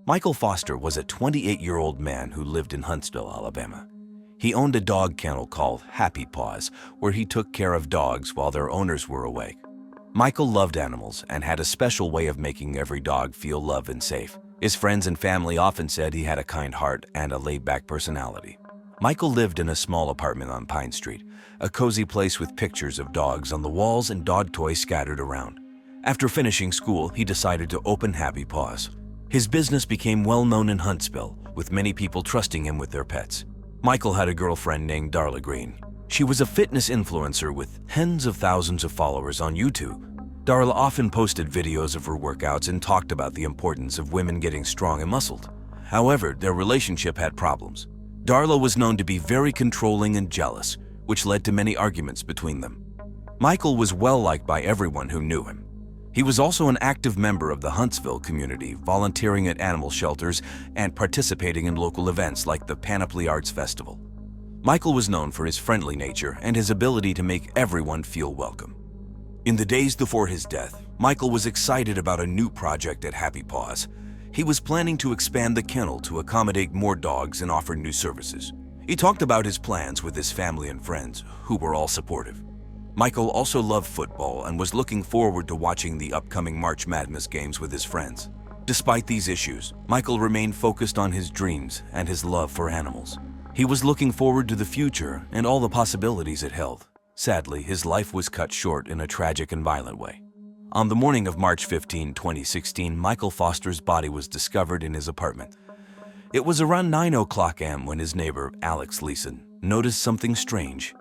Michael Foster was a 28-year-old man who lived in Huntsville, Alabama. He owned a dog kennel called Happy Paws, where he took care of dogs while their owners were awake. Michael loved animals and had a special way of making every dog feel loved and safe. His friends and family often said he had a kind heart and a laid-back personality. Michael lived in a small apartment on Pine Street, a cozy place with pictures of dogs on the walls and dog toys scattered around. After finishing school, he decided to open Happy Paws. His business became well known in Huntsville, with many people trusting him with their pets. Michael had a girlfriend named Darla Green. She was a fitness influencer with tens of thousands of followers on YouTube. Darla often posted videos of her workouts and talked about the importance of women getting strong and muscled. However, their relationship had problems. Darla was known to be very controlling and jealous, which led to many arguments between them. Michael was well liked by everyone who knew him. He was also an active member of the Huntsville community, volunteering at animal shelters and participating in local events like the Panoply Arts Festival. Michael was known for his friendly nature and his ability to make everyone feel welcome. In the days before his death, Michael was excited about a new project at Happy Paws. He was planning to expand the kennel to accommodate more dogs and offer new services. He talked about his plans with his family and friends, who were all supportive. Michael also loved football and was looking forward to watching the upcoming March Madness games with his friends. Despite these issues, Michael remained focused on his dreams and his love for animals. He was looking forward to the future and all the possibilities it held. Sadly, his life was cut short in a tragic and violent way. On the morning of March 15, 2016, Michael Foster's body was discovered in his apartment. It was around 9:00 a.m. when his neighbor, Alex Leeson, noticed something strange.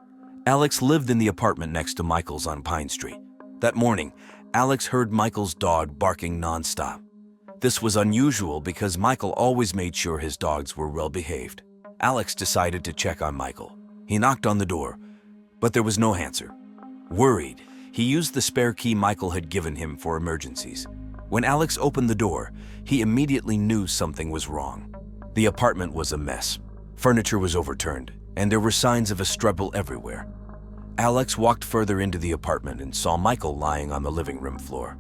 Alex lived in the apartment next to Michael's on Pine Street. That morning, Alex heard Michael's dog barking nonstop. This was unusual because Michael always made sure his dogs were well behaved. Alex decided to check on Michael. He knocked on the door, but there was no answer. Worried, he used the spare key Michael had given him for emergencies. When Alex opened the door, he immediately knew something was wrong. The apartment was a mess. Furniture was overturned, and there were signs of a struggle everywhere. Alex walked further into the apartment and saw Michael lying on the living room floor.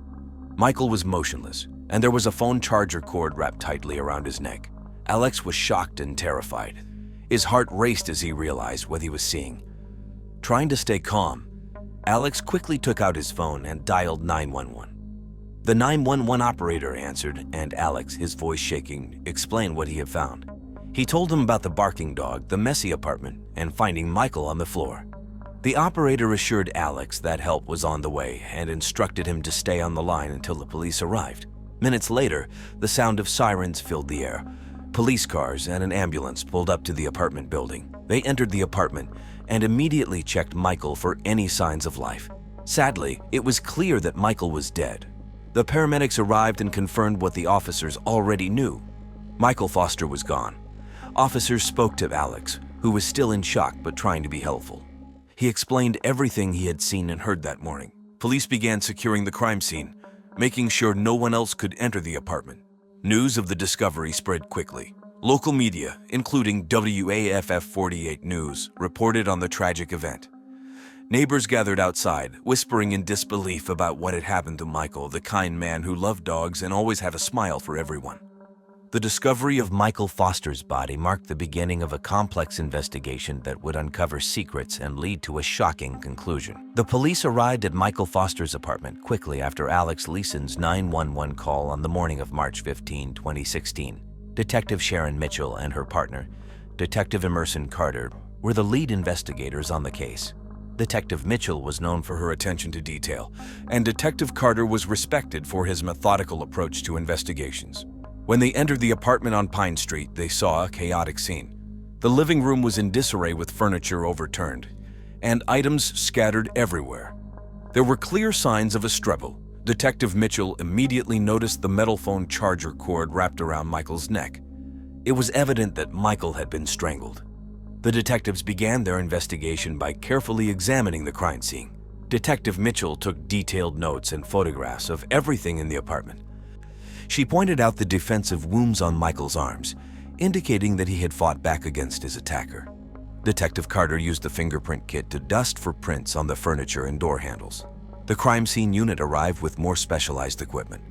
Michael was motionless, and there was a phone charger cord wrapped tightly around his neck. Alex was shocked and terrified. His heart raced as he realized what he was seeing. Trying to stay calm, Alex quickly took out his phone and dialed 911. The 911 operator answered, and Alex, his voice shaking, explained what he had found. He told him about the barking dog, the messy apartment, and finding Michael on the floor. The operator assured Alex that help was on the way and instructed him to stay on the line until the police arrived. Minutes later, the sound of sirens filled the air. Police cars and an ambulance pulled up to the apartment building. They entered the apartment and immediately checked Michael for any signs of life. Sadly, it was clear that Michael was dead. The paramedics arrived and confirmed what the officers already knew. Michael Foster was gone. Officers spoke to Alex, who was still in shock but trying to be helpful. He explained everything he had seen and heard that morning. Police began securing the crime scene, making sure no one else could enter the apartment. News of the discovery spread quickly. Local media, including WAFF 48 News, reported on the tragic event. Neighbors gathered outside, whispering in disbelief about what had happened to Michael, the kind man who loved dogs and always had a smile for everyone. The discovery of Michael Foster's body marked the beginning of a complex investigation that would uncover secrets and lead to a shocking conclusion. The police arrived at Michael Foster's apartment quickly after Alex Leeson's 911 call on the morning of March 15, 2016. Detective Sharon Mitchell and her partner, Detective Emerson Carter, were the lead investigators on the case. Detective Mitchell was known for her attention to detail, and Detective Carter was respected for his methodical approach to investigations. When they entered the apartment on Pine Street, they saw a chaotic scene. The living room was in disarray with furniture overturned, and items scattered everywhere. There were clear signs of a struggle. Detective Mitchell immediately noticed the metal phone charger cord wrapped around Michael's neck. It was evident that Michael had been strangled. The detectives began their investigation by carefully examining the crime scene. Detective Mitchell took detailed notes and photographs of everything in the apartment. She pointed out the defensive wounds on Michael's arms, indicating that he had fought back against his attacker. Detective Carter used the fingerprint kit to dust for prints on the furniture and door handles. The crime scene unit arrived with more specialized equipment.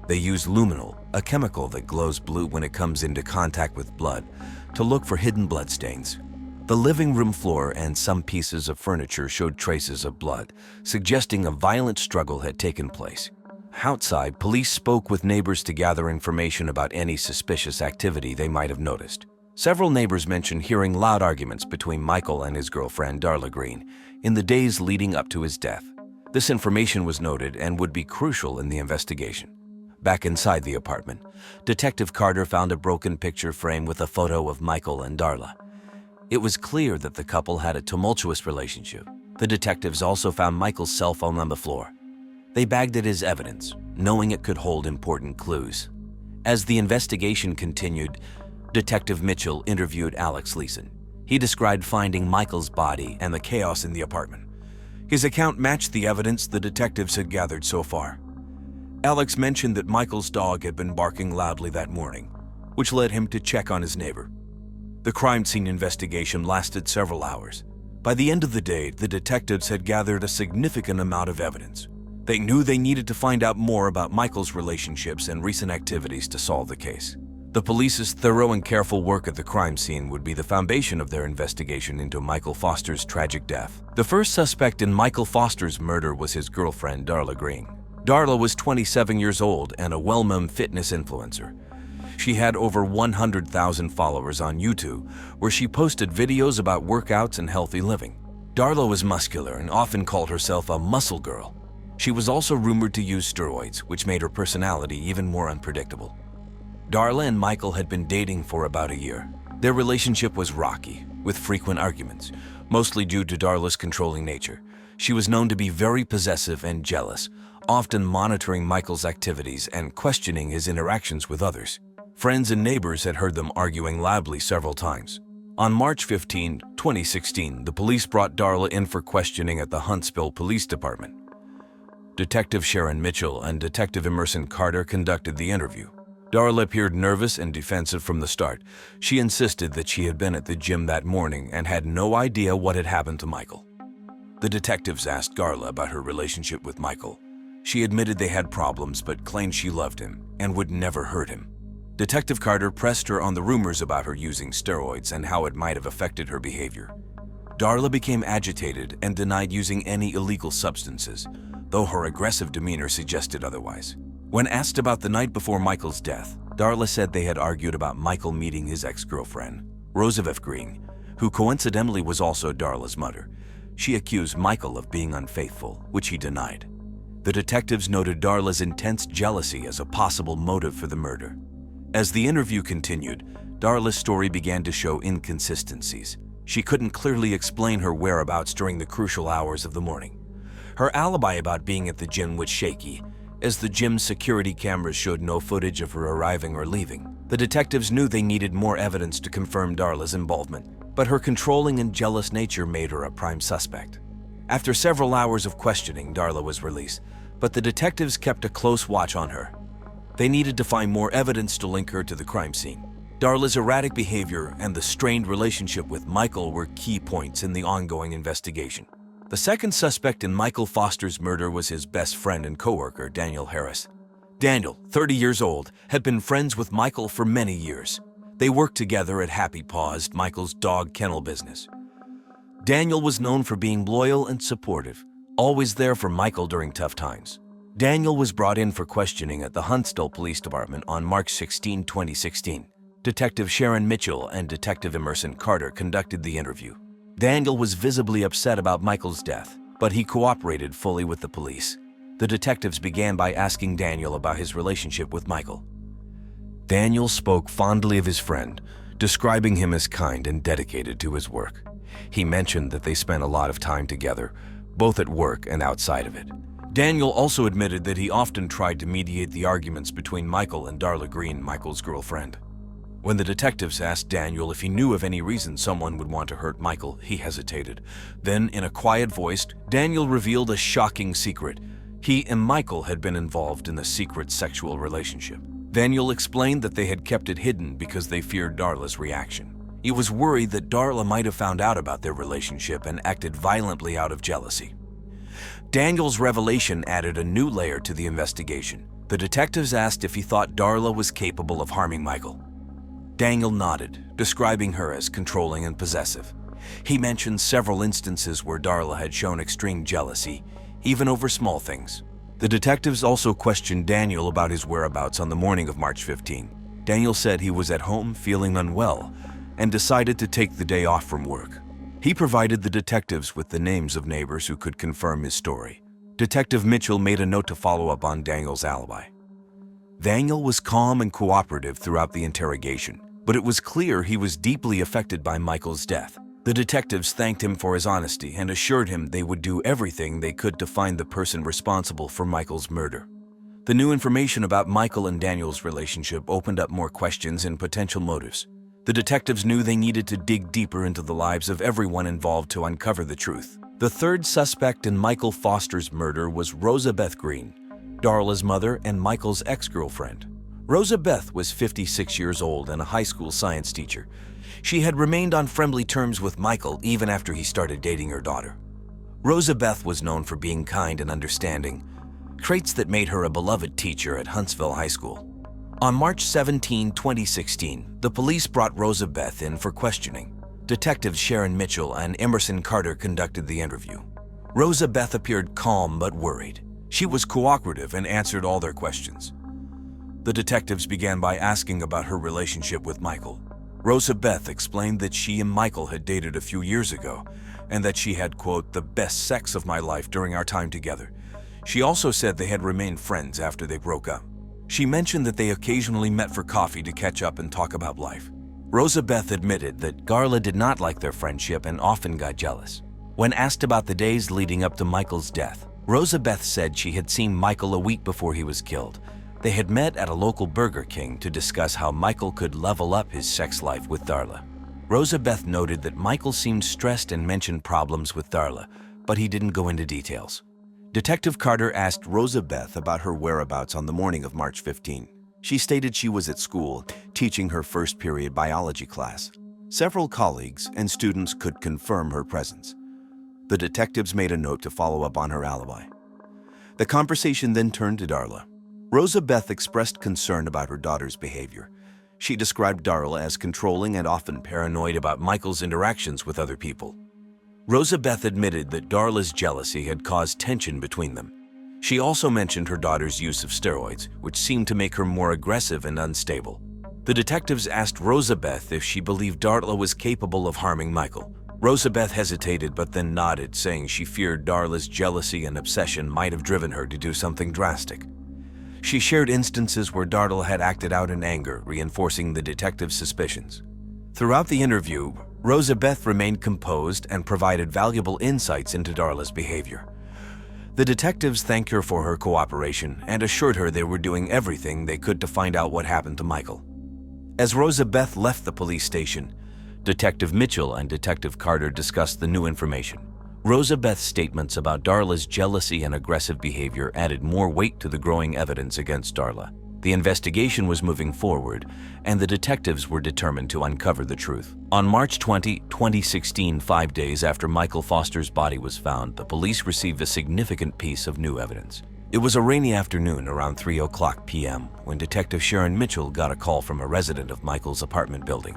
They used luminol, a chemical that glows blue when it comes into contact with blood, to look for hidden bloodstains. The living room floor and some pieces of furniture showed traces of blood, suggesting a violent struggle had taken place. Outside, police spoke with neighbors to gather information about any suspicious activity they might have noticed. Several neighbors mentioned hearing loud arguments between Michael and his girlfriend, Darla Green, in the days leading up to his death. This information was noted and would be crucial in the investigation. Back inside the apartment, Detective Carter found a broken picture frame with a photo of Michael and Darla. It was clear that the couple had a tumultuous relationship. The detectives also found Michael's cell phone on the floor. They bagged it as evidence, knowing it could hold important clues. As the investigation continued, Detective Mitchell interviewed Alex Leeson. He described finding Michael's body and the chaos in the apartment. His account matched the evidence the detectives had gathered so far. Alex mentioned that Michael's dog had been barking loudly that morning, which led him to check on his neighbor. The crime scene investigation lasted several hours. By the end of the day, the detectives had gathered a significant amount of evidence. They knew they needed to find out more about Michael's relationships and recent activities to solve the case. The police's thorough and careful work at the crime scene would be the foundation of their investigation into Michael Foster's tragic death. The first suspect in Michael Foster's murder was his girlfriend, Darla Green. Darla was 27 years old and a well-known fitness influencer. She had over 100,000 followers on YouTube, where she posted videos about workouts and healthy living. Darla was muscular and often called herself a muscle girl. She was also rumored to use steroids, which made her personality even more unpredictable. Darla and Michael had been dating for about a year. Their relationship was rocky, with frequent arguments, mostly due to Darla's controlling nature. She was known to be very possessive and jealous, often monitoring Michael's activities and questioning his interactions with others. Friends and neighbors had heard them arguing loudly several times. On March 15, 2016, the police brought Darla in for questioning at the Huntsville Police Department. Detective Sharon Mitchell and Detective Emerson Carter conducted the interview. Darla appeared nervous and defensive from the start. She insisted that she had been at the gym that morning and had no idea what had happened to Michael. The detectives asked Darla about her relationship with Michael. She admitted they had problems but claimed she loved him and would never hurt him. Detective Carter pressed her on the rumors about her using steroids and how it might have affected her behavior. Darla became agitated and denied using any illegal substances, though her aggressive demeanor suggested otherwise. When asked about the night before Michael's death, Darla said they had argued about Michael meeting his ex-girlfriend, Rosa Beth Green, who coincidentally was also Darla's mother. She accused Michael of being unfaithful, which he denied. The detectives noted Darla's intense jealousy as a possible motive for the murder. As the interview continued, Darla's story began to show inconsistencies. She couldn't clearly explain her whereabouts during the crucial hours of the morning. Her alibi about being at the gym was shaky, as the gym's security cameras showed no footage of her arriving or leaving. The detectives knew they needed more evidence to confirm Darla's involvement, but her controlling and jealous nature made her a prime suspect. After several hours of questioning, Darla was released, but the detectives kept a close watch on her. They needed to find more evidence to link her to the crime scene. Darla's erratic behavior and the strained relationship with Michael were key points in the ongoing investigation. The second suspect in Michael Foster's murder was his best friend and coworker, Danielle Harris. Daniel, 30 years old, had been friends with Michael for many years. They worked together at Happy Paws, Michael's dog kennel business. Daniel was known for being loyal and supportive, always there for Michael during tough times. Daniel was brought in for questioning at the Huntsville Police Department on March 16, 2016. Detective Sharon Mitchell and Detective Emerson Carter conducted the interview. Daniel was visibly upset about Michael's death, but he cooperated fully with the police. The detectives began by asking Daniel about his relationship with Michael. Daniel spoke fondly of his friend, describing him as kind and dedicated to his work. He mentioned that they spent a lot of time together, both at work and outside of it. Daniel also admitted that he often tried to mediate the arguments between Michael and Darla Green, Michael's girlfriend. When the detectives asked Daniel if he knew of any reason someone would want to hurt Michael, he hesitated. Then, in a quiet voice, Daniel revealed a shocking secret. He and Michael had been involved in a secret sexual relationship. Daniel explained that they had kept it hidden because they feared Darla's reaction. He was worried that Darla might have found out about their relationship and acted violently out of jealousy. Daniel's revelation added a new layer to the investigation. The detectives asked if he thought Darla was capable of harming Michael. Daniel nodded, describing her as controlling and possessive. He mentioned several instances where Darla had shown extreme jealousy, even over small things. The detectives also questioned Daniel about his whereabouts on the morning of March 15. Daniel said he was at home feeling unwell and decided to take the day off from work. He provided the detectives with the names of neighbors who could confirm his story. Detective Mitchell made a note to follow up on Daniel's alibi. Daniel was calm and cooperative throughout the interrogation, but it was clear he was deeply affected by Michael's death. The detectives thanked him for his honesty and assured him they would do everything they could to find the person responsible for Michael's murder. The new information about Michael and Daniel's relationship opened up more questions and potential motives. The detectives knew they needed to dig deeper into the lives of everyone involved to uncover the truth. The third suspect in Michael Foster's murder was Rosa Beth Green, Darla's mother and Michael's ex-girlfriend. Rosa Beth was 56 years old and a high school science teacher. She had remained on friendly terms with Michael even after he started dating her daughter. Rosa Beth was known for being kind and understanding, traits that made her a beloved teacher at Huntsville High School. On March 17, 2016, the police brought Rosa Beth in for questioning. Detectives Sharon Mitchell and Emerson Carter conducted the interview. Rosa Beth appeared calm but worried. She was cooperative and answered all their questions. The detectives began by asking about her relationship with Michael. Rosa Beth explained that she and Michael had dated a few years ago and that she had, quote, "the best sex of my life during our time together." She also said they had remained friends after they broke up. She mentioned that they occasionally met for coffee to catch up and talk about life. Rosa Beth admitted that Darla did not like their friendship and often got jealous. When asked about the days leading up to Michael's death, Rosa Beth said she had seen Michael a week before he was killed. They had met at a local Burger King to discuss how Michael could level up his sex life with Darla. Rosa Beth noted that Michael seemed stressed and mentioned problems with Darla, but he didn't go into details. Detective Carter asked Rosa Beth about her whereabouts on the morning of March 15. She stated she was at school, teaching her first period biology class. Several colleagues and students could confirm her presence. The detectives made a note to follow up on her alibi. The conversation then turned to Darla. Rosa Beth expressed concern about her daughter's behavior. She described Darla as controlling and often paranoid about Michael's interactions with other people. Rosa Beth admitted that Darla's jealousy had caused tension between them. She also mentioned her daughter's use of steroids, which seemed to make her more aggressive and unstable. The detectives asked Rosa Beth if she believed Darla was capable of harming Michael. Rosa Beth hesitated but then nodded, saying she feared Darla's jealousy and obsession might have driven her to do something drastic. She shared instances where Darla had acted out in anger, reinforcing the detective's suspicions. Throughout the interview, Rosa Beth remained composed and provided valuable insights into Darla's behavior. The detectives thanked her for her cooperation and assured her they were doing everything they could to find out what happened to Michael. As Rosa Beth left the police station, Detective Mitchell and Detective Carter discussed the new information. Rosa Beth's statements about Darla's jealousy and aggressive behavior added more weight to the growing evidence against Darla. The investigation was moving forward, and the detectives were determined to uncover the truth. On March 20, 2016, 5 days after Michael Foster's body was found, the police received a significant piece of new evidence. It was a rainy afternoon around 3:00 p.m. when Detective Sharon Mitchell got a call from a resident of Michael's apartment building.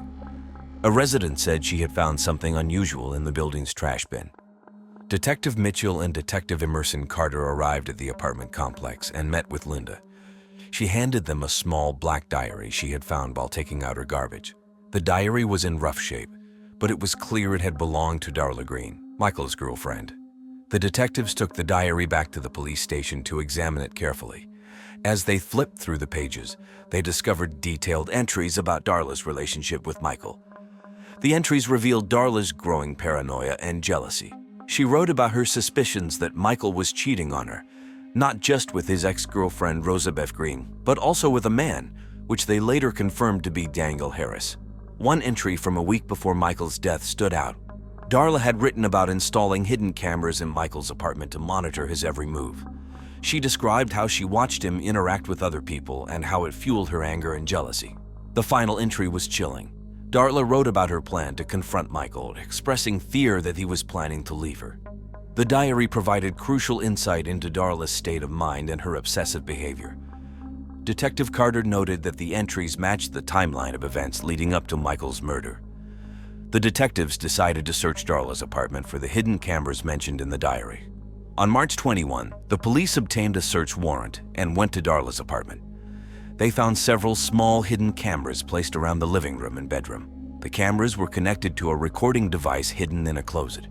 A resident said she had found something unusual in the building's trash bin. Detective Mitchell and Detective Emerson Carter arrived at the apartment complex and met with Linda. She handed them a small black diary she had found while taking out her garbage. The diary was in rough shape, but it was clear it had belonged to Darla Green, Michael's girlfriend. The detectives took the diary back to the police station to examine it carefully. As they flipped through the pages, they discovered detailed entries about Darla's relationship with Michael. The entries revealed Darla's growing paranoia and jealousy. She wrote about her suspicions that Michael was cheating on her, not just with his ex-girlfriend Rosa Beth Green, but also with a man, which they later confirmed to be Daniel Harris. One entry from a week before Michael's death stood out. Darla had written about installing hidden cameras in Michael's apartment to monitor his every move. She described how she watched him interact with other people and how it fueled her anger and jealousy. The final entry was chilling. Darla wrote about her plan to confront Michael, expressing fear that he was planning to leave her. The diary provided crucial insight into Darla's state of mind and her obsessive behavior. Detective Carter noted that the entries matched the timeline of events leading up to Michael's murder. The detectives decided to search Darla's apartment for the hidden cameras mentioned in the diary. On March 21, the police obtained a search warrant and went to Darla's apartment. They found several small hidden cameras placed around the living room and bedroom. The cameras were connected to a recording device hidden in a closet.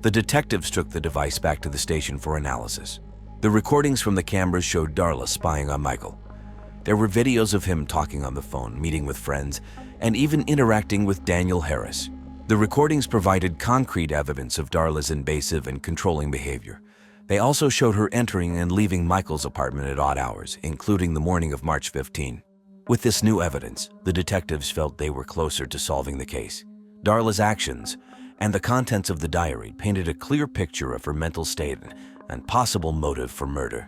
The detectives took the device back to the station for analysis. The recordings from the cameras showed Darla spying on Michael. There were videos of him talking on the phone, meeting with friends, and even interacting with Danielle Harris. The recordings provided concrete evidence of Darla's invasive and controlling behavior. They also showed her entering and leaving Michael's apartment at odd hours, including the morning of March 15. With this new evidence, the detectives felt they were closer to solving the case. Darla's actions and the contents of the diary painted a clear picture of her mental state and possible motive for murder.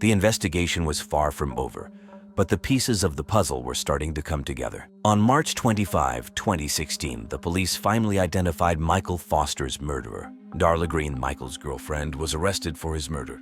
The investigation was far from over, but the pieces of the puzzle were starting to come together. On March 25, 2016, the police finally identified Michael Foster's murderer. Darla Green, Michael's girlfriend, was arrested for his murder.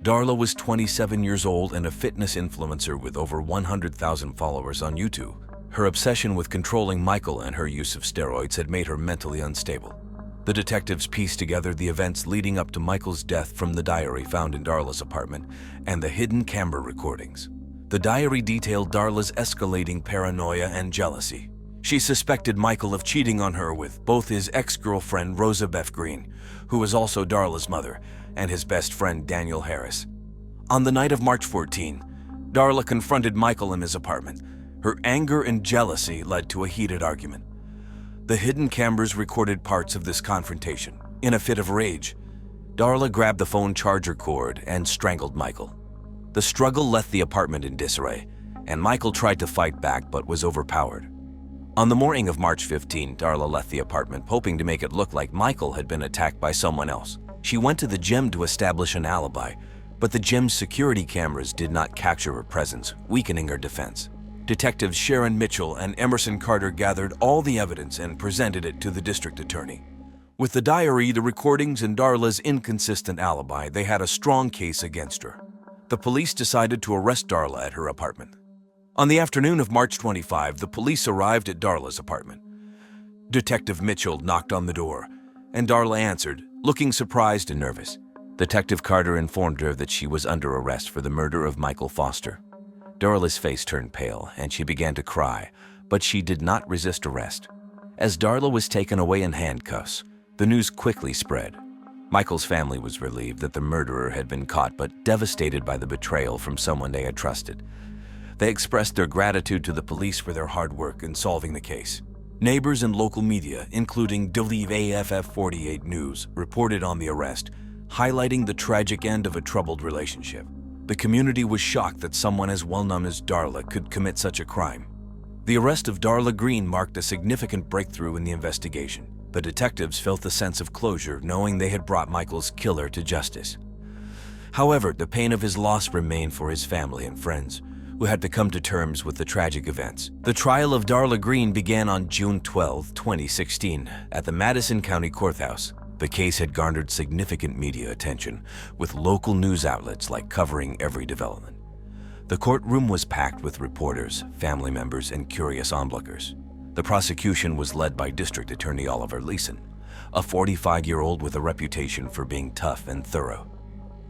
Darla was 27 years old and a fitness influencer with over 100,000 followers on YouTube. Her obsession with controlling Michael and her use of steroids had made her mentally unstable. The detectives pieced together the events leading up to Michael's death from the diary found in Darla's apartment and the hidden camera recordings. The diary detailed Darla's escalating paranoia and jealousy. She suspected Michael of cheating on her with both his ex-girlfriend Rosa Beth Green, who was also Darla's mother, and his best friend Danielle Harris. On the night of March 14, Darla confronted Michael in his apartment. Her anger and jealousy led to a heated argument. The hidden cameras recorded parts of this confrontation. In a fit of rage, Darla grabbed the phone charger cord and strangled Michael. The struggle left the apartment in disarray, and Michael tried to fight back but was overpowered. On the morning of March 15, Darla left the apartment, hoping to make it look like Michael had been attacked by someone else. She went to the gym to establish an alibi, but the gym's security cameras did not capture her presence, weakening her defense. Detectives Sharon Mitchell and Emerson Carter gathered all the evidence and presented it to the district attorney. With the diary, the recordings, and Darla's inconsistent alibi, they had a strong case against her. The police decided to arrest Darla at her apartment. On the afternoon of March 25, the police arrived at Darla's apartment. Detective Mitchell knocked on the door, and Darla answered, looking surprised and nervous. Detective Carter informed her that she was under arrest for the murder of Michael Foster. Darla's face turned pale, and she began to cry, but she did not resist arrest. As Darla was taken away in handcuffs, the news quickly spread. Michael's family was relieved that the murderer had been caught, but devastated by the betrayal from someone they had trusted. They expressed their gratitude to the police for their hard work in solving the case. Neighbors and local media, including WAFF48 News, reported on the arrest, highlighting the tragic end of a troubled relationship. The community was shocked that someone as well-known as Darla could commit such a crime. The arrest of Darla Green marked a significant breakthrough in the investigation. The detectives felt a sense of closure, knowing they had brought Michael's killer to justice. However, the pain of his loss remained for his family and friends, who had to come to terms with the tragic events. The trial of Darla Green began on June 12, 2016, at the Madison County Courthouse. The case had garnered significant media attention, with local news outlets covering every development. The courtroom was packed with reporters, family members, and curious onlookers. The prosecution was led by District Attorney Oliver Leeson, a 45-year-old with a reputation for being tough and thorough.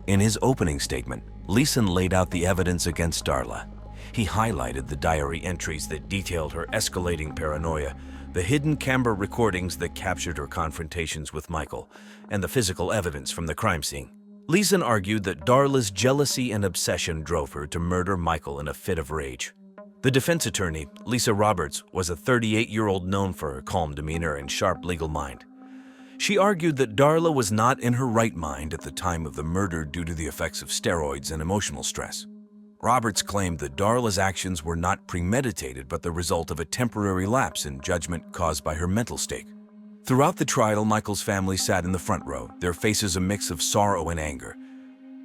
In his opening statement, Leeson laid out the evidence against Darla. He highlighted the diary entries that detailed her escalating paranoia, the hidden camera recordings that captured her confrontations with Michael, and the physical evidence from the crime scene. Leeson argued that Darla's jealousy and obsession drove her to murder Michael in a fit of rage. The defense attorney, Lisa Roberts, was a 38-year-old known for her calm demeanor and sharp legal mind. She argued that Darla was not in her right mind at the time of the murder due to the effects of steroids and emotional stress. Roberts claimed that Darla's actions were not premeditated but the result of a temporary lapse in judgment caused by her mental state. Throughout the trial, Michael's family sat in the front row, their faces a mix of sorrow and anger.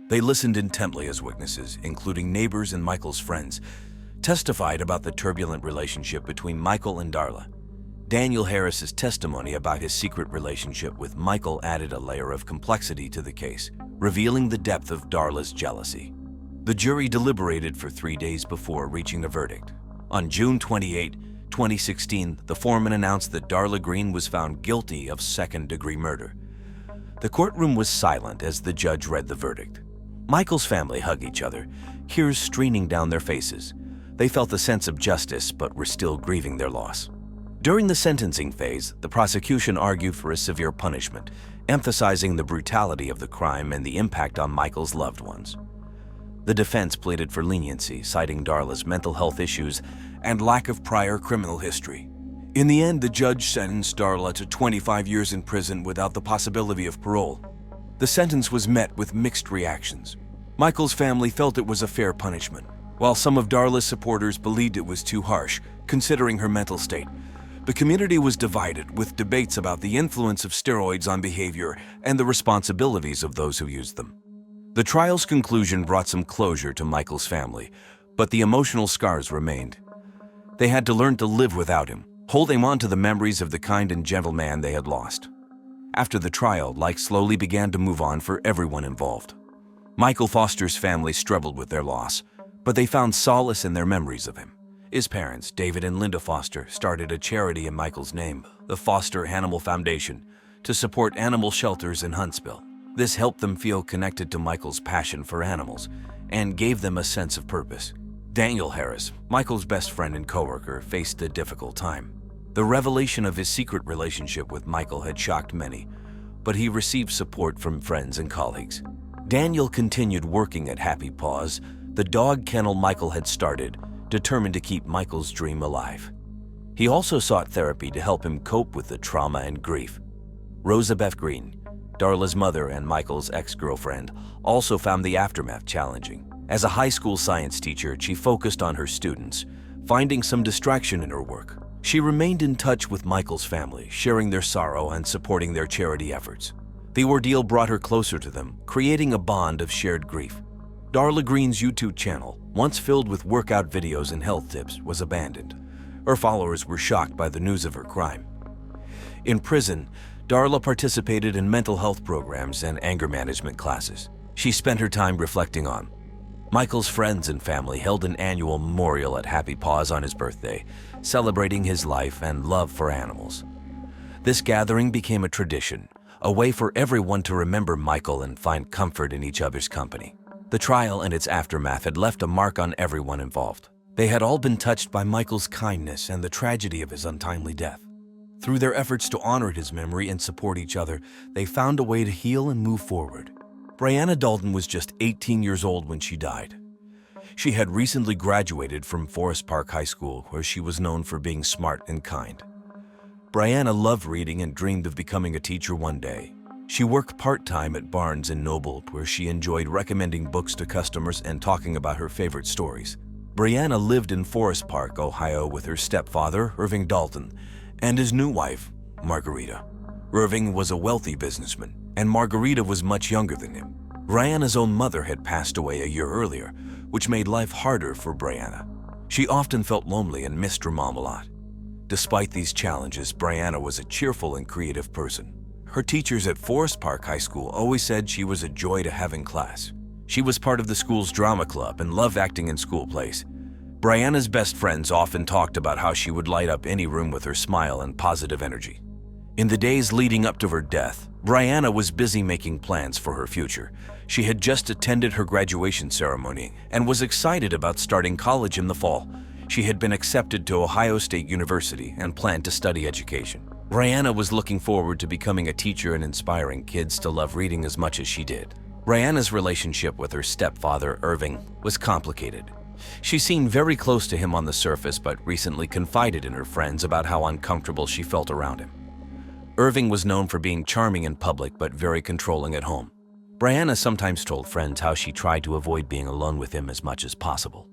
They listened intently as witnesses, including neighbors and Michael's friends, testified about the turbulent relationship between Michael and Darla. Daniel Harris's testimony about his secret relationship with Michael added a layer of complexity to the case, revealing the depth of Darla's jealousy. The jury deliberated for 3 days before reaching a verdict. On June 28, 2016, the foreman announced that Darla Green was found guilty of second-degree murder. The courtroom was silent as the judge read the verdict. Michael's family hugged each other, tears streaming down their faces. They felt a sense of justice but were still grieving their loss. During the sentencing phase, the prosecution argued for a severe punishment, emphasizing the brutality of the crime and the impact on Michael's loved ones. The defense pleaded for leniency, citing Darla's mental health issues and lack of prior criminal history. In the end, the judge sentenced Darla to 25 years in prison without the possibility of parole. The sentence was met with mixed reactions. Michael's family felt it was a fair punishment, while some of Darla's supporters believed it was too harsh, considering her mental state. The community was divided, with debates about the influence of steroids on behavior and the responsibilities of those who used them. The trial's conclusion brought some closure to Michael's family, but the emotional scars remained. They had to learn to live without him, holding on to the memories of the kind and gentle man they had lost. After the trial, life slowly began to move on for everyone involved. Michael Foster's family struggled with their loss, but they found solace in their memories of him. His parents, David and Linda Foster, started a charity in Michael's name, the Foster Animal Foundation, to support animal shelters in Huntsville. This helped them feel connected to Michael's passion for animals and gave them a sense of purpose. Daniel Harris, Michael's best friend and coworker, faced a difficult time. The revelation of his secret relationship with Michael had shocked many, but he received support from friends and colleagues. Daniel continued working at Happy Paws, the dog kennel Michael had started, determined to keep Michael's dream alive. He also sought therapy to help him cope with the trauma and grief. Rosa Beth Green, Darla's mother and Michael's ex-girlfriend, also found the aftermath challenging. As a high school science teacher, she focused on her students, finding some distraction in her work. She remained in touch with Michael's family, sharing their sorrow and supporting their charity efforts. The ordeal brought her closer to them, creating a bond of shared grief. Darla Green's YouTube channel, once filled with workout videos and health tips, was abandoned. Her followers were shocked by the news of her crime. In prison, Darla participated in mental health programs and anger management classes. She spent her time reflecting on. Michael's friends and family held an annual memorial at Happy Paws on his birthday, celebrating his life and love for animals. This gathering became a tradition, a way for everyone to remember Michael and find comfort in each other's company. The trial and its aftermath had left a mark on everyone involved. They had all been touched by Michael's kindness and the tragedy of his untimely death. Through their efforts to honor his memory and support each other, they found a way to heal and move forward. Brianna Dalton was just 18 years old when she died. She had recently graduated from Forest Park High School, where she was known for being smart and kind. Brianna loved reading and dreamed of becoming a teacher one day. She worked part-time at Barnes & Noble, where she enjoyed recommending books to customers and talking about her favorite stories. Brianna lived in Forest Park, Ohio, with her stepfather, Irving Dalton, and his new wife, Margarita. Irving was a wealthy businessman, and Margarita was much younger than him. Brianna's own mother had passed away a year earlier, which made life harder for Brianna. She often felt lonely and missed her mom a lot. Despite these challenges, Brianna was a cheerful and creative person. Her teachers at Forest Park High School always said she was a joy to have in class. She was part of the school's drama club and loved acting in school plays. Brianna's best friends often talked about how she would light up any room with her smile and positive energy. In the days leading up to her death, Brianna was busy making plans for her future. She had just attended her graduation ceremony and was excited about starting college in the fall. She had been accepted to Ohio State University and planned to study education. Brianna was looking forward to becoming a teacher and inspiring kids to love reading as much as she did. Brianna's relationship with her stepfather, Irving, was complicated. She seemed very close to him on the surface, but recently confided in her friends about how uncomfortable she felt around him. Irving was known for being charming in public but very controlling at home. Brianna sometimes told friends how she tried to avoid being alone with him as much as possible.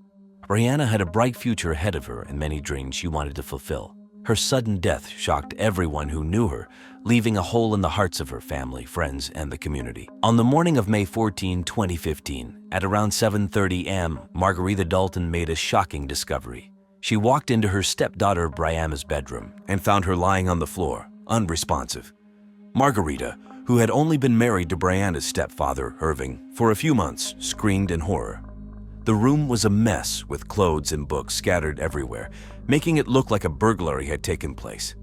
Brianna had a bright future ahead of her and many dreams she wanted to fulfill. Her sudden death shocked everyone who knew her, leaving a hole in the hearts of her family, friends, and the community. On the morning of May 14, 2015, at around 7:30 a.m., Margarita Dalton made a shocking discovery. She walked into her stepdaughter Brianna's bedroom and found her lying on the floor, unresponsive. Margarita, who had only been married to Brianna's stepfather, Irving, for a few months, screamed in horror. The room was a mess with clothes and books scattered everywhere, making it look like a burglary had taken place.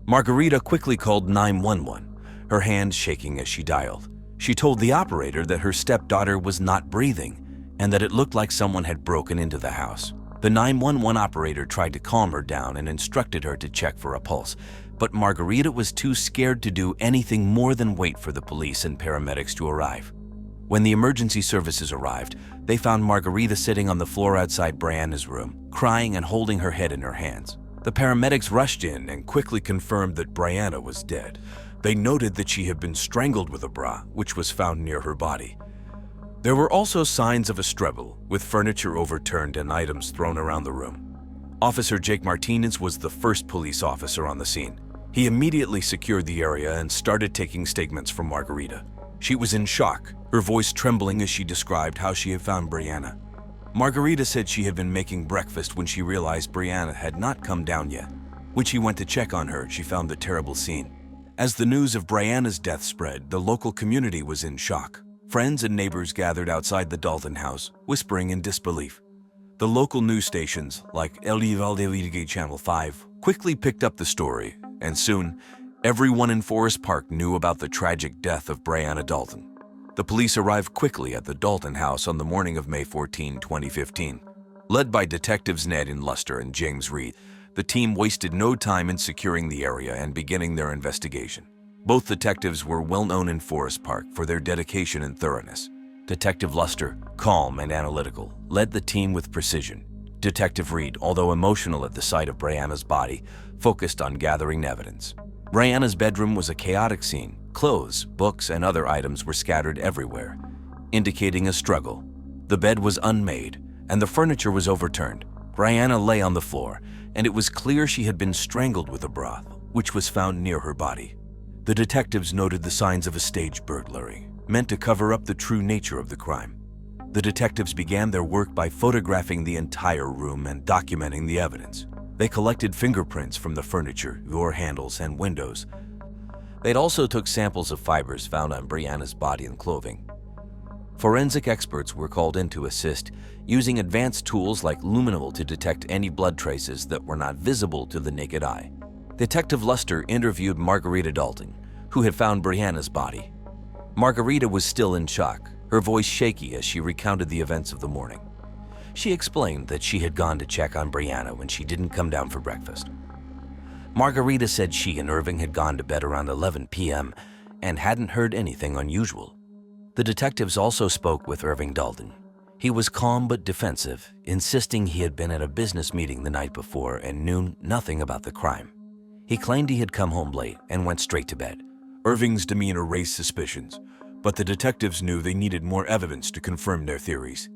Margarita quickly called 911, her hands shaking as she dialed. She told the operator that her stepdaughter was not breathing and that it looked like someone had broken into the house. The 911 operator tried to calm her down and instructed her to check for a pulse, but Margarita was too scared to do anything more than wait for the police and paramedics to arrive. When the emergency services arrived, they found Margarita sitting on the floor outside Brianna's room, crying and holding her head in her hands. The paramedics rushed in and quickly confirmed that Brianna was dead. They noted that she had been strangled with a bra, which was found near her body. There were also signs of a struggle, with furniture overturned and items thrown around the room. Officer Jake Martinez was the first police officer on the scene. He immediately secured the area and started taking statements from Margarita. She was in shock, her voice trembling as she described how she had found Brianna. Margarita said she had been making breakfast when she realized Brianna had not come down yet. When she went to check on her, she found the terrible scene. As the news of Brianna's death spread, the local community was in shock. Friends and neighbors gathered outside the Dalton house, whispering in disbelief. The local news stations, like ellerby Channel 5, quickly picked up the story, and soon, everyone in Forest Park knew about the tragic death of Brianna Dalton. The police arrived quickly at the Dalton house on the morning of May 14, 2015. Led by Detectives Ned in Luster and James Reed, the team wasted no time in securing the area and beginning their investigation. Both detectives were well known in Forest Park for their dedication and thoroughness. Detective Luster, calm and analytical, led the team with precision. Detective Reed, although emotional at the sight of Brianna's body, focused on gathering evidence. Brianna's bedroom was a chaotic scene. Clothes, books, and other items were scattered everywhere, indicating a struggle. The bed was unmade, and the furniture was overturned. Brianna lay on the floor, and it was clear she had been strangled with a bra, which was found near her body. The detectives noted the signs of a staged burglary, meant to cover up the true nature of the crime. The detectives began their work by photographing the entire room and documenting the evidence. They collected fingerprints from the furniture, door handles, and windows. They also took samples of fibers found on Brianna's body and clothing. Forensic experts were called in to assist, using advanced tools like luminol to detect any blood traces that were not visible to the naked eye. Detective Luster interviewed Margarita Dalton, who had found Brianna's body. Margarita was still in shock, her voice shaky as she recounted the events of the morning. She explained that she had gone to check on Brianna when she didn't come down for breakfast. Margarita said she and Irving had gone to bed around 11 p.m. and hadn't heard anything unusual. The detectives also spoke with Irving Dalton. He was calm but defensive, insisting he had been at a business meeting the night before and knew nothing about the crime. He claimed he had come home late and went straight to bed. Irving's demeanor raised suspicions, but the detectives knew they needed more evidence to confirm their theories.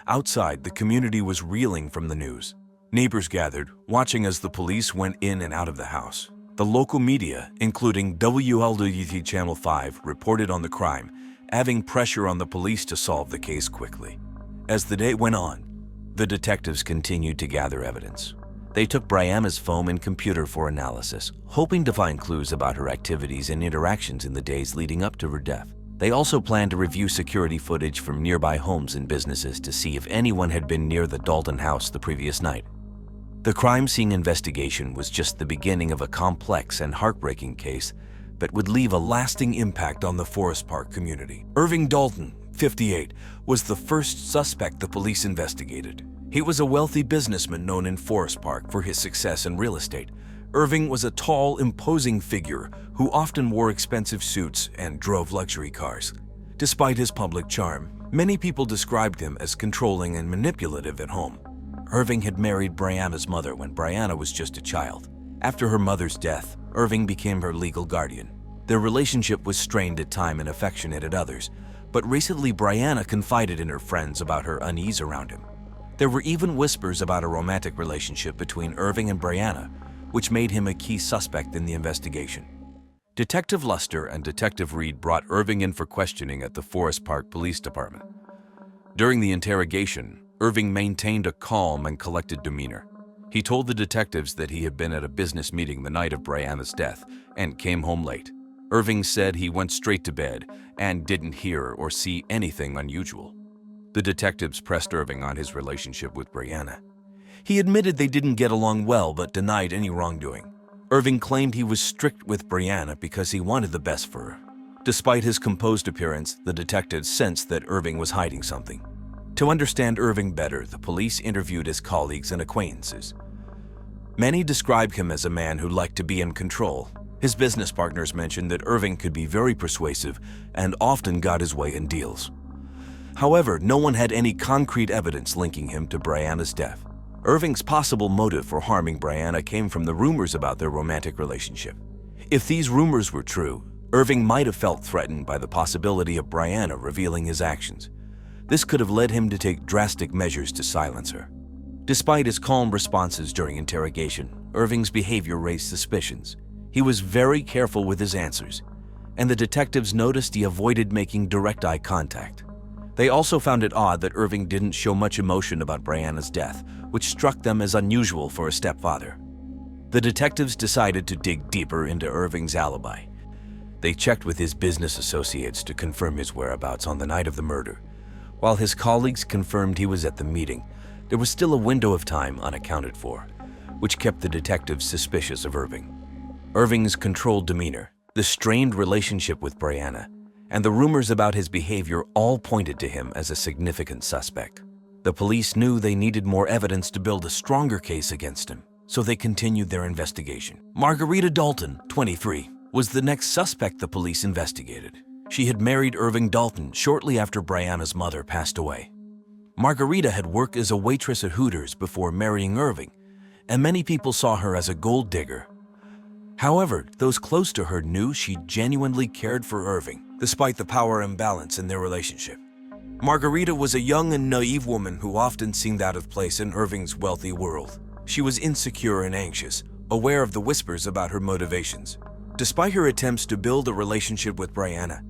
Outside, the community was reeling from the news. Neighbors gathered, watching as the police went in and out of the house. The local media, including WLWT Channel 5, reported on the crime, adding pressure on the police to solve the case quickly. As the day went on, the detectives continued to gather evidence. They took Brianna's phone and computer for analysis, hoping to find clues about her activities and interactions in the days leading up to her death. They also planned to review security footage from nearby homes and businesses to see if anyone had been near the Dalton house the previous night. The crime scene investigation was just the beginning of a complex and heartbreaking case that would leave a lasting impact on the Forest Park community. Irving Dalton, 58, was the first suspect the police investigated. He was a wealthy businessman known in Forest Park for his success in real estate. Irving was a tall, imposing figure who often wore expensive suits and drove luxury cars. Despite his public charm, many people described him as controlling and manipulative at home. Irving had married Brianna's mother when Brianna was just a child. After her mother's death, Irving became her legal guardian. Their relationship was strained at times and affectionate at others, but recently Brianna confided in her friends about her unease around him. There were even whispers about a romantic relationship between Irving and Brianna, which made him a key suspect in the investigation. Detective Luster and Detective Reed brought Irving in for questioning at the Forest Park Police Department. During the interrogation, Irving maintained a calm and collected demeanor. He told the detectives that he had been at a business meeting the night of Brianna's death and came home late. Irving said he went straight to bed and didn't hear or see anything unusual. The detectives pressed Irving on his relationship with Brianna. He admitted they didn't get along well but denied any wrongdoing. Irving claimed he was strict with Brianna because he wanted the best for her. Despite his composed appearance, the detectives sensed that Irving was hiding something. To understand Irving better, the police interviewed his colleagues and acquaintances. Many described him as a man who liked to be in control. His business partners mentioned that Irving could be very persuasive and often got his way in deals. However, no one had any concrete evidence linking him to Brianna's death. Irving's possible motive for harming Brianna came from the rumors about their romantic relationship. If these rumors were true, Irving might have felt threatened by the possibility of Brianna revealing his actions. This could have led him to take drastic measures to silence her. Despite his calm responses during interrogation, Irving's behavior raised suspicions. He was very careful with his answers, and the detectives noticed he avoided making direct eye contact. They also found it odd that Irving didn't show much emotion about Brianna's death, which struck them as unusual for a stepfather. The detectives decided to dig deeper into Irving's alibi. They checked with his business associates to confirm his whereabouts on the night of the murder. While his colleagues confirmed he was at the meeting, there was still a window of time unaccounted for, which kept the detectives suspicious of Irving. Irving's controlled demeanor, the strained relationship with Brianna, and the rumors about his behavior all pointed to him as a significant suspect. The police knew they needed more evidence to build a stronger case against him, so they continued their investigation. Margarita Dalton, 23, was the next suspect the police investigated. She had married Irving Dalton shortly after Brianna's mother passed away. Margarita had worked as a waitress at Hooters before marrying Irving, and many people saw her as a gold digger. However, those close to her knew she genuinely cared for Irving, despite the power imbalance in their relationship. Margarita was a young and naive woman who often seemed out of place in Irving's wealthy world. She was insecure and anxious, aware of the whispers about her motivations. Despite her attempts to build a relationship with Brianna,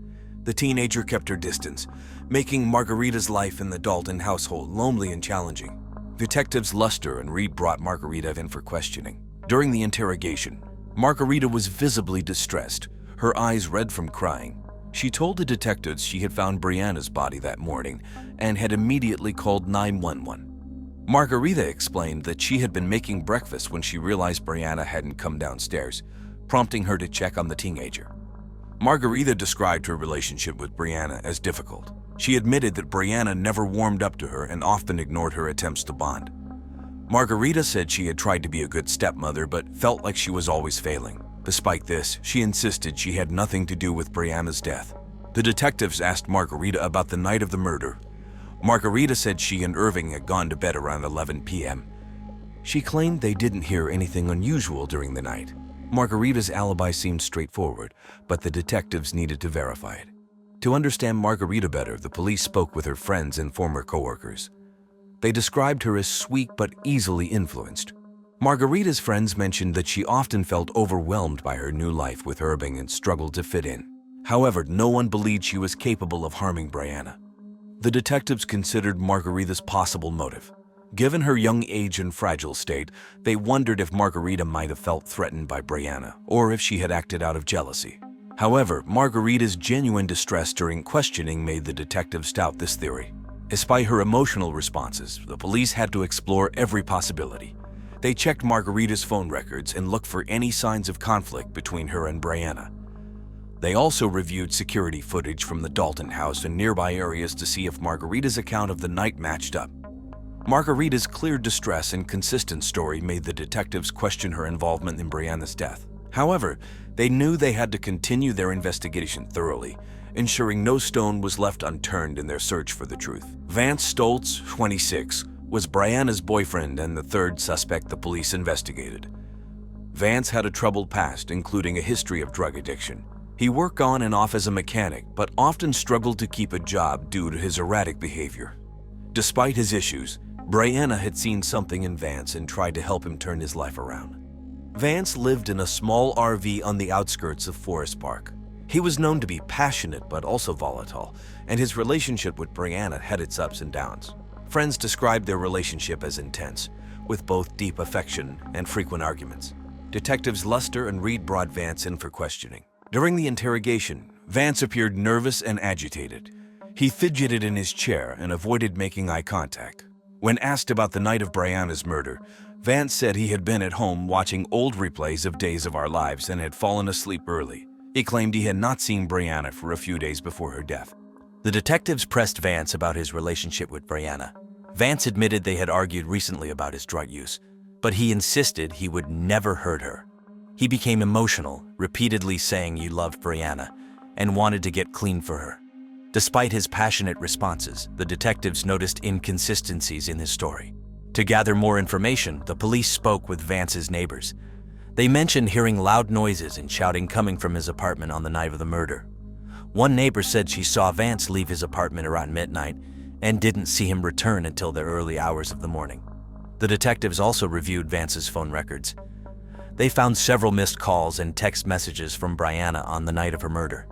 the teenager kept her distance, making Margarita's life in the Dalton household lonely and challenging. Detectives Luster and Reed brought Margarita in for questioning. During the interrogation, Margarita was visibly distressed, her eyes red from crying. She told the detectives she had found Brianna's body that morning and had immediately called 911. Margarita explained that she had been making breakfast when she realized Brianna hadn't come downstairs, prompting her to check on the teenager. Margarita described her relationship with Brianna as difficult. She admitted that Brianna never warmed up to her and often ignored her attempts to bond. Margarita said she had tried to be a good stepmother but felt like she was always failing. Despite this, she insisted she had nothing to do with Brianna's death. The detectives asked Margarita about the night of the murder. Margarita said she and Irving had gone to bed around 11 p.m. She claimed they didn't hear anything unusual during the night. Margarita's alibi seemed straightforward, but the detectives needed to verify it. To understand Margarita better, the police spoke with her friends and former coworkers. They described her as sweet but easily influenced. Margarita's friends mentioned that she often felt overwhelmed by her new life with Irving and struggled to fit in. However, no one believed she was capable of harming Brianna. The detectives considered Margarita's possible motive. Given her young age and fragile state, they wondered if Margarita might have felt threatened by Brianna or if she had acted out of jealousy. However, Margarita's genuine distress during questioning made the detectives doubt this theory. Despite her emotional responses, the police had to explore every possibility. They checked Margarita's phone records and looked for any signs of conflict between her and Brianna. They also reviewed security footage from the Dalton house and nearby areas to see if Margarita's account of the night matched up. Margarita's clear distress and consistent story made the detectives question her involvement in Brianna's death. However, they knew they had to continue their investigation thoroughly, ensuring no stone was left unturned in their search for the truth. Vance Stultz, 26, was Brianna's boyfriend and the third suspect the police investigated. Vance had a troubled past, including a history of drug addiction. He worked on and off as a mechanic, but often struggled to keep a job due to his erratic behavior. Despite his issues, Brianna had seen something in Vance and tried to help him turn his life around. Vance lived in a small RV on the outskirts of Forest Park. He was known to be passionate but also volatile, and his relationship with Brianna had its ups and downs. Friends described their relationship as intense, with both deep affection and frequent arguments. Detectives Luster and Reed brought Vance in for questioning. During the interrogation, Vance appeared nervous and agitated. He fidgeted in his chair and avoided making eye contact. When asked about the night of Brianna's murder, Vance said he had been at home watching old replays of Days of Our Lives and had fallen asleep early. He claimed he had not seen Brianna for a few days before her death. The detectives pressed Vance about his relationship with Brianna. Vance admitted they had argued recently about his drug use, but he insisted he would never hurt her. He became emotional, repeatedly saying he loved Brianna and wanted to get clean for her. Despite his passionate responses, the detectives noticed inconsistencies in his story. To gather more information, the police spoke with Vance's neighbors. They mentioned hearing loud noises and shouting coming from his apartment on the night of the murder. One neighbor said she saw Vance leave his apartment around midnight and didn't see him return until the early hours of the morning. The detectives also reviewed Vance's phone records. They found several missed calls and text messages from Brianna on the night of her murder.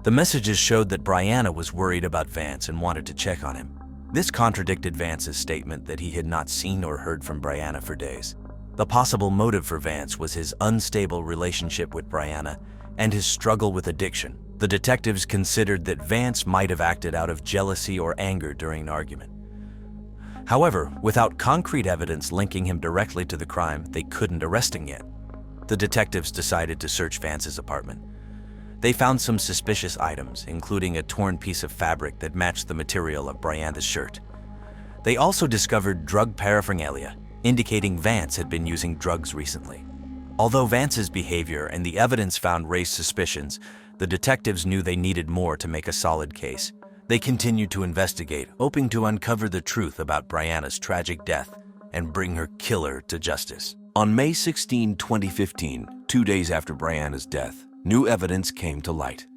The messages showed that Brianna was worried about Vance and wanted to check on him. This contradicted Vance's statement that he had not seen or heard from Brianna for days. The possible motive for Vance was his unstable relationship with Brianna and his struggle with addiction. The detectives considered that Vance might have acted out of jealousy or anger during an argument. However, without concrete evidence linking him directly to the crime, they couldn't arrest him yet. The detectives decided to search Vance's apartment. They found some suspicious items, including a torn piece of fabric that matched the material of Brianna's shirt. They also discovered drug paraphernalia, indicating Vance had been using drugs recently. Although Vance's behavior and the evidence found raised suspicions, the detectives knew they needed more to make a solid case. They continued to investigate, hoping to uncover the truth about Brianna's tragic death and bring her killer to justice. On May 16, 2015, 2 days after Brianna's death, new evidence came to light.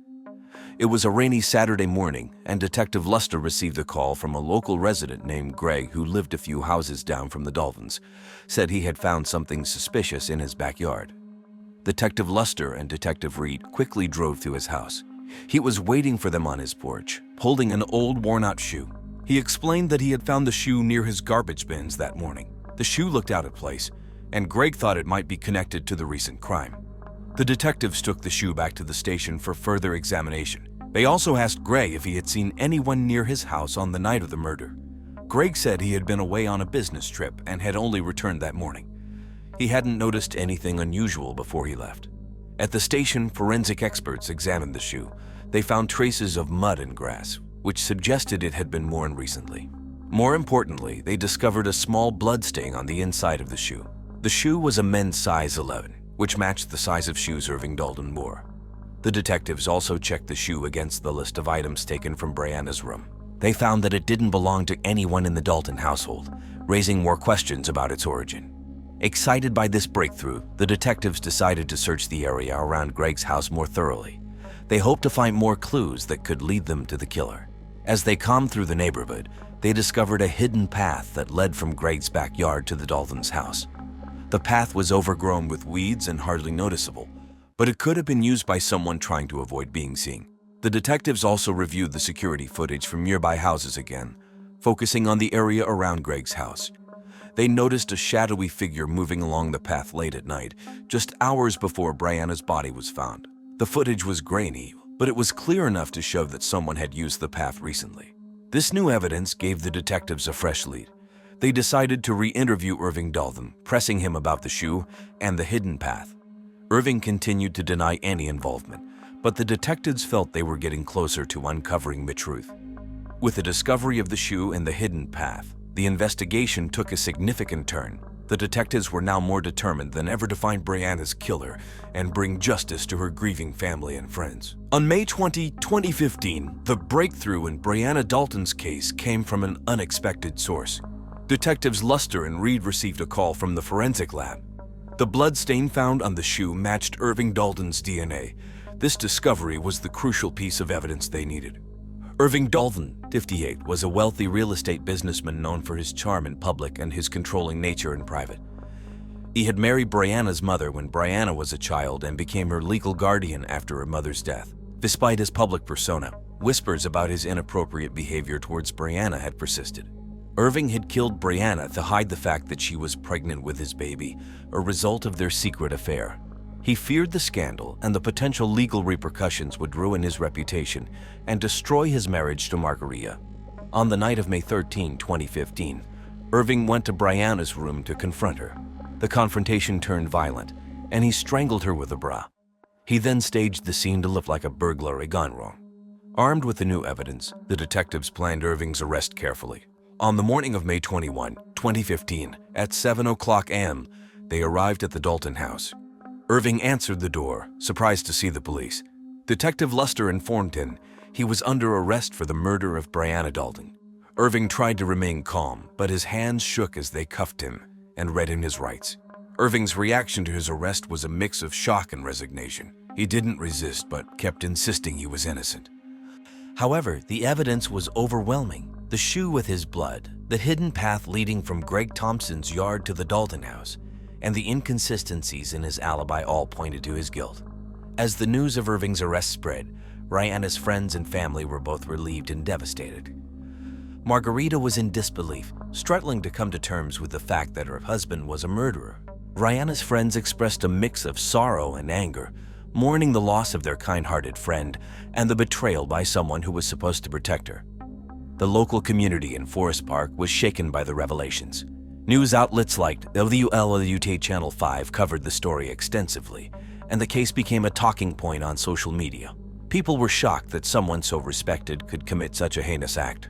It was a rainy Saturday morning, and Detective Luster received a call from a local resident named Greg who lived a few houses down from the Daltons, said he had found something suspicious in his backyard. Detective Luster and Detective Reed quickly drove to his house. He was waiting for them on his porch, holding an old worn-out shoe. He explained that he had found the shoe near his garbage bins that morning. The shoe looked out of place, and Greg thought it might be connected to the recent crime. The detectives took the shoe back to the station for further examination. They also asked Greg if he had seen anyone near his house on the night of the murder. Greg said he had been away on a business trip and had only returned that morning. He hadn't noticed anything unusual before he left. At the station, forensic experts examined the shoe. They found traces of mud and grass, which suggested it had been worn recently. More importantly, they discovered a small blood stain on the inside of the shoe. The shoe was a men's size 11, which matched the size of shoes Irving Dalton wore. The detectives also checked the shoe against the list of items taken from Brianna's room. They found that it didn't belong to anyone in the Dalton household, raising more questions about its origin. Excited by this breakthrough, the detectives decided to search the area around Greg's house more thoroughly. They hoped to find more clues that could lead them to the killer. As they combed through the neighborhood, they discovered a hidden path that led from Greg's backyard to the Daltons' house. The path was overgrown with weeds and hardly noticeable, but it could have been used by someone trying to avoid being seen. The detectives also reviewed the security footage from nearby houses again, focusing on the area around Greg's house. They noticed a shadowy figure moving along the path late at night, just hours before Brianna's body was found. The footage was grainy, but it was clear enough to show that someone had used the path recently. This new evidence gave the detectives a fresh lead. They decided to re-interview Irving Dalton, pressing him about the shoe and the hidden path. Irving continued to deny any involvement, but the detectives felt they were getting closer to uncovering the truth. With the discovery of the shoe and the hidden path, the investigation took a significant turn. The detectives were now more determined than ever to find Brianna's killer and bring justice to her grieving family and friends. On May 20, 2015, the breakthrough in Brianna Dalton's case came from an unexpected source. Detectives Luster and Reed received a call from the forensic lab. The blood stain found on the shoe matched Irving Dalton's DNA. This discovery was the crucial piece of evidence they needed. Irving Dalton, 58, was a wealthy real estate businessman known for his charm in public and his controlling nature in private. He had married Brianna's mother when Brianna was a child and became her legal guardian after her mother's death. Despite his public persona, whispers about his inappropriate behavior towards Brianna had persisted. Irving had killed Brianna to hide the fact that she was pregnant with his baby, a result of their secret affair. He feared the scandal and the potential legal repercussions would ruin his reputation and destroy his marriage to Margarita. On the night of May 13, 2015, Irving went to Brianna's room to confront her. The confrontation turned violent, and he strangled her with a bra. He then staged the scene to look like a burglary gone wrong. Armed with the new evidence, the detectives planned Irving's arrest carefully. On the morning of May 21, 2015, at 7:00 a.m., they arrived at the Dalton house. Irving answered the door, surprised to see the police. Detective Luster informed him he was under arrest for the murder of Brianna Dalton. Irving tried to remain calm, but his hands shook as they cuffed him and read him his rights. Irving's reaction to his arrest was a mix of shock and resignation. He didn't resist, but kept insisting he was innocent. However, the evidence was overwhelming. The shoe with his blood, the hidden path leading from Greg Thompson's yard to the Dalton house, and the inconsistencies in his alibi all pointed to his guilt. As the news of Irving's arrest spread, Brianna's friends and family were both relieved and devastated. Margarita was in disbelief, struggling to come to terms with the fact that her husband was a murderer. Brianna's friends expressed a mix of sorrow and anger, mourning the loss of their kind-hearted friend and the betrayal by someone who was supposed to protect her. The local community in Forest Park was shaken by the revelations. News outlets like WLWT Channel 5 covered the story extensively, and the case became a talking point on social media. People were shocked that someone so respected could commit such a heinous act.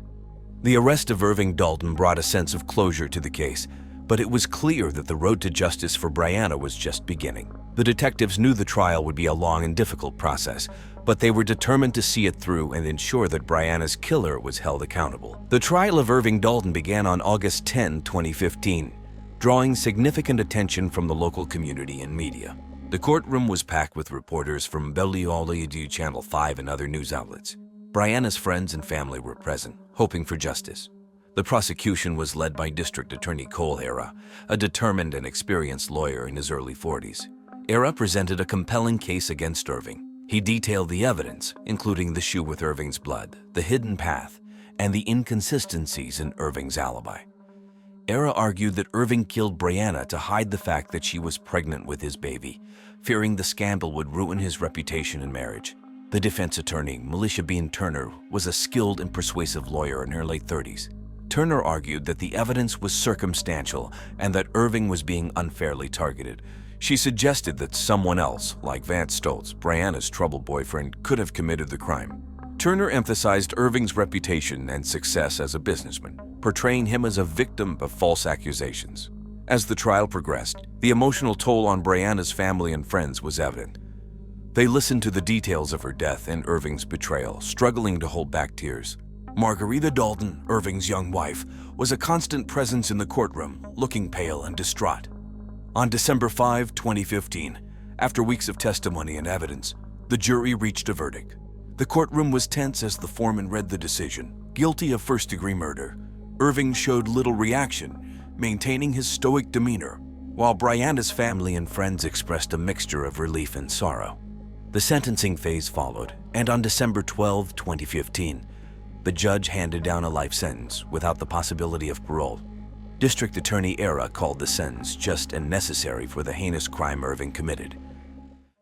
The arrest of Irving Dalton brought a sense of closure to the case, but it was clear that the road to justice for Brianna was just beginning. The detectives knew the trial would be a long and difficult process, but they were determined to see it through and ensure that Brianna's killer was held accountable. The trial of Irving Dalton began on August 10, 2015, drawing significant attention from the local community and media. The courtroom was packed with reporters from WLWT Channel 5 and other news outlets. Brianna's friends and family were present, hoping for justice. The prosecution was led by District Attorney Cole Era, a determined and experienced lawyer in his early 40s. Era presented a compelling case against Irving. He detailed the evidence, including the shoe with Irving's blood, the hidden path, and the inconsistencies in Irving's alibi. Era argued that Irving killed Brianna to hide the fact that she was pregnant with his baby, fearing the scandal would ruin his reputation and marriage. The defense attorney, Militia Bean Turner, was a skilled and persuasive lawyer in her late 30s. Turner argued that the evidence was circumstantial and that Irving was being unfairly targeted. She suggested that someone else, like Vance Stultz, Brianna's troubled boyfriend, could have committed the crime. Turner emphasized Irving's reputation and success as a businessman, portraying him as a victim of false accusations. As the trial progressed, the emotional toll on Brianna's family and friends was evident. They listened to the details of her death and Irving's betrayal, struggling to hold back tears. Margarita Dalton, Irving's young wife, was a constant presence in the courtroom, looking pale and distraught. On December 5, 2015, after weeks of testimony and evidence, the jury reached a verdict. The courtroom was tense as the foreman read the decision. Guilty of first-degree murder, Irving showed little reaction, maintaining his stoic demeanor, while Brianna's family and friends expressed a mixture of relief and sorrow. The sentencing phase followed, and on December 12, 2015, the judge handed down a life sentence without the possibility of parole. District Attorney Era called the sentence just and necessary for the heinous crime Irving committed.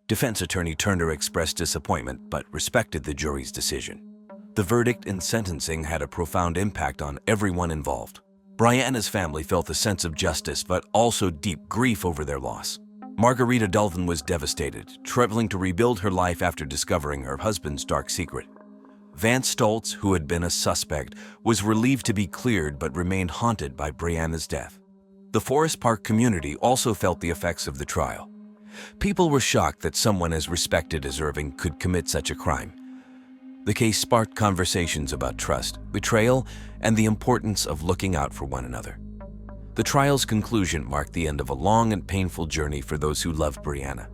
Defense Attorney Turner expressed disappointment but respected the jury's decision. The verdict and sentencing had a profound impact on everyone involved. Brianna's family felt a sense of justice but also deep grief over their loss. Margarita Dalton was devastated, struggling to rebuild her life after discovering her husband's dark secret. Vance Stultz, who had been a suspect, was relieved to be cleared but remained haunted by Brianna's death. The Forest Park community also felt the effects of the trial. People were shocked that someone as respected as Irving could commit such a crime. The case sparked conversations about trust, betrayal, and the importance of looking out for one another. The trial's conclusion marked the end of a long and painful journey for those who loved Brianna.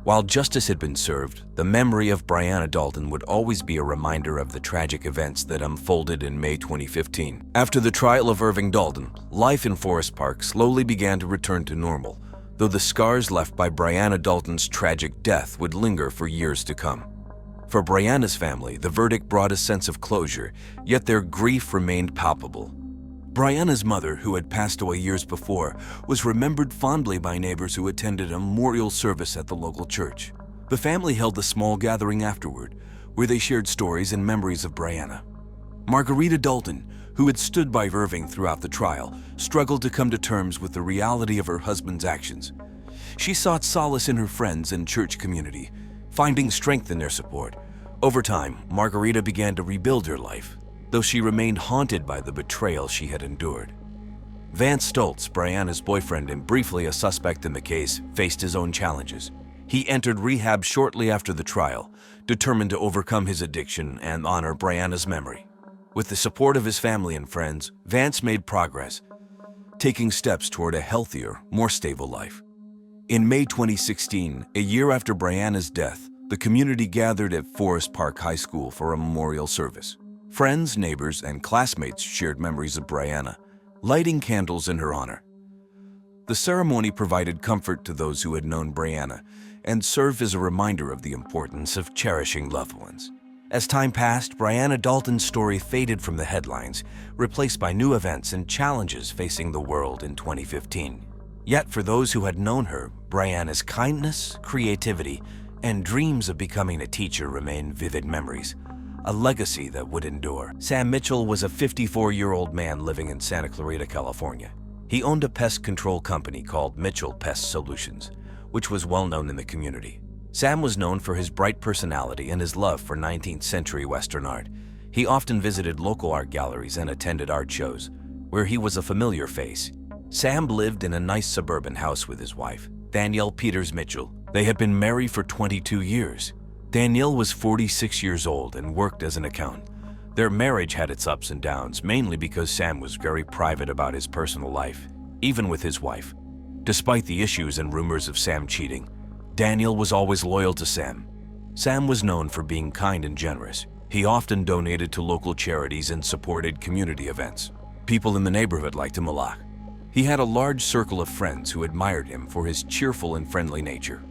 While justice had been served, the memory of Brianna Dalton would always be a reminder of the tragic events that unfolded in May 2015. After the trial of Irving Dalton, life in Forest Park slowly began to return to normal, though the scars left by Brianna Dalton's tragic death would linger for years to come. For Brianna's family, the verdict brought a sense of closure, yet their grief remained palpable. Brianna's mother, who had passed away years before, was remembered fondly by neighbors who attended a memorial service at the local church. The family held a small gathering afterward, where they shared stories and memories of Brianna. Margarita Dalton, who had stood by Irving throughout the trial, struggled to come to terms with the reality of her husband's actions. She sought solace in her friends and church community, finding strength in their support. Over time, Margarita began to rebuild her life, though she remained haunted by the betrayal she had endured. Vance Stultz, Brianna's boyfriend and briefly a suspect in the case, faced his own challenges. He entered rehab shortly after the trial, determined to overcome his addiction and honor Brianna's memory. With the support of his family and friends, Vance made progress, taking steps toward a healthier, more stable life. In May 2016, a year after Brianna's death, the community gathered at Forest Park High School for a memorial service. Friends, neighbors, and classmates shared memories of Brianna, lighting candles in her honor. The ceremony provided comfort to those who had known Brianna and served as a reminder of the importance of cherishing loved ones. As time passed, Brianna Dalton's story faded from the headlines, replaced by new events and challenges facing the world in 2015. Yet for those who had known her, Brianna's kindness, creativity, and dreams of becoming a teacher remain vivid memories, a legacy that would endure. Sam Mitchell was a 54-year-old man living in Santa Clarita, California. He owned a pest control company called Mitchell Pest Solutions, which was well known in the community. Sam was known for his bright personality and his love for 19th century Western art. He often visited local art galleries and attended art shows, where he was a familiar face. Sam lived in a nice suburban house with his wife, Danielle Peters Mitchell. They had been married for 22 years. Danielle was 46 years old and worked as an accountant. Their marriage had its ups and downs, mainly because Sam was very private about his personal life, even with his wife. Despite the issues and rumors of Sam cheating, Danielle was always loyal to Sam. Sam was known for being kind and generous. He often donated to local charities and supported community events. People in the neighborhood liked him a lot. He had a large circle of friends who admired him for his cheerful and friendly nature.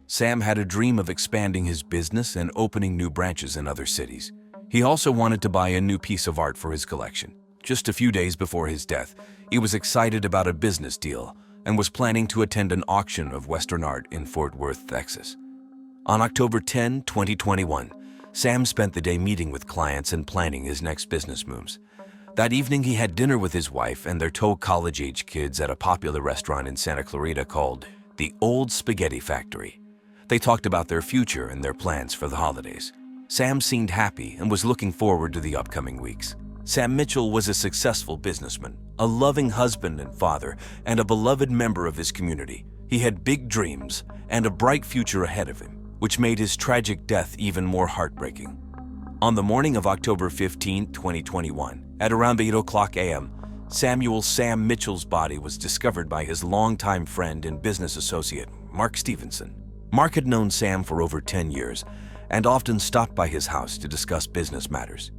Sam had a dream of expanding his business and opening new branches in other cities. He also wanted to buy a new piece of art for his collection. Just a few days before his death, he was excited about a business deal and was planning to attend an auction of Western art in Fort Worth, Texas. On October 10, 2021, Sam spent the day meeting with clients and planning his next business moves. That evening, he had dinner with his wife and their two college-age kids at a popular restaurant in Santa Clarita called the Old Spaghetti Factory. They talked about their future and their plans for the holidays. Sam seemed happy and was looking forward to the upcoming weeks. Sam Mitchell was a successful businessman, a loving husband and father, and a beloved member of his community. He had big dreams and a bright future ahead of him, which made his tragic death even more heartbreaking. On the morning of October 15, 2021, at around 8:00 a.m., Sam Mitchell's body was discovered by his longtime friend and business associate, Mark Stevenson. Mark had known Sam for over 10 years and often stopped by his house to discuss business matters.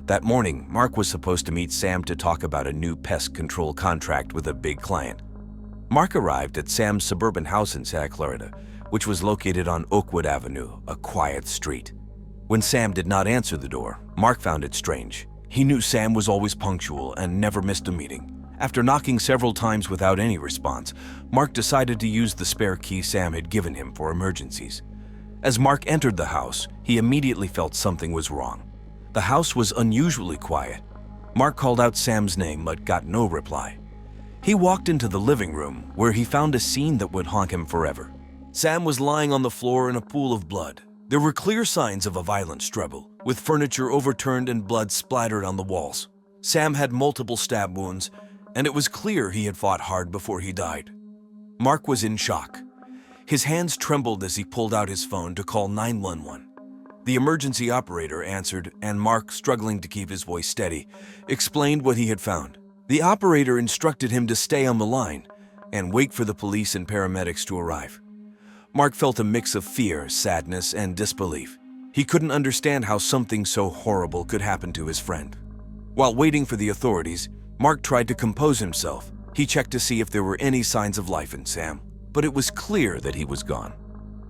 That morning, Mark was supposed to meet Sam to talk about a new pest control contract with a big client. Mark arrived at Sam's suburban house in Santa Clarita, which was located on Oakwood Avenue, a quiet street. When Sam did not answer the door, Mark found it strange. He knew Sam was always punctual and never missed a meeting. After knocking several times without any response, Mark decided to use the spare key Sam had given him for emergencies. As Mark entered the house, he immediately felt something was wrong. The house was unusually quiet. Mark called out Sam's name but got no reply. He walked into the living room, where he found a scene that would haunt him forever. Sam was lying on the floor in a pool of blood. There were clear signs of a violent struggle, with furniture overturned and blood splattered on the walls. Sam had multiple stab wounds, and it was clear he had fought hard before he died. Mark was in shock. His hands trembled as he pulled out his phone to call 911. The emergency operator answered, and Mark, struggling to keep his voice steady, explained what he had found. The operator instructed him to stay on the line and wait for the police and paramedics to arrive. Mark felt a mix of fear, sadness, and disbelief. He couldn't understand how something so horrible could happen to his friend. While waiting for the authorities, Mark tried to compose himself. He checked to see if there were any signs of life in Sam, but it was clear that he was gone.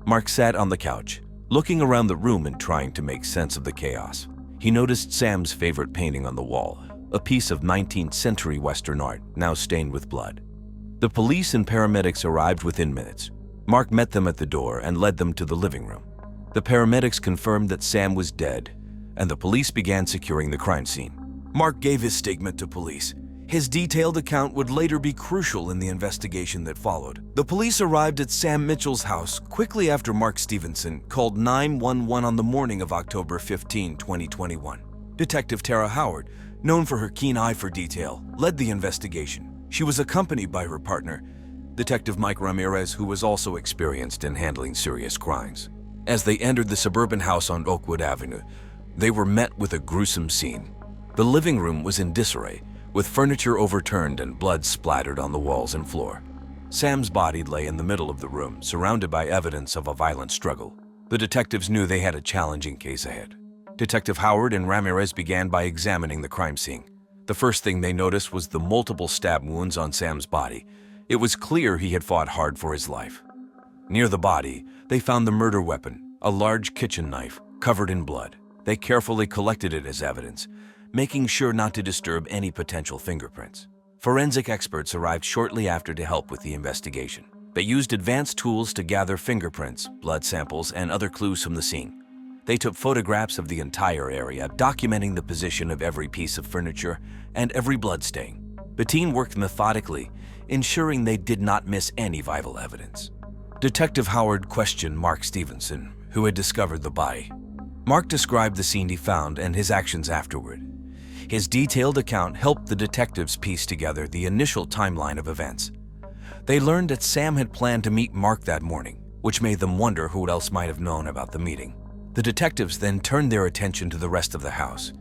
Mark sat on the couch, looking around the room and trying to make sense of the chaos. He noticed Sam's favorite painting on the wall, a piece of 19th century Western art now stained with blood. The police and paramedics arrived within minutes. Mark met them at the door and led them to the living room. The paramedics confirmed that Sam was dead, and the police began securing the crime scene. Mark gave his statement to police. His detailed account would later be crucial in the investigation that followed. The police arrived at Sam Mitchell's house quickly after Mark Stevenson called 911 on the morning of October 15, 2021. Detective Tara Howard, known for her keen eye for detail, led the investigation. She was accompanied by her partner, Detective Mike Ramirez, who was also experienced in handling serious crimes. As they entered the suburban house on Oakwood Avenue, they were met with a gruesome scene. The living room was in disarray, with furniture overturned and blood splattered on the walls and floor. Sam's body lay in the middle of the room, surrounded by evidence of a violent struggle. The detectives knew they had a challenging case ahead. Detective Howard and Ramirez began by examining the crime scene. The first thing they noticed was the multiple stab wounds on Sam's body. It was clear he had fought hard for his life. Near the body, they found the murder weapon, a large kitchen knife covered in blood. They carefully collected it as evidence, making sure not to disturb any potential fingerprints. Forensic experts arrived shortly after to help with the investigation. They used advanced tools to gather fingerprints, blood samples, and other clues from the scene. They took photographs of the entire area, documenting the position of every piece of furniture and every blood stain. The team worked methodically, ensuring they did not miss any vital evidence. Detective Howard questioned Mark Stevenson, who had discovered the body. Mark described the scene he found and his actions afterward. His detailed account helped the detectives piece together the initial timeline of events. They learned that Sam had planned to meet Mark that morning, which made them wonder who else might have known about the meeting. The detectives then turned their attention to the rest of the house.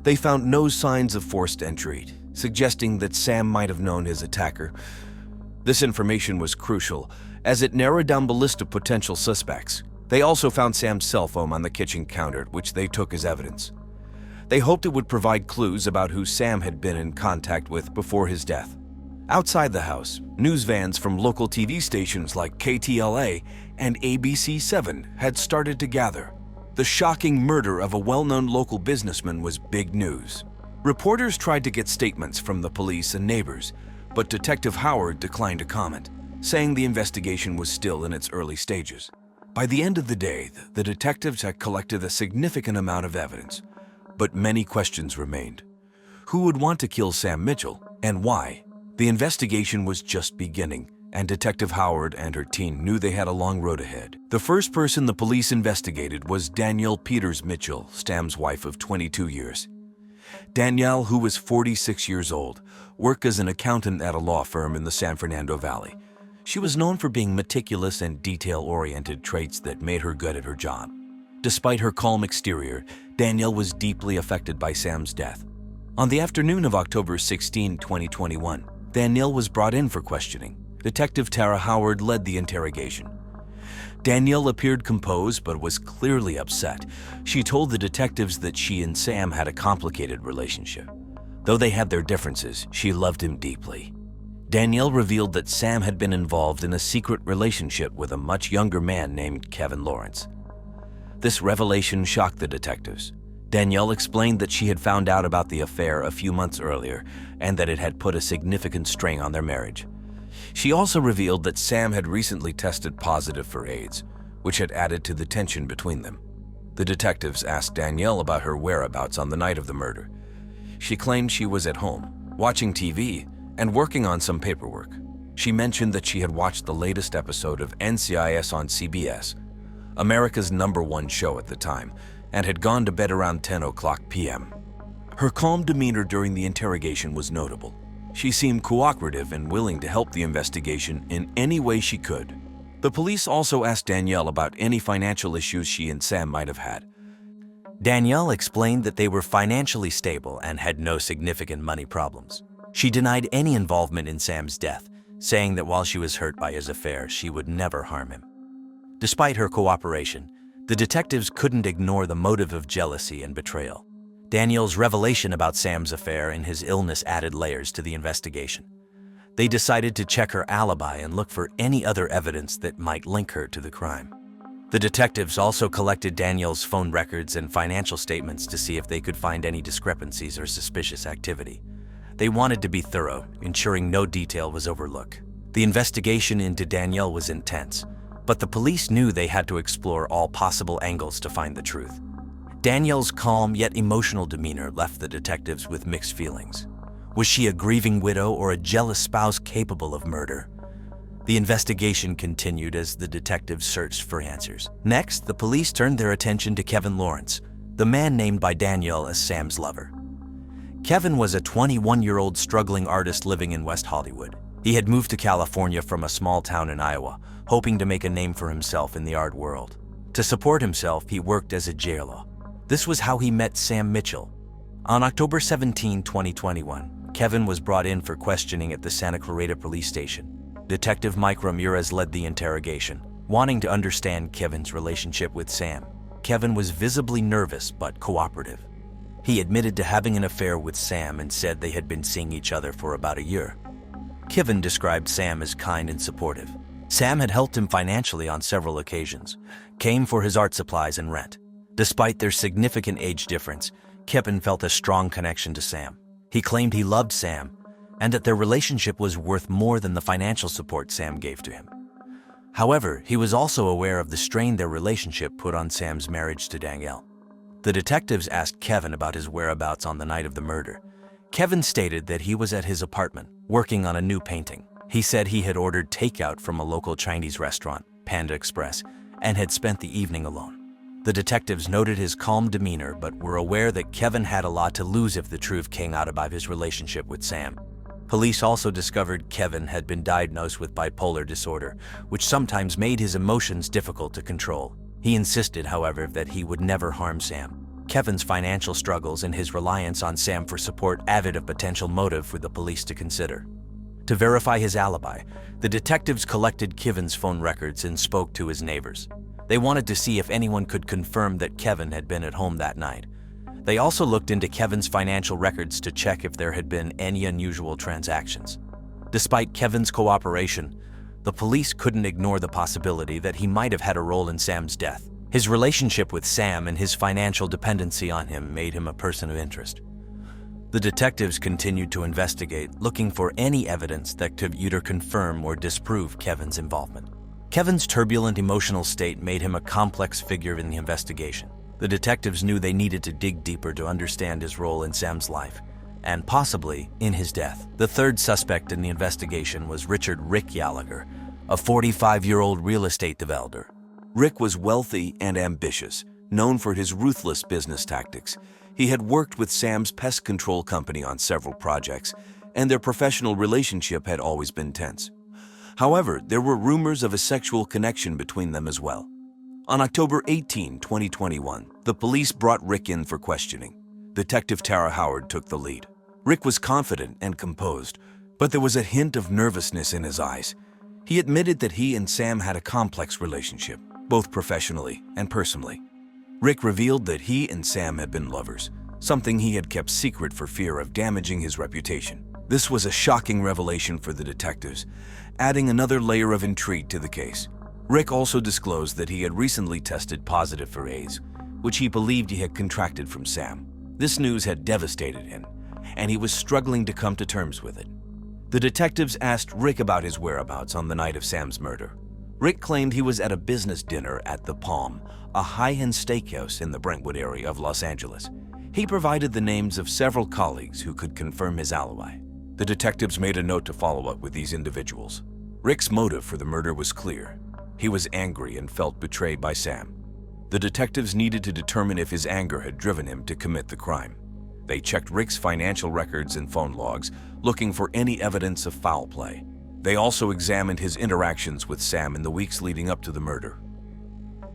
They found no signs of forced entry, suggesting that Sam might have known his attacker. This information was crucial, as it narrowed down the list of potential suspects. They also found Sam's cell phone on the kitchen counter, which they took as evidence. They hoped it would provide clues about who Sam had been in contact with before his death. Outside the house, news vans from local TV stations like KTLA and ABC7 had started to gather. The shocking murder of a well-known local businessman was big news. Reporters tried to get statements from the police and neighbors, but Detective Howard declined to comment, saying the investigation was still in its early stages. By the end of the day, the detectives had collected a significant amount of evidence, but many questions remained. Who would want to kill Sam Mitchell, and why? The investigation was just beginning, and Detective Howard and her team knew they had a long road ahead. The first person the police investigated was Danielle Peters Mitchell, Sam's wife of 22 years. Danielle, who was 46 years old, worked as an accountant at a law firm in the San Fernando Valley. She was known for being meticulous and detail-oriented traits that made her good at her job. Despite her calm exterior, Danielle was deeply affected by Sam's death. On the afternoon of October 16, 2021, Danielle was brought in for questioning. Detective Tara Howard led the interrogation. Danielle appeared composed but was clearly upset. She told the detectives that she and Sam had a complicated relationship. Though they had their differences, she loved him deeply. Danielle revealed that Sam had been involved in a secret relationship with a much younger man named Kevin Lawrence. This revelation shocked the detectives. Danielle explained that she had found out about the affair a few months earlier and that it had put a significant strain on their marriage. She also revealed that Sam had recently tested positive for AIDS, which had added to the tension between them. The detectives asked Danielle about her whereabouts on the night of the murder. She claimed she was at home, watching TV, and working on some paperwork. She mentioned that she had watched the latest episode of NCIS on CBS, America's #1 show at the time, and had gone to bed around 10:00 p.m. Her calm demeanor during the interrogation was notable. She seemed cooperative and willing to help the investigation in any way she could. The police also asked Danielle about any financial issues she and Sam might have had. Danielle explained that they were financially stable and had no significant money problems. She denied any involvement in Sam's death, saying that while she was hurt by his affair, she would never harm him. Despite her cooperation, the detectives couldn't ignore the motive of jealousy and betrayal. Danielle's revelation about Sam's affair and his illness added layers to the investigation. They decided to check her alibi and look for any other evidence that might link her to the crime. The detectives also collected Danielle's phone records and financial statements to see if they could find any discrepancies or suspicious activity. They wanted to be thorough, ensuring no detail was overlooked. The investigation into Danielle was intense, but the police knew they had to explore all possible angles to find the truth. Danielle's calm yet emotional demeanor left the detectives with mixed feelings. Was she a grieving widow or a jealous spouse capable of murder? The investigation continued as the detectives searched for answers. Next, the police turned their attention to Kevin Lawrence, the man named by Danielle as Sam's lover. Kevin was a 21-year-old struggling artist living in West Hollywood. He had moved to California from a small town in Iowa, hoping to make a name for himself in the art world. To support himself, he worked as a jailer. This was how he met Sam Mitchell. On October 17, 2021, Kevin was brought in for questioning at the Santa Clarita Police Station. Detective Mike Ramirez led the interrogation, wanting to understand Kevin's relationship with Sam. Kevin was visibly nervous but cooperative. He admitted to having an affair with Sam and said they had been seeing each other for about a year. Kevin described Sam as kind and supportive. Sam had helped him financially on several occasions, came for his art supplies and rent. Despite their significant age difference, Kevin felt a strong connection to Sam. He claimed he loved Sam and that their relationship was worth more than the financial support Sam gave to him. However, he was also aware of the strain their relationship put on Sam's marriage to Danielle. The detectives asked Kevin about his whereabouts on the night of the murder. Kevin stated that he was at his apartment, working on a new painting. He said he had ordered takeout from a local Chinese restaurant, Panda Express, and had spent the evening alone. The detectives noted his calm demeanor but were aware that Kevin had a lot to lose if the truth came out about his relationship with Sam. Police also discovered Kevin had been diagnosed with bipolar disorder, which sometimes made his emotions difficult to control. He insisted, however, that he would never harm Sam. Kevin's financial struggles and his reliance on Sam for support added a potential motive for the police to consider. To verify his alibi, the detectives collected Kevin's phone records and spoke to his neighbors. They wanted to see if anyone could confirm that Kevin had been at home that night. They also looked into Kevin's financial records to check if there had been any unusual transactions. Despite Kevin's cooperation, the police couldn't ignore the possibility that he might have had a role in Sam's death. His relationship with Sam and his financial dependency on him made him a person of interest. The detectives continued to investigate, looking for any evidence that could either confirm or disprove Kevin's involvement. Kevin's turbulent emotional state made him a complex figure in the investigation. The detectives knew they needed to dig deeper to understand his role in Sam's life, and possibly in his death. The third suspect in the investigation was Richard "Rick" Gallagher, a 45-year-old real estate developer. Rick was wealthy and ambitious, known for his ruthless business tactics. He had worked with Sam's pest control company on several projects, and their professional relationship had always been tense. However, there were rumors of a sexual connection between them as well. On October 18, 2021, the police brought Rick in for questioning. Detective Tara Howard took the lead. Rick was confident and composed, but there was a hint of nervousness in his eyes. He admitted that he and Sam had a complex relationship, both professionally and personally. Rick revealed that he and Sam had been lovers, something he had kept secret for fear of damaging his reputation. This was a shocking revelation for the detectives, adding another layer of intrigue to the case. Rick also disclosed that he had recently tested positive for AIDS, which he believed he had contracted from Sam. This news had devastated him, and he was struggling to come to terms with it. The detectives asked Rick about his whereabouts on the night of Sam's murder. Rick claimed he was at a business dinner at The Palm, a high-end steakhouse in the Brentwood area of Los Angeles. He provided the names of several colleagues who could confirm his alibi. The detectives made a note to follow up with these individuals. Rick's motive for the murder was clear. He was angry and felt betrayed by Sam. The detectives needed to determine if his anger had driven him to commit the crime. They checked Rick's financial records and phone logs, looking for any evidence of foul play. They also examined his interactions with Sam in the weeks leading up to the murder.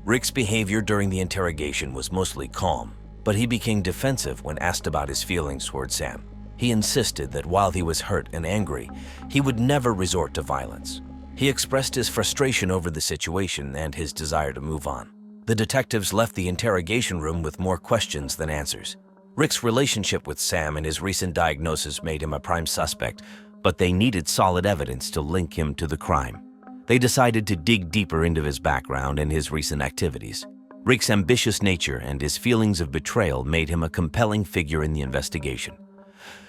Rick's behavior during the interrogation was mostly calm, but he became defensive when asked about his feelings toward Sam. He insisted that while he was hurt and angry, he would never resort to violence. He expressed his frustration over the situation and his desire to move on. The detectives left the interrogation room with more questions than answers. Rick's relationship with Sam and his recent diagnosis made him a prime suspect, but they needed solid evidence to link him to the crime. They decided to dig deeper into his background and his recent activities. Rick's ambitious nature and his feelings of betrayal made him a compelling figure in the investigation.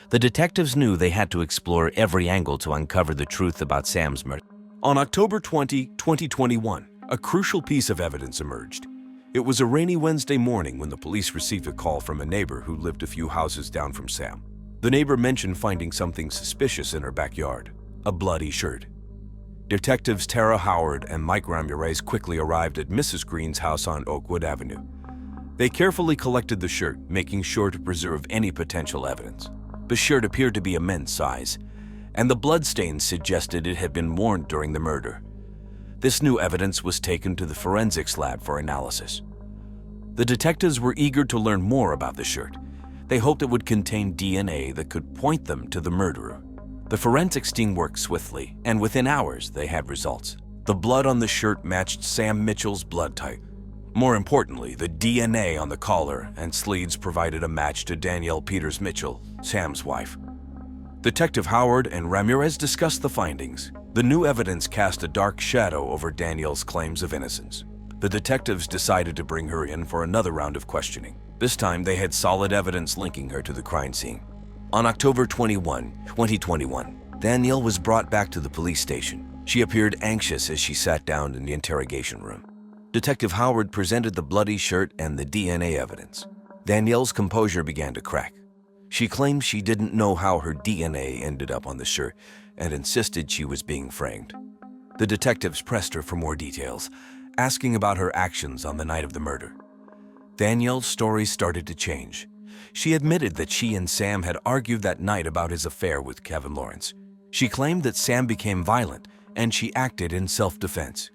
The detectives knew they had to explore every angle to uncover the truth about Sam's murder. On October 20, 2021, a crucial piece of evidence emerged. It was a rainy Wednesday morning when the police received a call from a neighbor who lived a few houses down from Sam. The neighbor mentioned finding something suspicious in her backyard, a bloody shirt. Detectives Tara Howard and Mike Ramirez quickly arrived at Mrs. Green's house on Oakwood Avenue. They carefully collected the shirt, making sure to preserve any potential evidence. The shirt appeared to be a men's size, and the bloodstains suggested it had been worn during the murder. This new evidence was taken to the forensics lab for analysis. The detectives were eager to learn more about the shirt. They hoped it would contain DNA that could point them to the murderer. The forensics team worked swiftly, and within hours they had results. The blood on the shirt matched Sam Mitchell's blood type. More importantly, the DNA on the collar and sleeves provided a match to Danielle Peters Mitchell, Sam's wife. Detective Howard and Ramirez discussed the findings. The new evidence cast a dark shadow over Danielle's claims of innocence. The detectives decided to bring her in for another round of questioning. This time, they had solid evidence linking her to the crime scene. On October 21, 2021, Danielle was brought back to the police station. She appeared anxious as she sat down in the interrogation room. Detective Howard presented the bloody shirt and the DNA evidence. Danielle's composure began to crack. She claimed she didn't know how her DNA ended up on the shirt and insisted she was being framed. The detectives pressed her for more details, asking about her actions on the night of the murder. Danielle's story started to change. She admitted that she and Sam had argued that night about his affair with Kevin Lawrence. She claimed that Sam became violent and she acted in self-defense.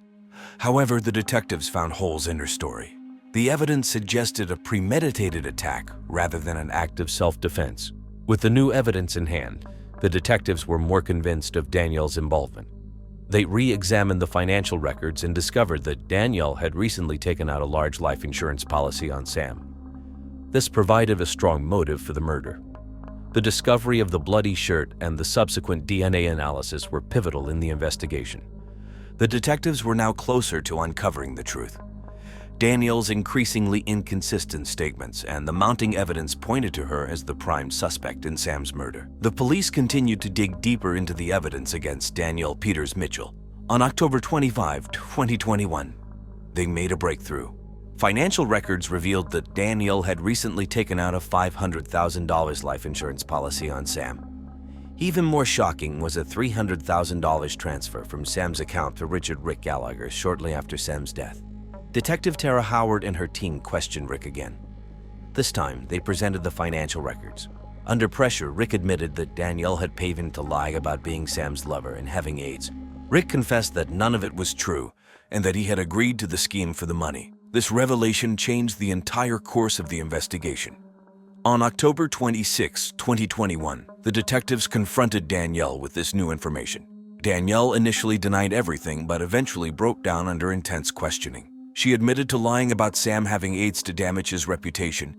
However, the detectives found holes in her story. The evidence suggested a premeditated attack rather than an act of self-defense. With the new evidence in hand, the detectives were more convinced of Danielle's involvement. They re-examined the financial records and discovered that Danielle had recently taken out a large life insurance policy on Sam. This provided a strong motive for the murder. The discovery of the bloody shirt and the subsequent DNA analysis were pivotal in the investigation. The detectives were now closer to uncovering the truth. Danielle's increasingly inconsistent statements and the mounting evidence pointed to her as the prime suspect in Sam's murder. The police continued to dig deeper into the evidence against Danielle Peters Mitchell. On October 25, 2021, they made a breakthrough. Financial records revealed that Danielle had recently taken out a $500,000 life insurance policy on Sam. Even more shocking was a $300,000 transfer from Sam's account to Richard Rick Gallagher shortly after Sam's death. Detective Tara Howard and her team questioned Rick again. This time, they presented the financial records. Under pressure, Rick admitted that Danielle had paid him to lie about being Sam's lover and having AIDS. Rick confessed that none of it was true and that he had agreed to the scheme for the money. This revelation changed the entire course of the investigation. On October 26, 2021, the detectives confronted Danielle with this new information. Danielle initially denied everything, but eventually broke down under intense questioning. She admitted to lying about Sam having AIDS to damage his reputation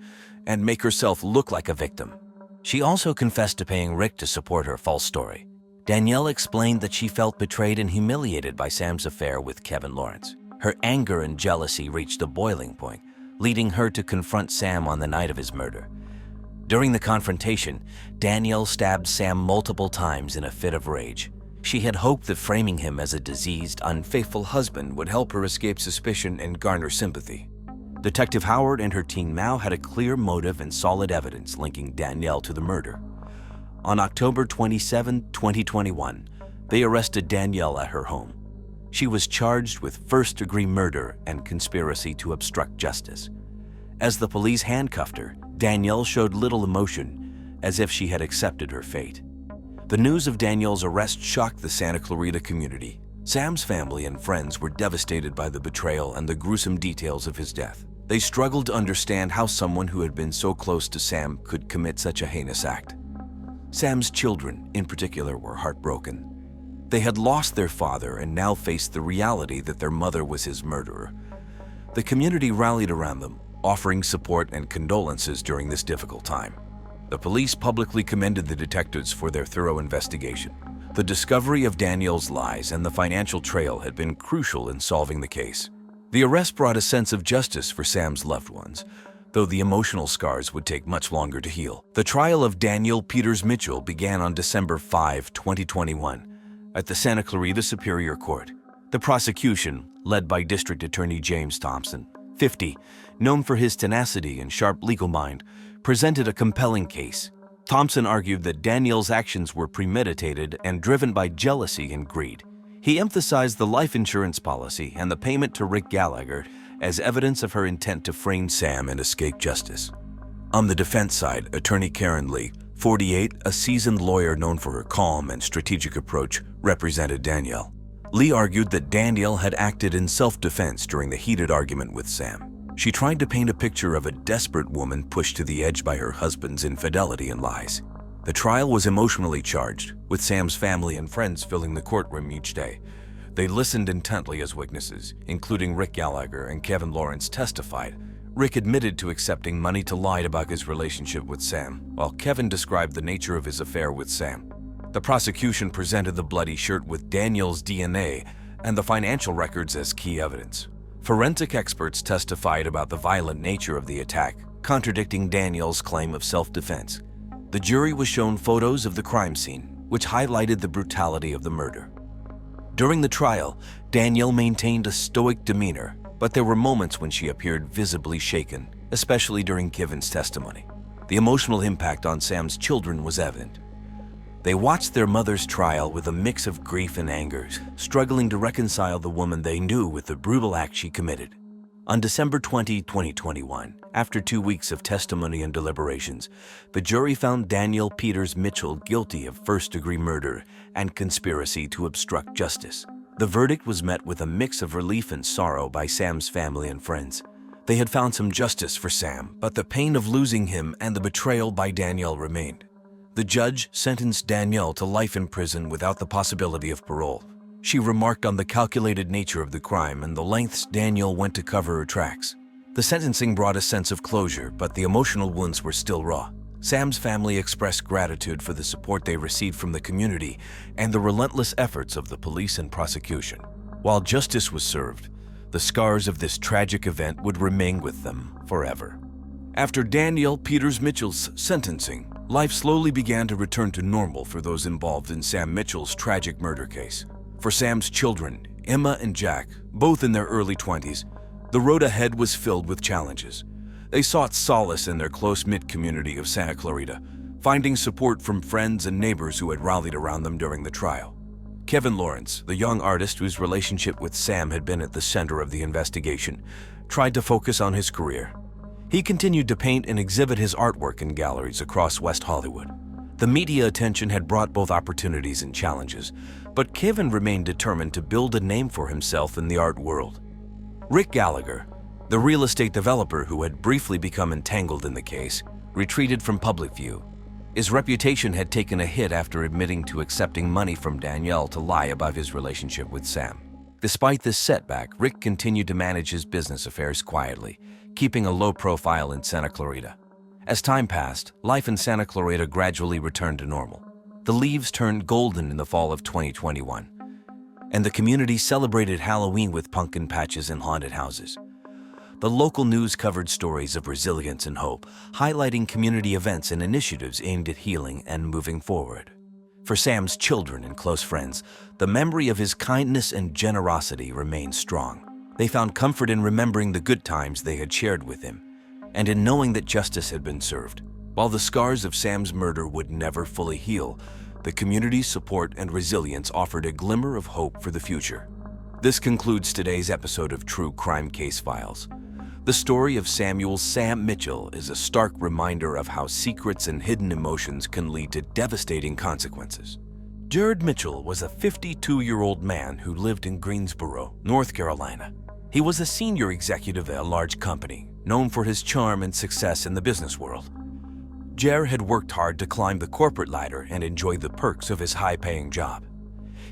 and make herself look like a victim. She also confessed to paying Rick to support her false story. Danielle explained that she felt betrayed and humiliated by Sam's affair with Kevin Lawrence. Her anger and jealousy reached a boiling point, leading her to confront Sam on the night of his murder. During the confrontation, Danielle stabbed Sam multiple times in a fit of rage. She had hoped that framing him as a diseased, unfaithful husband would help her escape suspicion and garner sympathy. Detective Howard and her team now had a clear motive and solid evidence linking Danielle to the murder. On October 27, 2021, they arrested Danielle at her home. She was charged with first-degree murder and conspiracy to obstruct justice. As the police handcuffed her, Danielle showed little emotion, as if she had accepted her fate. The news of Danielle's arrest shocked the Santa Clarita community. Sam's family and friends were devastated by the betrayal and the gruesome details of his death. They struggled to understand how someone who had been so close to Sam could commit such a heinous act. Sam's children, in particular, were heartbroken. They had lost their father and now faced the reality that their mother was his murderer. The community rallied around them, offering support and condolences during this difficult time. The police publicly commended the detectives for their thorough investigation. The discovery of Danielle's lies and the financial trail had been crucial in solving the case. The arrest brought a sense of justice for Sam's loved ones, though the emotional scars would take much longer to heal. The trial of Danielle Peters Mitchell began on December 5, 2021, at the Santa Clarita Superior Court. The prosecution, led by District Attorney James Thompson, 50, known for his tenacity and sharp legal mind, presented a compelling case. Thompson argued that Danielle's actions were premeditated and driven by jealousy and greed. He emphasized the life insurance policy and the payment to Rick Gallagher as evidence of her intent to frame Sam and escape justice. On the defense side, attorney Karen Lee, 48, a seasoned lawyer known for her calm and strategic approach, represented Danielle. Lee argued that Danielle had acted in self-defense during the heated argument with Sam. She tried to paint a picture of a desperate woman pushed to the edge by her husband's infidelity and lies. The trial was emotionally charged, with Sam's family and friends filling the courtroom each day. They listened intently as witnesses, including Rick Gallagher and Kevin Lawrence, testified. Rick admitted to accepting money to lie about his relationship with Sam, while Kevin described the nature of his affair with Sam. The prosecution presented the bloody shirt with Danielle's DNA and the financial records as key evidence. Forensic experts testified about the violent nature of the attack, contradicting Danielle's claim of self-defense. The jury was shown photos of the crime scene, which highlighted the brutality of the murder. During the trial, Danielle maintained a stoic demeanor, but there were moments when she appeared visibly shaken, especially during Kevin's testimony. The emotional impact on Sam's children was evident. They watched their mother's trial with a mix of grief and anger, struggling to reconcile the woman they knew with the brutal act she committed. On December 20, 2021, after 2 weeks of testimony and deliberations, the jury found Danielle Peters Mitchell guilty of first-degree murder and conspiracy to obstruct justice. The verdict was met with a mix of relief and sorrow by Sam's family and friends. They had found some justice for Sam, but the pain of losing him and the betrayal by Danielle remained. The judge sentenced Danielle to life in prison without the possibility of parole. She remarked on the calculated nature of the crime and the lengths Danielle went to cover her tracks. The sentencing brought a sense of closure, but the emotional wounds were still raw. Sam's family expressed gratitude for the support they received from the community and the relentless efforts of the police and prosecution. While justice was served, the scars of this tragic event would remain with them forever. After Danielle Peters Mitchell's sentencing, life slowly began to return to normal for those involved in Sam Mitchell's tragic murder case. For Sam's children, Emma and Jack, both in their early 20s, the road ahead was filled with challenges. They sought solace in their close-knit community of Santa Clarita, finding support from friends and neighbors who had rallied around them during the trial. Kevin Lawrence, the young artist whose relationship with Sam had been at the center of the investigation, tried to focus on his career. He continued to paint and exhibit his artwork in galleries across West Hollywood. The media attention had brought both opportunities and challenges, but Kevin remained determined to build a name for himself in the art world. Rick Gallagher, the real estate developer who had briefly become entangled in the case, retreated from public view. His reputation had taken a hit after admitting to accepting money from Danielle to lie about his relationship with Sam. Despite this setback, Rick continued to manage his business affairs quietly, keeping a low profile in Santa Clarita. As time passed, life in Santa Clarita gradually returned to normal. The leaves turned golden in the fall of 2021, and the community celebrated Halloween with pumpkin patches and haunted houses. The local news covered stories of resilience and hope, highlighting community events and initiatives aimed at healing and moving forward. For Sam's children and close friends, the memory of his kindness and generosity remained strong. They found comfort in remembering the good times they had shared with him, and in knowing that justice had been served. While the scars of Sam's murder would never fully heal, the community's support and resilience offered a glimmer of hope for the future. This concludes today's episode of True Crime Case Files. The story of Samuel "Sam" Mitchell is a stark reminder of how secrets and hidden emotions can lead to devastating consequences. Jared Mitchell was a 52-year-old man who lived in Greensboro, North Carolina. He was a senior executive at a large company, known for his charm and success in the business world. Jared had worked hard to climb the corporate ladder and enjoyed the perks of his high-paying job.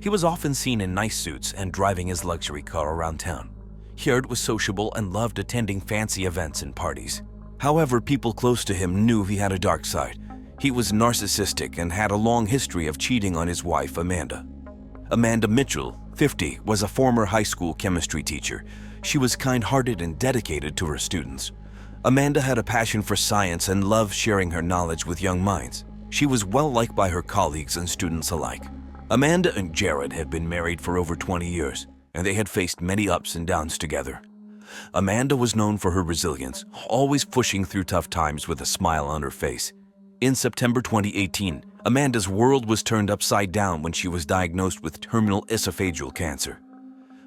He was often seen in nice suits and driving his luxury car around town. Jared was sociable and loved attending fancy events and parties. However, people close to him knew he had a dark side. He was narcissistic and had a long history of cheating on his wife, Amanda. Amanda Mitchell, 50, was a former high school chemistry teacher. She was kind-hearted and dedicated to her students. Amanda had a passion for science and loved sharing her knowledge with young minds. She was well-liked by her colleagues and students alike. Amanda and Jared had been married for over 20 years, and they had faced many ups and downs together. Amanda was known for her resilience, always pushing through tough times with a smile on her face. In September 2018, Amanda's world was turned upside down when she was diagnosed with terminal esophageal cancer.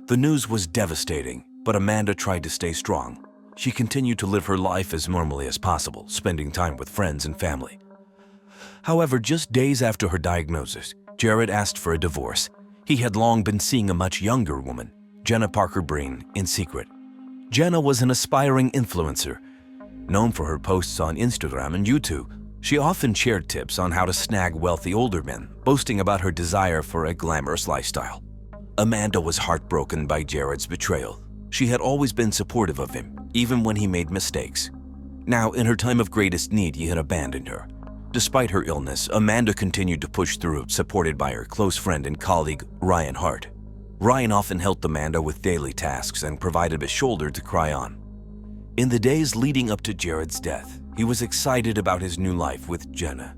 The news was devastating, but Amanda tried to stay strong. She continued to live her life as normally as possible, spending time with friends and family. However, just days after her diagnosis, Jared asked for a divorce. He had long been seeing a much younger woman, Jenna Parker Breen, in secret. Jenna was an aspiring influencer. Known for her posts on Instagram and YouTube, she often shared tips on how to snag wealthy older men, boasting about her desire for a glamorous lifestyle. Amanda was heartbroken by Jared's betrayal. She had always been supportive of him, even when he made mistakes. Now, in her time of greatest need, he had abandoned her. Despite her illness, Amanda continued to push through, supported by her close friend and colleague, Ryan Hart. Ryan often helped Amanda with daily tasks and provided a shoulder to cry on. In the days leading up to Jared's death, he was excited about his new life with Jenna.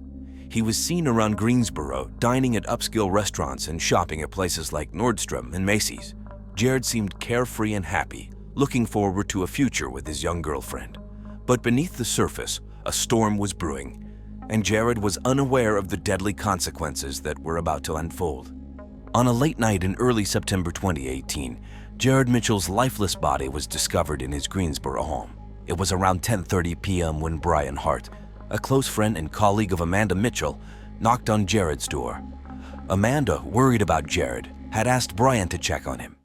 He was seen around Greensboro, dining at upscale restaurants and shopping at places like Nordstrom and Macy's. Jared seemed carefree and happy, looking forward to a future with his young girlfriend. But beneath the surface, a storm was brewing, and Jared was unaware of the deadly consequences that were about to unfold. On a late night in early September 2018, Jared Mitchell's lifeless body was discovered in his Greensboro home. It was around 10:30 p.m. when Brian Hart, a close friend and colleague of Amanda Mitchell, knocked on Jared's door. Amanda, worried about Jared, had asked Brian to check on him.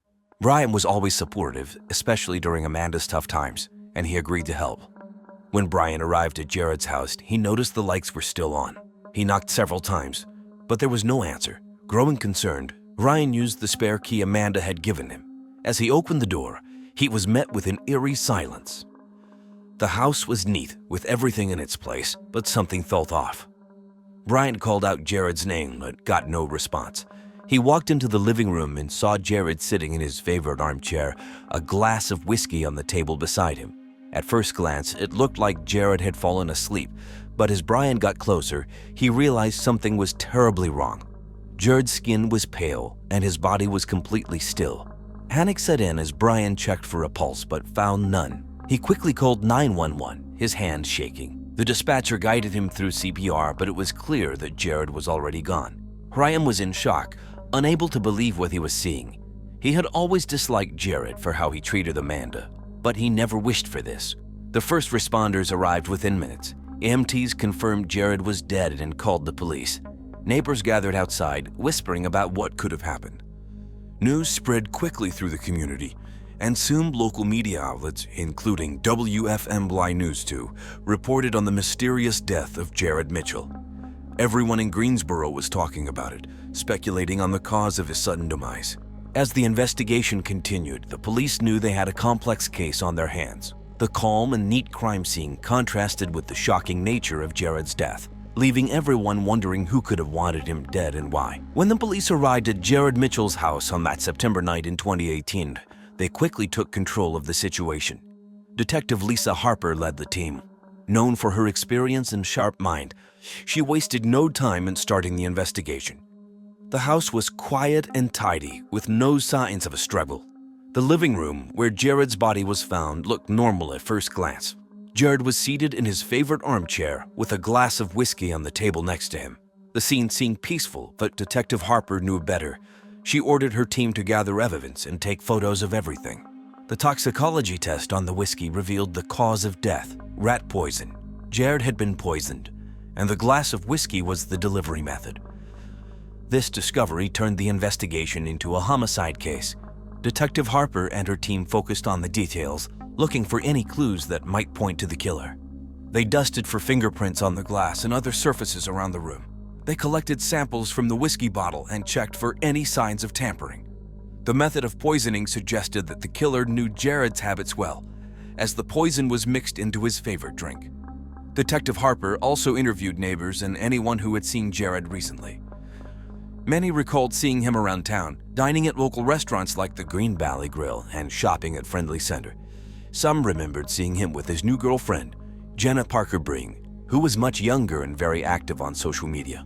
Brian was always supportive, especially during Amanda's tough times, and he agreed to help. When Brian arrived at Jared's house, he noticed the lights were still on. He knocked several times, but there was no answer. Growing concerned, Brian used the spare key Amanda had given him. As he opened the door, he was met with an eerie silence. The house was neat, with everything in its place, but something felt off. Brian called out Jared's name, but got no response. He walked into the living room and saw Jared sitting in his favorite armchair, a glass of whiskey on the table beside him. At first glance, it looked like Jared had fallen asleep, but as Brian got closer, he realized something was terribly wrong. Jared's skin was pale, and his body was completely still. Panic set in as Brian checked for a pulse but found none. He quickly called 911, his hand shaking. The dispatcher guided him through CPR, but it was clear that Jared was already gone. Brian was in shock, unable to believe what he was seeing. He had always disliked Jared for how he treated Amanda, but he never wished for this. The first responders arrived within minutes. EMTs confirmed Jared was dead and called the police. Neighbors gathered outside, whispering about what could have happened. News spread quickly through the community, and soon local media outlets, including WFMY News 2, reported on the mysterious death of Jared Mitchell. Everyone in Greensboro was talking about it, speculating on the cause of his sudden demise. As the investigation continued, the police knew they had a complex case on their hands. The calm and neat crime scene contrasted with the shocking nature of Jared's death, leaving everyone wondering who could have wanted him dead and why. When the police arrived at Jared Mitchell's house on that September night in 2018, they quickly took control of the situation. Detective Lisa Harper led the team. Known for her experience and sharp mind, she wasted no time in starting the investigation. The house was quiet and tidy, with no signs of a struggle. The living room, where Jared's body was found, looked normal at first glance. Jared was seated in his favorite armchair with a glass of whiskey on the table next to him. The scene seemed peaceful, but Detective Harper knew better. She ordered her team to gather evidence and take photos of everything. The toxicology test on the whiskey revealed the cause of death, rat poison. Jared had been poisoned, and the glass of whiskey was the delivery method. This discovery turned the investigation into a homicide case. Detective Harper and her team focused on the details, looking for any clues that might point to the killer. They dusted for fingerprints on the glass and other surfaces around the room. They collected samples from the whiskey bottle and checked for any signs of tampering. The method of poisoning suggested that the killer knew Jared's habits well, as the poison was mixed into his favorite drink. Detective Harper also interviewed neighbors and anyone who had seen Jared recently. Many recalled seeing him around town, dining at local restaurants like the Green Valley Grill and shopping at Friendly Center. Some remembered seeing him with his new girlfriend, Jenna Parker Breen, who was much younger and very active on social media.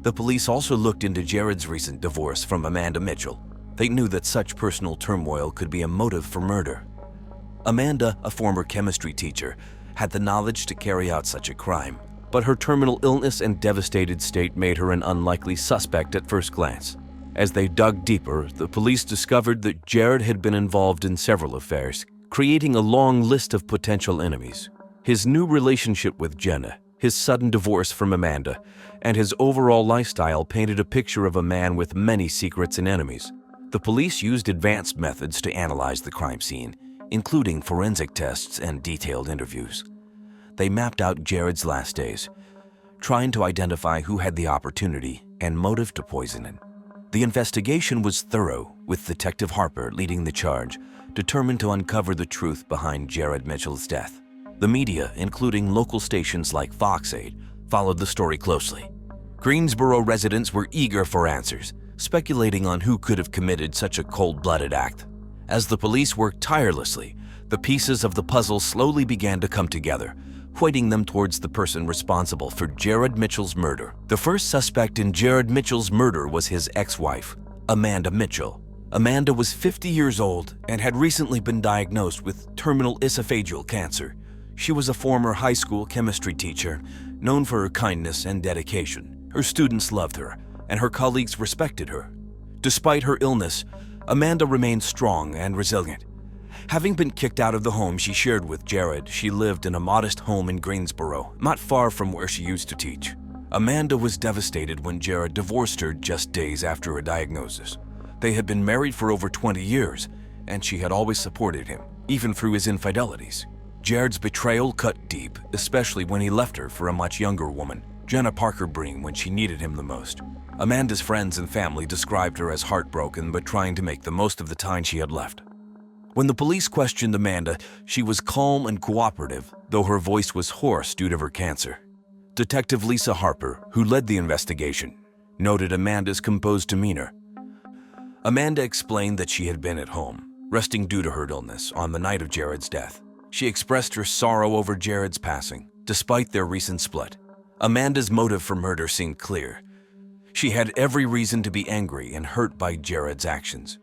The police also looked into Jared's recent divorce from Amanda Mitchell. They knew that such personal turmoil could be a motive for murder. Amanda, a former chemistry teacher, had the knowledge to carry out such a crime, but her terminal illness and devastated state made her an unlikely suspect at first glance. As they dug deeper, the police discovered that Jared had been involved in several affairs, creating a long list of potential enemies. His new relationship with Jenna, his sudden divorce from Amanda, and his overall lifestyle painted a picture of a man with many secrets and enemies. The police used advanced methods to analyze the crime scene, including forensic tests and detailed interviews. They mapped out Jared's last days, trying to identify who had the opportunity and motive to poison him. The investigation was thorough, with Detective Harper leading the charge, determined to uncover the truth behind Jared Mitchell's death. The media, including local stations like Fox 8, followed the story closely. Greensboro residents were eager for answers, speculating on who could have committed such a cold-blooded act. As the police worked tirelessly, the pieces of the puzzle slowly began to come together, pointing them towards the person responsible for Jared Mitchell's murder. The first suspect in Jared Mitchell's murder was his ex-wife, Amanda Mitchell. Amanda was 50 years old and had recently been diagnosed with terminal esophageal cancer. She was a former high school chemistry teacher, known for her kindness and dedication. Her students loved her, and her colleagues respected her. Despite her illness, Amanda remained strong and resilient. Having been kicked out of the home she shared with Jared, she lived in a modest home in Greensboro, not far from where she used to teach. Amanda was devastated when Jared divorced her just days after her diagnosis. They had been married for over 20 years, and she had always supported him, even through his infidelities. Jared's betrayal cut deep, especially when he left her for a much younger woman, Jenna Parker Breen, when she needed him the most. Amanda's friends and family described her as heartbroken but trying to make the most of the time she had left. When the police questioned Amanda, she was calm and cooperative, though her voice was hoarse due to her cancer. Detective Lisa Harper, who led the investigation, noted Amanda's composed demeanor. Amanda explained that she had been at home, resting due to her illness, on the night of Jared's death. She expressed her sorrow over Jared's passing, despite their recent split. Amanda's motive for murder seemed clear. She had every reason to be angry and hurt by Jared's actions.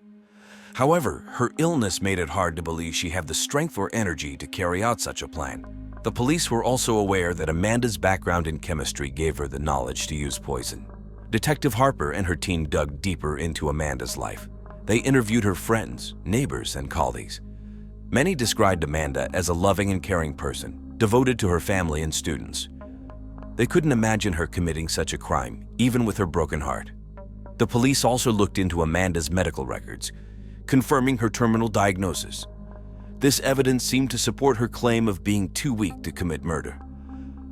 However, her illness made it hard to believe she had the strength or energy to carry out such a plan. The police were also aware that Amanda's background in chemistry gave her the knowledge to use poison. Detective Harper and her team dug deeper into Amanda's life. They interviewed her friends, neighbors, and colleagues. Many described Amanda as a loving and caring person, devoted to her family and students. They couldn't imagine her committing such a crime, even with her broken heart. The police also looked into Amanda's medical records, confirming her terminal diagnosis. This evidence seemed to support her claim of being too weak to commit murder.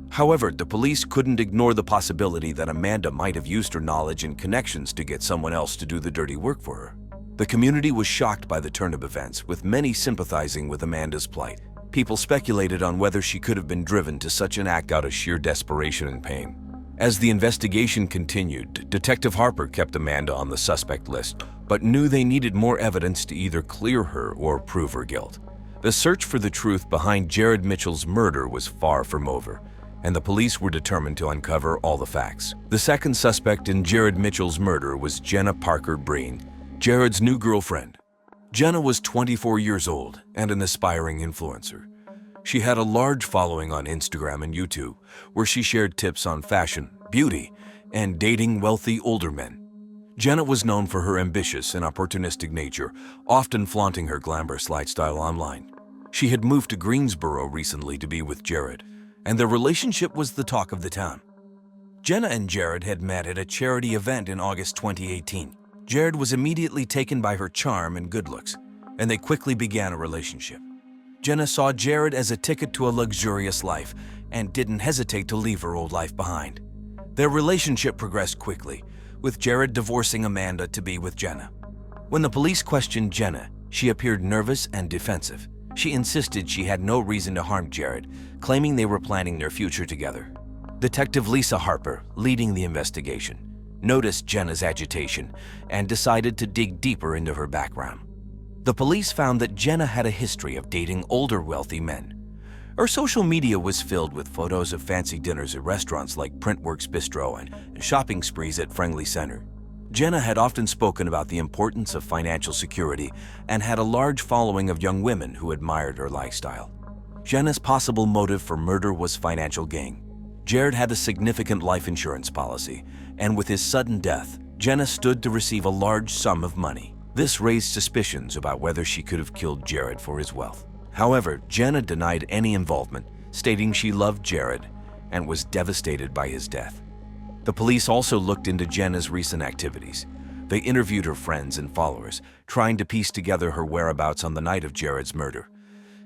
However, the police couldn't ignore the possibility that Amanda might have used her knowledge and connections to get someone else to do the dirty work for her. The community was shocked by the turn of events, with many sympathizing with Amanda's plight. People speculated on whether she could have been driven to such an act out of sheer desperation and pain. As the investigation continued, Detective Harper kept Amanda on the suspect list, but knew they needed more evidence to either clear her or prove her guilt. The search for the truth behind Jared Mitchell's murder was far from over, and the police were determined to uncover all the facts. The second suspect in Jared Mitchell's murder was Jenna Parker Breen, Jared's new girlfriend. Jenna was 24 years old and an aspiring influencer. She had a large following on Instagram and YouTube, where she shared tips on fashion, beauty, and dating wealthy older men. Jenna was known for her ambitious and opportunistic nature, often flaunting her glamorous lifestyle online. She had moved to Greensboro recently to be with Jared, and their relationship was the talk of the town. Jenna and Jared had met at a charity event in August 2018. Jared was immediately taken by her charm and good looks, and they quickly began a relationship. Jenna saw Jared as a ticket to a luxurious life and didn't hesitate to leave her old life behind. Their relationship progressed quickly, with Jared divorcing Amanda to be with Jenna. When the police questioned Jenna, she appeared nervous and defensive. She insisted she had no reason to harm Jared, claiming they were planning their future together. Detective Lisa Harper, leading the investigation, noticed Jenna's agitation and decided to dig deeper into her background. The police found that Jenna had a history of dating older wealthy men. Her social media was filled with photos of fancy dinners at restaurants like Printworks Bistro and shopping sprees at Friendly Center. Jenna had often spoken about the importance of financial security and had a large following of young women who admired her lifestyle. Jenna's possible motive for murder was financial gain. Jared had a significant life insurance policy, and with his sudden death, Jenna stood to receive a large sum of money. This raised suspicions about whether she could have killed Jared for his wealth. However, Jenna denied any involvement, stating she loved Jared and was devastated by his death. The police also looked into Jenna's recent activities. They interviewed her friends and followers, trying to piece together her whereabouts on the night of Jared's murder.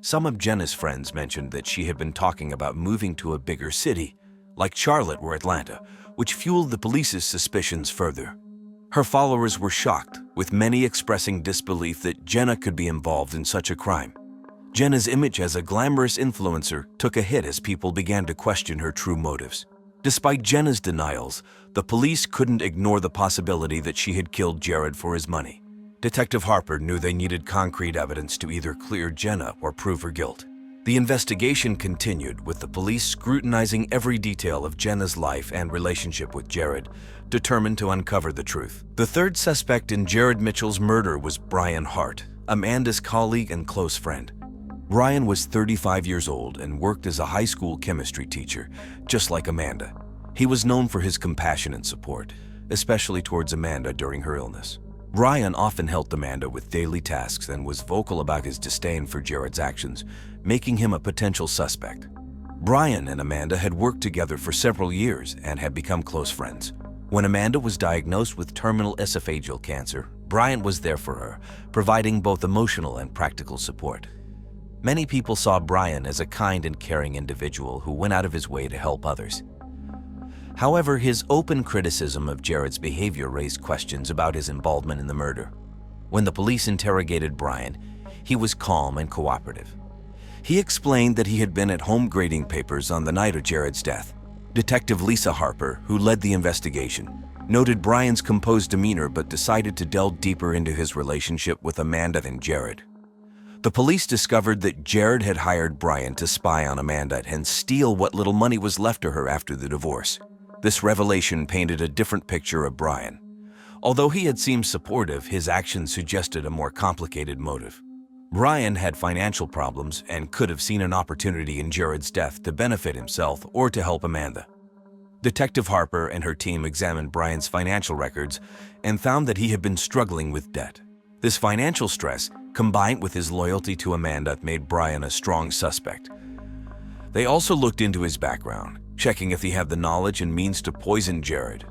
Some of Jenna's friends mentioned that she had been talking about moving to a bigger city, like Charlotte or Atlanta, which fueled the police's suspicions further. Her followers were shocked, with many expressing disbelief that Jenna could be involved in such a crime. Jenna's image as a glamorous influencer took a hit as people began to question her true motives. Despite Jenna's denials, the police couldn't ignore the possibility that she had killed Jared for his money. Detective Harper knew they needed concrete evidence to either clear Jenna or prove her guilt. The investigation continued, with the police scrutinizing every detail of Jenna's life and relationship with Jared, determined to uncover the truth. The third suspect in Jared Mitchell's murder was Brian Hart, Amanda's colleague and close friend. Brian was 35 years old and worked as a high school chemistry teacher, just like Amanda. He was known for his compassion and support, especially towards Amanda during her illness. Brian often helped Amanda with daily tasks and was vocal about his disdain for Jared's actions, making him a potential suspect. Brian and Amanda had worked together for several years and had become close friends. When Amanda was diagnosed with terminal esophageal cancer, Brian was there for her, providing both emotional and practical support. Many people saw Brian as a kind and caring individual who went out of his way to help others. However, his open criticism of Jared's behavior raised questions about his involvement in the murder. When the police interrogated Brian, he was calm and cooperative. He explained that he had been at home grading papers on the night of Jared's death. Detective Lisa Harper, who led the investigation, noted Brian's composed demeanor but decided to delve deeper into his relationship with Amanda and Jared. The police discovered that Jared had hired Brian to spy on Amanda and steal what little money was left to her after the divorce. This revelation painted a different picture of Brian. Although he had seemed supportive, his actions suggested a more complicated motive. Brian had financial problems and could have seen an opportunity in Jared's death to benefit himself or to help Amanda. Detective Harper and her team examined Brian's financial records and found that he had been struggling with debt. This financial stress, combined with his loyalty to Amanda, made Brian a strong suspect. They also looked into his background, checking if he had the knowledge and means to poison Jared.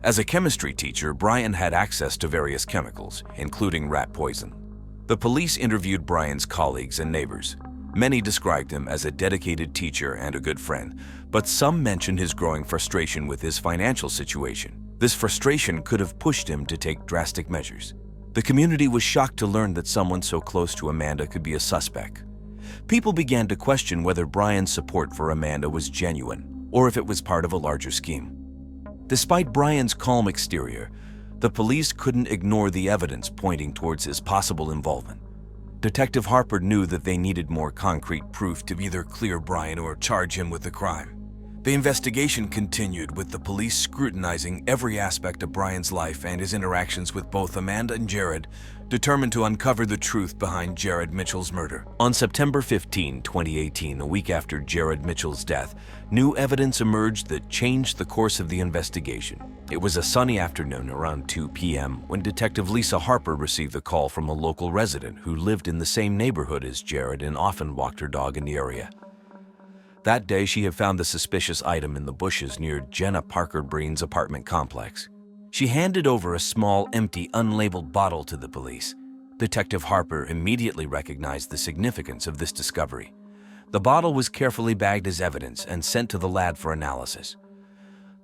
As a chemistry teacher, Brian had access to various chemicals, including rat poison. The police interviewed Brian's colleagues and neighbors. Many described him as a dedicated teacher and a good friend, but some mentioned his growing frustration with his financial situation. This frustration could have pushed him to take drastic measures. The community was shocked to learn that someone so close to Amanda could be a suspect. People began to question whether Brian's support for Amanda was genuine, or if it was part of a larger scheme. Despite Brian's calm exterior, the police couldn't ignore the evidence pointing towards his possible involvement. Detective Harper knew that they needed more concrete proof to either clear Brian or charge him with the crime. The investigation continued, with the police scrutinizing every aspect of Brian's life and his interactions with both Amanda and Jared, determined to uncover the truth behind Jared Mitchell's murder. On September 15, 2018, a week after Jared Mitchell's death, new evidence emerged that changed the course of the investigation. It was a sunny afternoon around 2 p.m. when Detective Lisa Harper received a call from a local resident who lived in the same neighborhood as Jared and often walked her dog in the area. That day, she had found the suspicious item in the bushes near Jenna Parker Breen's apartment complex. She handed over a small, empty, unlabeled bottle to the police. Detective Harper immediately recognized the significance of this discovery. The bottle was carefully bagged as evidence and sent to the lab for analysis.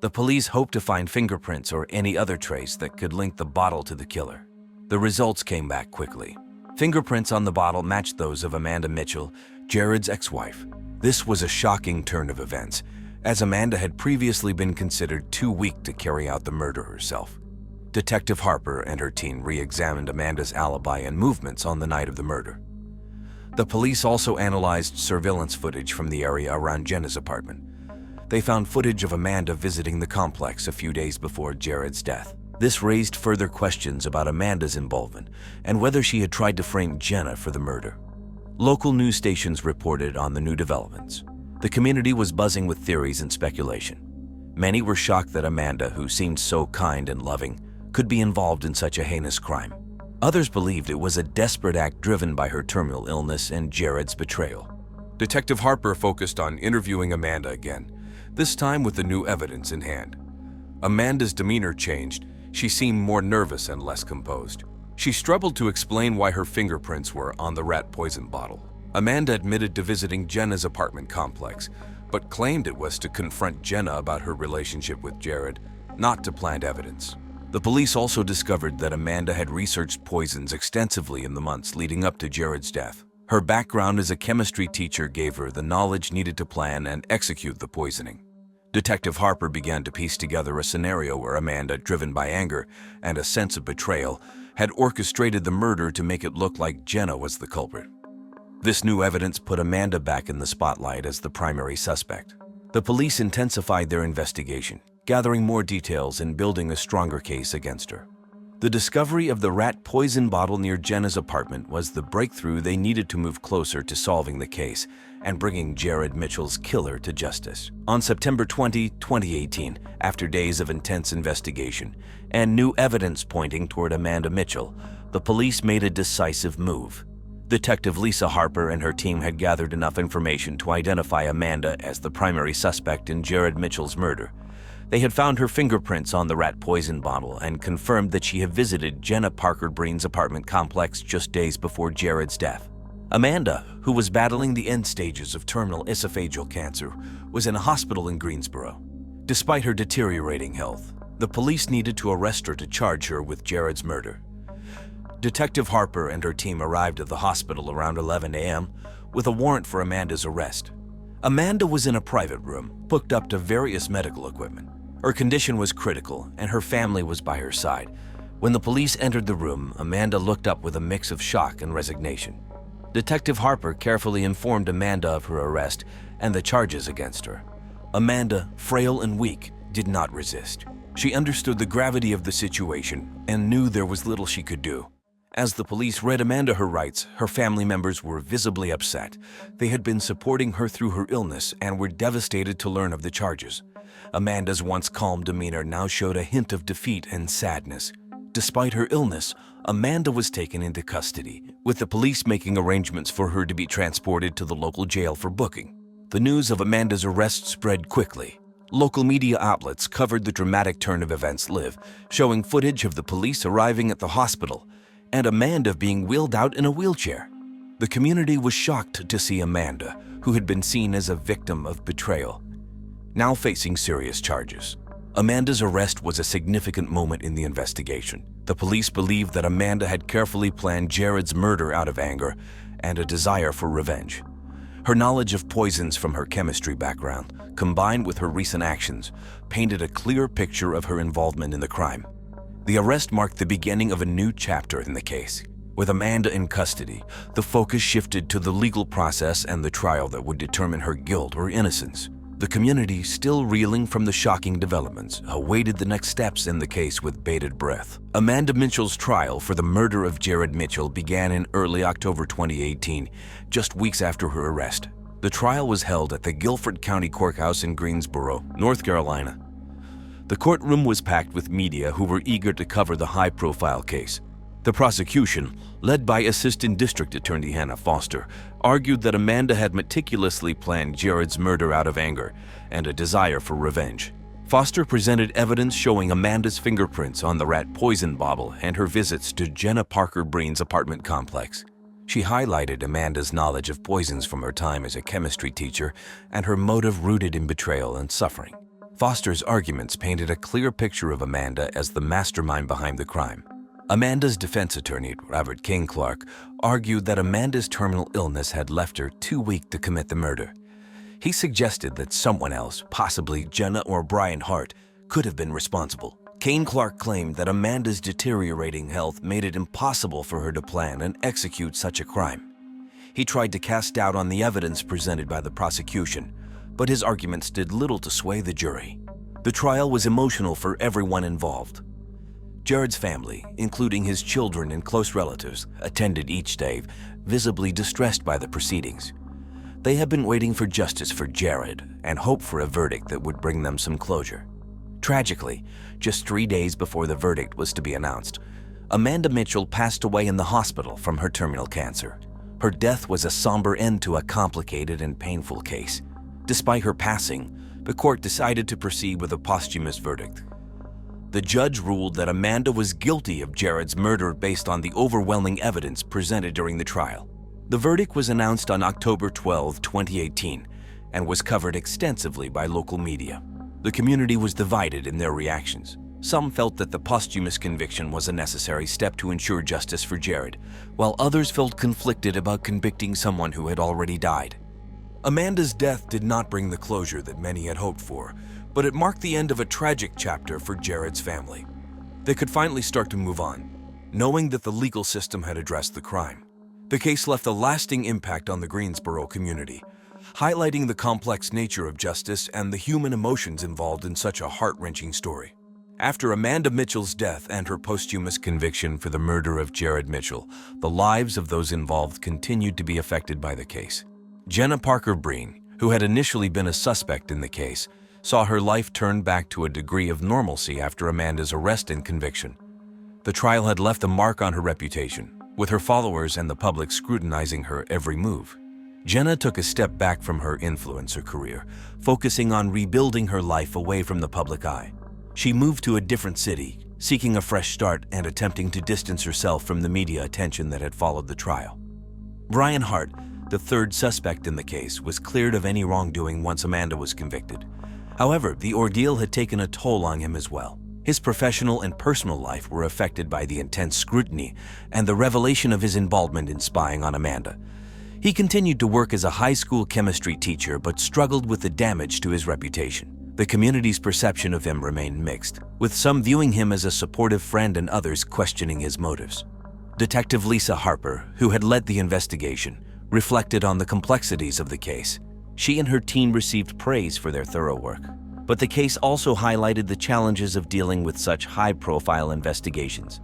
The police hoped to find fingerprints or any other trace that could link the bottle to the killer. The results came back quickly. Fingerprints on the bottle matched those of Amanda Mitchell, Jared's ex-wife. This was a shocking turn of events, as Amanda had previously been considered too weak to carry out the murder herself. Detective Harper and her team re-examined Amanda's alibi and movements on the night of the murder. The police also analyzed surveillance footage from the area around Jenna's apartment. They found footage of Amanda visiting the complex a few days before Jared's death. This raised further questions about Amanda's involvement and whether she had tried to frame Jenna for the murder. Local news stations reported on the new developments. The community was buzzing with theories and speculation. Many were shocked that Amanda, who seemed so kind and loving, could be involved in such a heinous crime. Others believed it was a desperate act driven by her terminal illness and Jared's betrayal. Detective Harper focused on interviewing Amanda again, this time with the new evidence in hand. Amanda's demeanor changed. She seemed more nervous and less composed. She struggled to explain why her fingerprints were on the rat poison bottle. Amanda admitted to visiting Jenna's apartment complex, but claimed it was to confront Jenna about her relationship with Jared, not to plant evidence. The police also discovered that Amanda had researched poisons extensively in the months leading up to Jared's death. Her background as a chemistry teacher gave her the knowledge needed to plan and execute the poisoning. Detective Harper began to piece together a scenario where Amanda, driven by anger and a sense of betrayal, had orchestrated the murder to make it look like Jenna was the culprit. This new evidence put Amanda back in the spotlight as the primary suspect. The police intensified their investigation, gathering more details and building a stronger case against her. The discovery of the rat poison bottle near Jenna's apartment was the breakthrough they needed to move closer to solving the case and bringing Jared Mitchell's killer to justice. On September 20, 2018, after days of intense investigation and new evidence pointing toward Amanda Mitchell, the police made a decisive move. Detective Lisa Harper and her team had gathered enough information to identify Amanda as the primary suspect in Jared Mitchell's murder. They had found her fingerprints on the rat poison bottle and confirmed that she had visited Jenna Parker Breen's apartment complex just days before Jared's death. Amanda, who was battling the end stages of terminal esophageal cancer, was in a hospital in Greensboro. Despite her deteriorating health, the police needed to arrest her to charge her with Jared's murder. Detective Harper and her team arrived at the hospital around 11 a.m. with a warrant for Amanda's arrest. Amanda was in a private room, hooked up to various medical equipment. Her condition was critical, and her family was by her side. When the police entered the room, Amanda looked up with a mix of shock and resignation. Detective Harper carefully informed Amanda of her arrest and the charges against her. Amanda, frail and weak, did not resist. She understood the gravity of the situation and knew there was little she could do. As the police read Amanda her rights, her family members were visibly upset. They had been supporting her through her illness and were devastated to learn of the charges. Amanda's once calm demeanor now showed a hint of defeat and sadness. Despite her illness, Amanda was taken into custody, with the police making arrangements for her to be transported to the local jail for booking. The news of Amanda's arrest spread quickly. Local media outlets covered the dramatic turn of events live, showing footage of the police arriving at the hospital and Amanda being wheeled out in a wheelchair. The community was shocked to see Amanda, who had been seen as a victim of betrayal, now facing serious charges. Amanda's arrest was a significant moment in the investigation. The police believed that Amanda had carefully planned Jared's murder out of anger and a desire for revenge. Her knowledge of poisons from her chemistry background, combined with her recent actions, painted a clear picture of her involvement in the crime. The arrest marked the beginning of a new chapter in the case. With Amanda in custody, the focus shifted to the legal process and the trial that would determine her guilt or innocence. The community, still reeling from the shocking developments, awaited the next steps in the case with bated breath. Amanda Mitchell's trial for the murder of Jared Mitchell began in early October 2018, just weeks after her arrest. The trial was held at the Guilford County Courthouse in Greensboro, North Carolina. The courtroom was packed with media who were eager to cover the high-profile case. The prosecution, led by Assistant District Attorney Hannah Foster, argued that Amanda had meticulously planned Jared's murder out of anger and a desire for revenge. Foster presented evidence showing Amanda's fingerprints on the rat poison bottle and her visits to Jenna Parker Breen's apartment complex. She highlighted Amanda's knowledge of poisons from her time as a chemistry teacher and her motive rooted in betrayal and suffering. Foster's arguments painted a clear picture of Amanda as the mastermind behind the crime. Amanda's defense attorney, Robert King Clark, argued that Amanda's terminal illness had left her too weak to commit the murder. He suggested that someone else, possibly Jenna or Brian Hart, could have been responsible. King Clark claimed that Amanda's deteriorating health made it impossible for her to plan and execute such a crime. He tried to cast doubt on the evidence presented by the prosecution, but his arguments did little to sway the jury. The trial was emotional for everyone involved. Jared's family, including his children and close relatives, attended each day, visibly distressed by the proceedings. They had been waiting for justice for Jared and hoped for a verdict that would bring them some closure. Tragically, just 3 days before the verdict was to be announced, Amanda Mitchell passed away in the hospital from her terminal cancer. Her death was a somber end to a complicated and painful case. Despite her passing, the court decided to proceed with a posthumous verdict. The judge ruled that Amanda was guilty of Jared's murder based on the overwhelming evidence presented during the trial. The verdict was announced on October 12, 2018, and was covered extensively by local media. The community was divided in their reactions. Some felt that the posthumous conviction was a necessary step to ensure justice for Jared, while others felt conflicted about convicting someone who had already died. Amanda's death did not bring the closure that many had hoped for, but it marked the end of a tragic chapter for Jared's family. They could finally start to move on, knowing that the legal system had addressed the crime. The case left a lasting impact on the Greensboro community, highlighting the complex nature of justice and the human emotions involved in such a heart-wrenching story. After Amanda Mitchell's death and her posthumous conviction for the murder of Jared Mitchell, the lives of those involved continued to be affected by the case. Jenna Parker Breen, who had initially been a suspect in the case, saw her life turn back to a degree of normalcy after Amanda's arrest and conviction. The trial had left a mark on her reputation, with her followers and the public scrutinizing her every move. Jenna took a step back from her influencer career, focusing on rebuilding her life away from the public eye. She moved to a different city, seeking a fresh start and attempting to distance herself from the media attention that had followed the trial. Brian Hart, the third suspect in the case, was cleared of any wrongdoing once Amanda was convicted. However, the ordeal had taken a toll on him as well. His professional and personal life were affected by the intense scrutiny and the revelation of his involvement in spying on Amanda. He continued to work as a high school chemistry teacher but struggled with the damage to his reputation. The community's perception of him remained mixed, with some viewing him as a supportive friend and others questioning his motives. Detective Lisa Harper, who had led the investigation, reflected on the complexities of the case. She and her team received praise for their thorough work, but the case also highlighted the challenges of dealing with such high-profile investigations.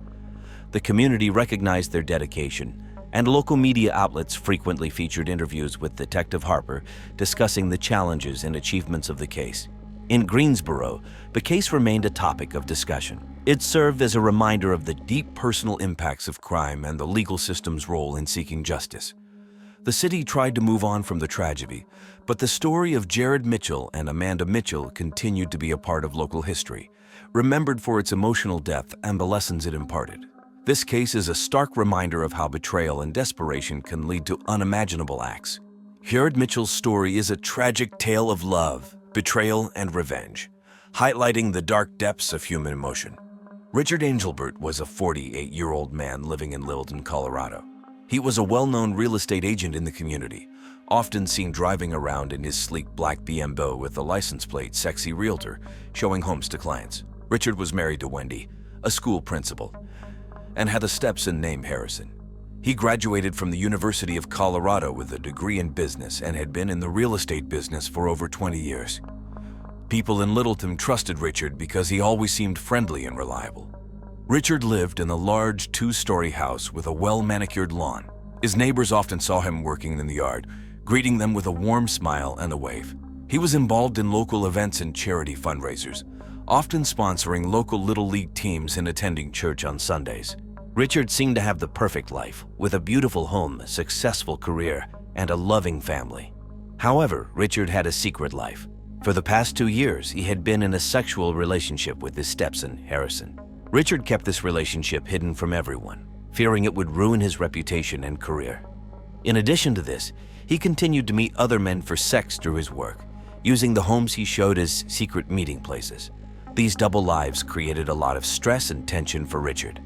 The community recognized their dedication, and local media outlets frequently featured interviews with Detective Harper discussing the challenges and achievements of the case. In Greensboro, the case remained a topic of discussion. It served as a reminder of the deep personal impacts of crime and the legal system's role in seeking justice. The city tried to move on from the tragedy, but the story of Jared Mitchell and Amanda Mitchell continued to be a part of local history, remembered for its emotional depth and the lessons it imparted. This case is a stark reminder of how betrayal and desperation can lead to unimaginable acts. Jared Mitchell's story is a tragic tale of love, betrayal, and revenge, highlighting the dark depths of human emotion. Richard Angelbert was a 48-year-old man living in Littleton, Colorado. He was a well-known real estate agent in the community, often seen driving around in his sleek black BMW with a license plate Sexy Realtor, showing homes to clients. Richard was married to Wendy, a school principal, and had a stepson named Harrison. He graduated from the University of Colorado with a degree in business and had been in the real estate business for over 20 years. People in Littleton trusted Richard because he always seemed friendly and reliable. Richard lived in a large 2-story house with a well-manicured lawn. His neighbors often saw him working in the yard, greeting them with a warm smile and a wave. He was involved in local events and charity fundraisers, often sponsoring local Little League teams and attending church on Sundays. Richard seemed to have the perfect life, with a beautiful home, a successful career, and a loving family. However, Richard had a secret life. For the past 2 years, he had been in a sexual relationship with his stepson, Harrison. Richard kept this relationship hidden from everyone, fearing it would ruin his reputation and career. In addition to this, he continued to meet other men for sex through his work, using the homes he showed as secret meeting places. These double lives created a lot of stress and tension for Richard.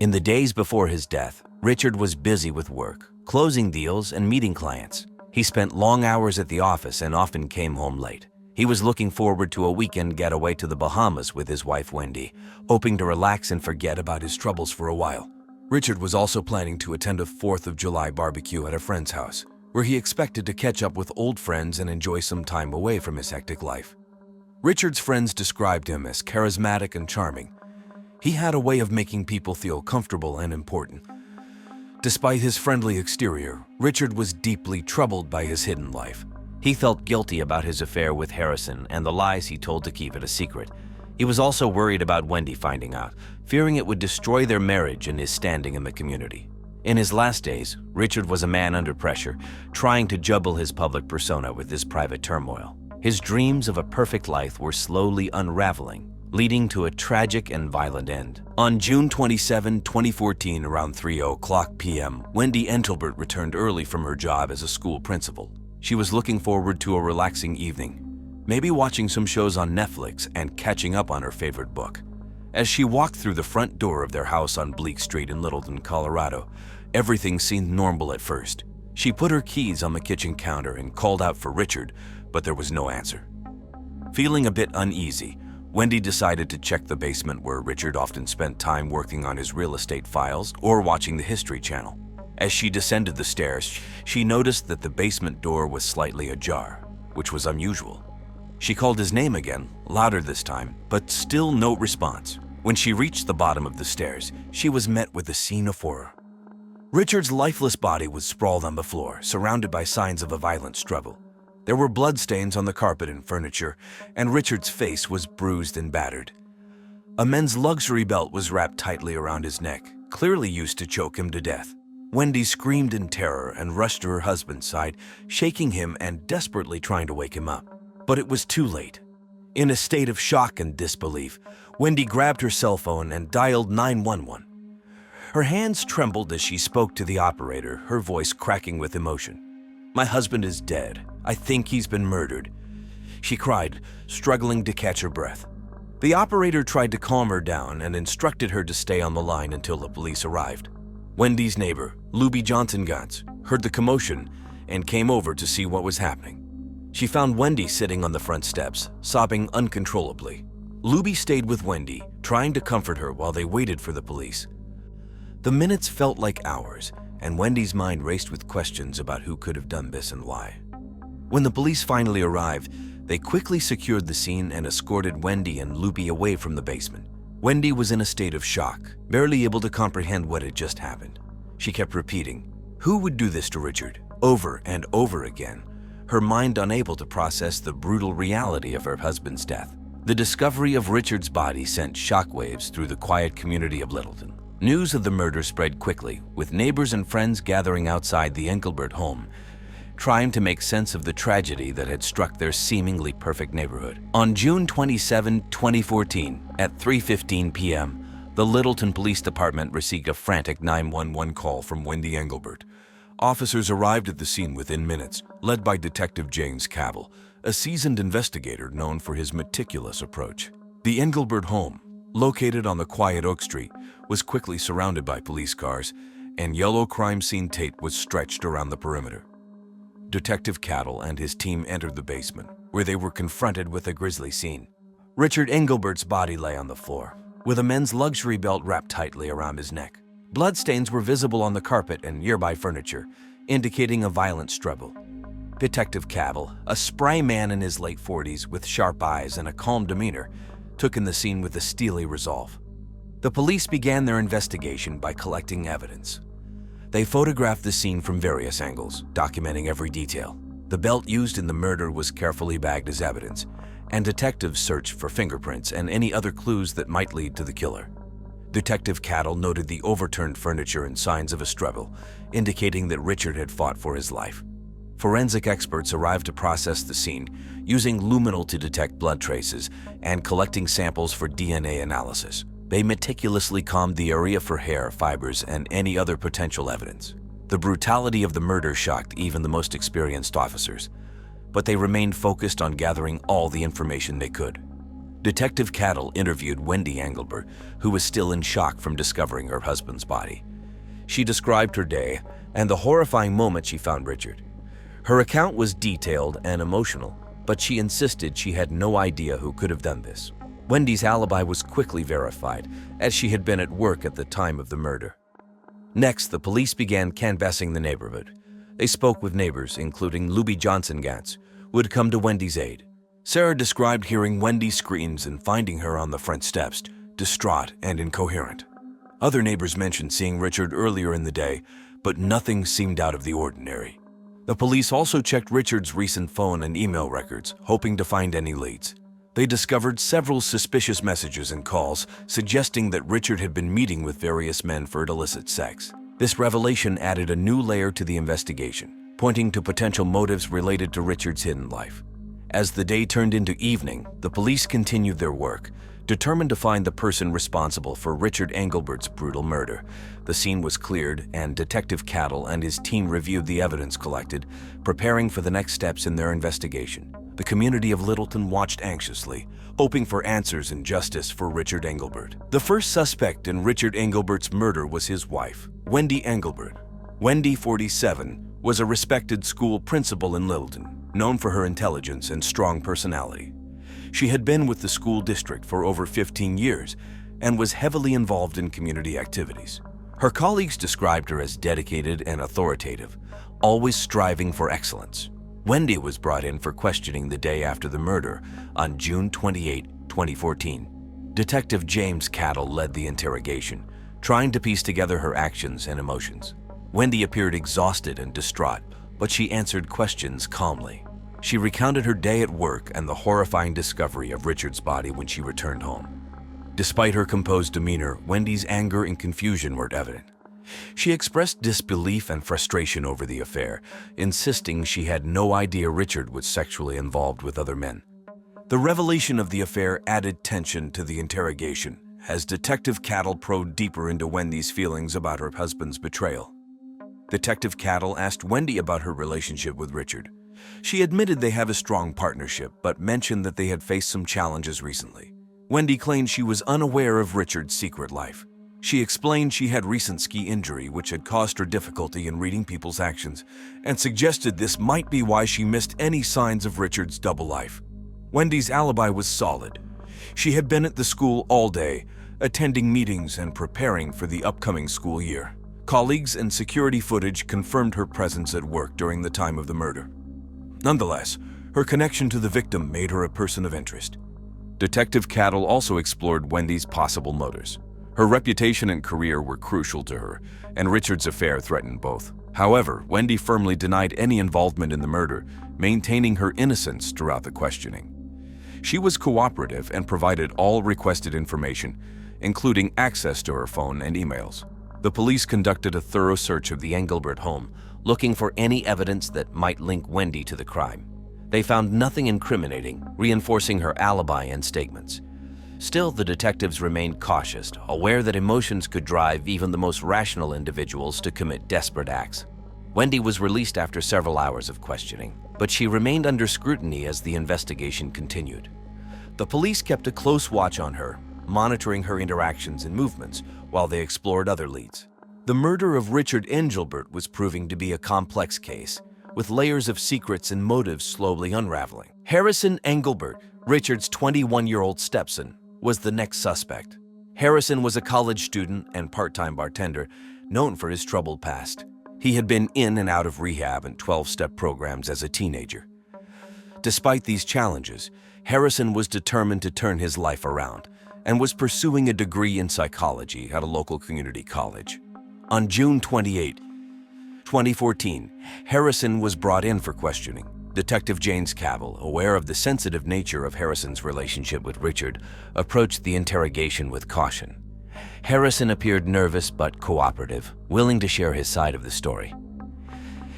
In the days before his death, Richard was busy with work, closing deals and meeting clients. He spent long hours at the office and often came home late. He was looking forward to a weekend getaway to the Bahamas with his wife Wendy, hoping to relax and forget about his troubles for a while. Richard was also planning to attend a 4th of July barbecue at a friend's house, where he expected to catch up with old friends and enjoy some time away from his hectic life. Richard's friends described him as charismatic and charming. He had a way of making people feel comfortable and important. Despite his friendly exterior, Richard was deeply troubled by his hidden life. He felt guilty about his affair with Harrison and the lies he told to keep it a secret. He was also worried about Wendy finding out, fearing it would destroy their marriage and his standing in the community. In his last days, Richard was a man under pressure, trying to juggle his public persona with his private turmoil. His dreams of a perfect life were slowly unraveling, leading to a tragic and violent end. On June 27, 2014, around 3:00 p.m., Wendy Angelbert returned early from her job as a school principal. She was looking forward to a relaxing evening, maybe watching some shows on Netflix and catching up on her favorite book. As she walked through the front door of their house on Bleak Street in Littleton, Colorado, everything seemed normal at first. She put her keys on the kitchen counter and called out for Richard, but there was no answer. Feeling a bit uneasy, Wendy decided to check the basement where Richard often spent time working on his real estate files or watching the History Channel. As she descended the stairs, she noticed that the basement door was slightly ajar, which was unusual. She called his name again, louder this time, but still no response. When she reached the bottom of the stairs, she was met with a scene of horror. Richard's lifeless body was sprawled on the floor, surrounded by signs of a violent struggle. There were bloodstains on the carpet and furniture, and Richard's face was bruised and battered. A men's luxury belt was wrapped tightly around his neck, clearly used to choke him to death. Wendy screamed in terror and rushed to her husband's side, shaking him and desperately trying to wake him up. But it was too late. In a state of shock and disbelief, Wendy grabbed her cell phone and dialed 911. Her hands trembled as she spoke to the operator, her voice cracking with emotion. "My husband is dead. I think he's been murdered," she cried, struggling to catch her breath. The operator tried to calm her down and instructed her to stay on the line until the police arrived. Wendy's neighbor, Luby Johnson-Gantz, heard the commotion and came over to see what was happening. She found Wendy sitting on the front steps, sobbing uncontrollably. Luby stayed with Wendy, trying to comfort her while they waited for the police. The minutes felt like hours, and Wendy's mind raced with questions about who could have done this and why. When the police finally arrived, they quickly secured the scene and escorted Wendy and Luby away from the basement. Wendy was in a state of shock, barely able to comprehend what had just happened. She kept repeating, "Who would do this to Richard?" over and over again, her mind unable to process the brutal reality of her husband's death. The discovery of Richard's body sent shockwaves through the quiet community of Littleton. News of the murder spread quickly, with neighbors and friends gathering outside the Angelbert home, trying to make sense of the tragedy that had struck their seemingly perfect neighborhood. On June 27, 2014, at 3:15 p.m., the Littleton Police Department received a frantic 911 call from Wendy Angelbert. Officers arrived at the scene within minutes, led by Detective James Cabell, a seasoned investigator known for his meticulous approach. The Angelbert home, located on the quiet Oak Street, was quickly surrounded by police cars, and yellow crime scene tape was stretched around the perimeter. Detective Cabell and his team entered the basement, where they were confronted with a grisly scene. Richard Angelbert's body lay on the floor, with a men's luxury belt wrapped tightly around his neck. Bloodstains were visible on the carpet and nearby furniture, indicating a violent struggle. Detective Cabell, a spry man in his late 40s with sharp eyes and a calm demeanor, took in the scene with a steely resolve. The police began their investigation by collecting evidence. They photographed the scene from various angles, documenting every detail. The belt used in the murder was carefully bagged as evidence, and detectives searched for fingerprints and any other clues that might lead to the killer. Detective Cabell noted the overturned furniture and signs of a struggle, indicating that Richard had fought for his life. Forensic experts arrived to process the scene, using luminol to detect blood traces and collecting samples for DNA analysis. They meticulously combed the area for hair, fibers, and any other potential evidence. The brutality of the murder shocked even the most experienced officers, but they remained focused on gathering all the information they could. Detective Cattle interviewed Wendy Angelbert, who was still in shock from discovering her husband's body. She described her day and the horrifying moment she found Richard. Her account was detailed and emotional, but she insisted she had no idea who could have done this. Wendy's alibi was quickly verified, as she had been at work at the time of the murder. Next, the police began canvassing the neighborhood. They spoke with neighbors, including Luby Johnson-Gantz, who had come to Wendy's aid. Sarah described hearing Wendy's screams and finding her on the front steps, distraught and incoherent. Other neighbors mentioned seeing Richard earlier in the day, but nothing seemed out of the ordinary. The police also checked Richard's recent phone and email records, hoping to find any leads. They discovered several suspicious messages and calls suggesting that Richard had been meeting with various men for illicit sex. This revelation added a new layer to the investigation, pointing to potential motives related to Richard's hidden life. As the day turned into evening, the police continued their work, determined to find the person responsible for Richard Angelbert's brutal murder. The scene was cleared, and Detective Cattle and his team reviewed the evidence collected, preparing for the next steps in their investigation. The community of Littleton watched anxiously, hoping for answers and justice for Richard Angelbert. The first suspect in Richard Angelbert's murder was his wife, Wendy Angelbert. Wendy, 47, was a respected school principal in Littleton, known for her intelligence and strong personality. She had been with the school district for over 15 years and was heavily involved in community activities. Her colleagues described her as dedicated and authoritative, always striving for excellence. Wendy was brought in for questioning the day after the murder on June 28, 2014. Detective James Cattle led the interrogation, trying to piece together her actions and emotions. Wendy appeared exhausted and distraught, but she answered questions calmly. She recounted her day at work and the horrifying discovery of Richard's body when she returned home. Despite her composed demeanor, Wendy's anger and confusion were evident. She expressed disbelief and frustration over the affair, insisting she had no idea Richard was sexually involved with other men. The revelation of the affair added tension to the interrogation as Detective Cattle probed deeper into Wendy's feelings about her husband's betrayal. Detective Cattle asked Wendy about her relationship with Richard. She admitted they have a strong partnership, but mentioned that they had faced some challenges recently. Wendy claimed she was unaware of Richard's secret life. She explained she had recent ski injury, which had caused her difficulty in reading people's actions, and suggested this might be why she missed any signs of Richard's double life. Wendy's alibi was solid. She had been at the school all day, attending meetings and preparing for the upcoming school year. Colleagues and security footage confirmed her presence at work during the time of the murder. Nonetheless, her connection to the victim made her a person of interest. Detective Cattle also explored Wendy's possible motives. Her reputation and career were crucial to her, and Richard's affair threatened both. However, Wendy firmly denied any involvement in the murder, maintaining her innocence throughout the questioning. She was cooperative and provided all requested information, including access to her phone and emails. The police conducted a thorough search of the Angelbert home, looking for any evidence that might link Wendy to the crime. They found nothing incriminating, reinforcing her alibi and statements. Still, the detectives remained cautious, aware that emotions could drive even the most rational individuals to commit desperate acts. Wendy was released after several hours of questioning, but she remained under scrutiny as the investigation continued. The police kept a close watch on her, monitoring her interactions and movements while they explored other leads. The murder of Richard Angelbert was proving to be a complex case, with layers of secrets and motives slowly unraveling. Harrison Angelbert, Richard's 21-year-old stepson, was the next suspect. Harrison was a college student and part-time bartender, known for his troubled past. He had been in and out of rehab and 12-step programs as a teenager. Despite these challenges, Harrison was determined to turn his life around and was pursuing a degree in psychology at a local community college. On June 28, 2014, Harrison was brought in for questioning. Detective James Cattle, aware of the sensitive nature of Harrison's relationship with Richard, approached the interrogation with caution. Harrison appeared nervous but cooperative, willing to share his side of the story.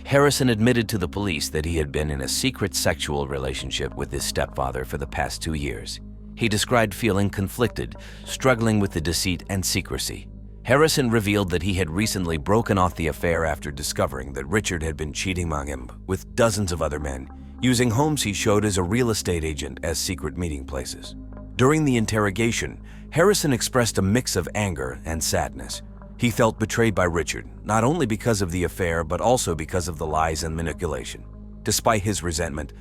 Harrison admitted to the police that he had been in a secret sexual relationship with his stepfather for the past 2 years. He described feeling conflicted, struggling with the deceit and secrecy. Harrison revealed that he had recently broken off the affair after discovering that Richard had been cheating on him with dozens of other men, using homes he showed as a real estate agent as secret meeting places. During the interrogation, Harrison expressed a mix of anger and sadness. He felt betrayed by Richard, not only because of the affair, but also because of the lies and manipulation. Despite his resentment,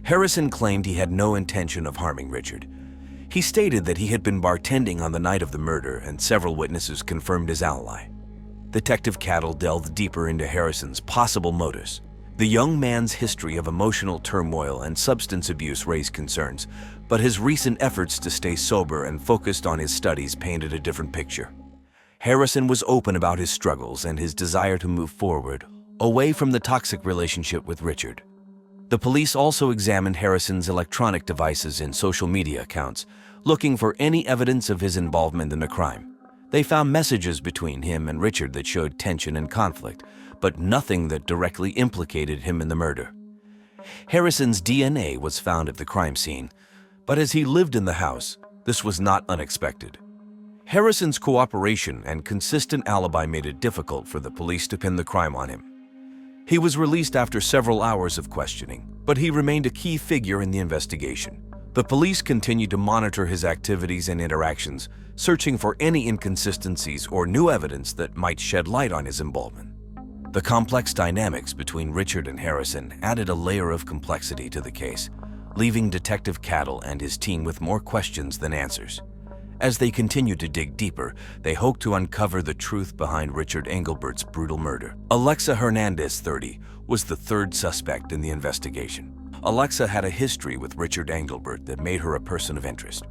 Harrison claimed he had no intention of harming Richard. He stated that he had been bartending on the night of the murder, and several witnesses confirmed his alibi. Detective Cattle delved deeper into Harrison's possible motives. The young man's history of emotional turmoil and substance abuse raised concerns, but his recent efforts to stay sober and focused on his studies painted a different picture. Harrison was open about his struggles and his desire to move forward, away from the toxic relationship with Richard. The police also examined Harrison's electronic devices and social media accounts, looking for any evidence of his involvement in the crime. They found messages between him and Richard that showed tension and conflict, but nothing that directly implicated him in the murder. Harrison's DNA was found at the crime scene, but as he lived in the house, this was not unexpected. Harrison's cooperation and consistent alibi made it difficult for the police to pin the crime on him. He was released after several hours of questioning, but he remained a key figure in the investigation. The police continued to monitor his activities and interactions, searching for any inconsistencies or new evidence that might shed light on his involvement. The complex dynamics between Richard and Harrison added a layer of complexity to the case, leaving Detective Cattle and his team with more questions than answers. As they continued to dig deeper, they hoped to uncover the truth behind Richard Angelbert's brutal murder. Alexa Hernandez, 30, was the third suspect in the investigation. Alexa had a history with Richard Angelbert that made her a person of interest.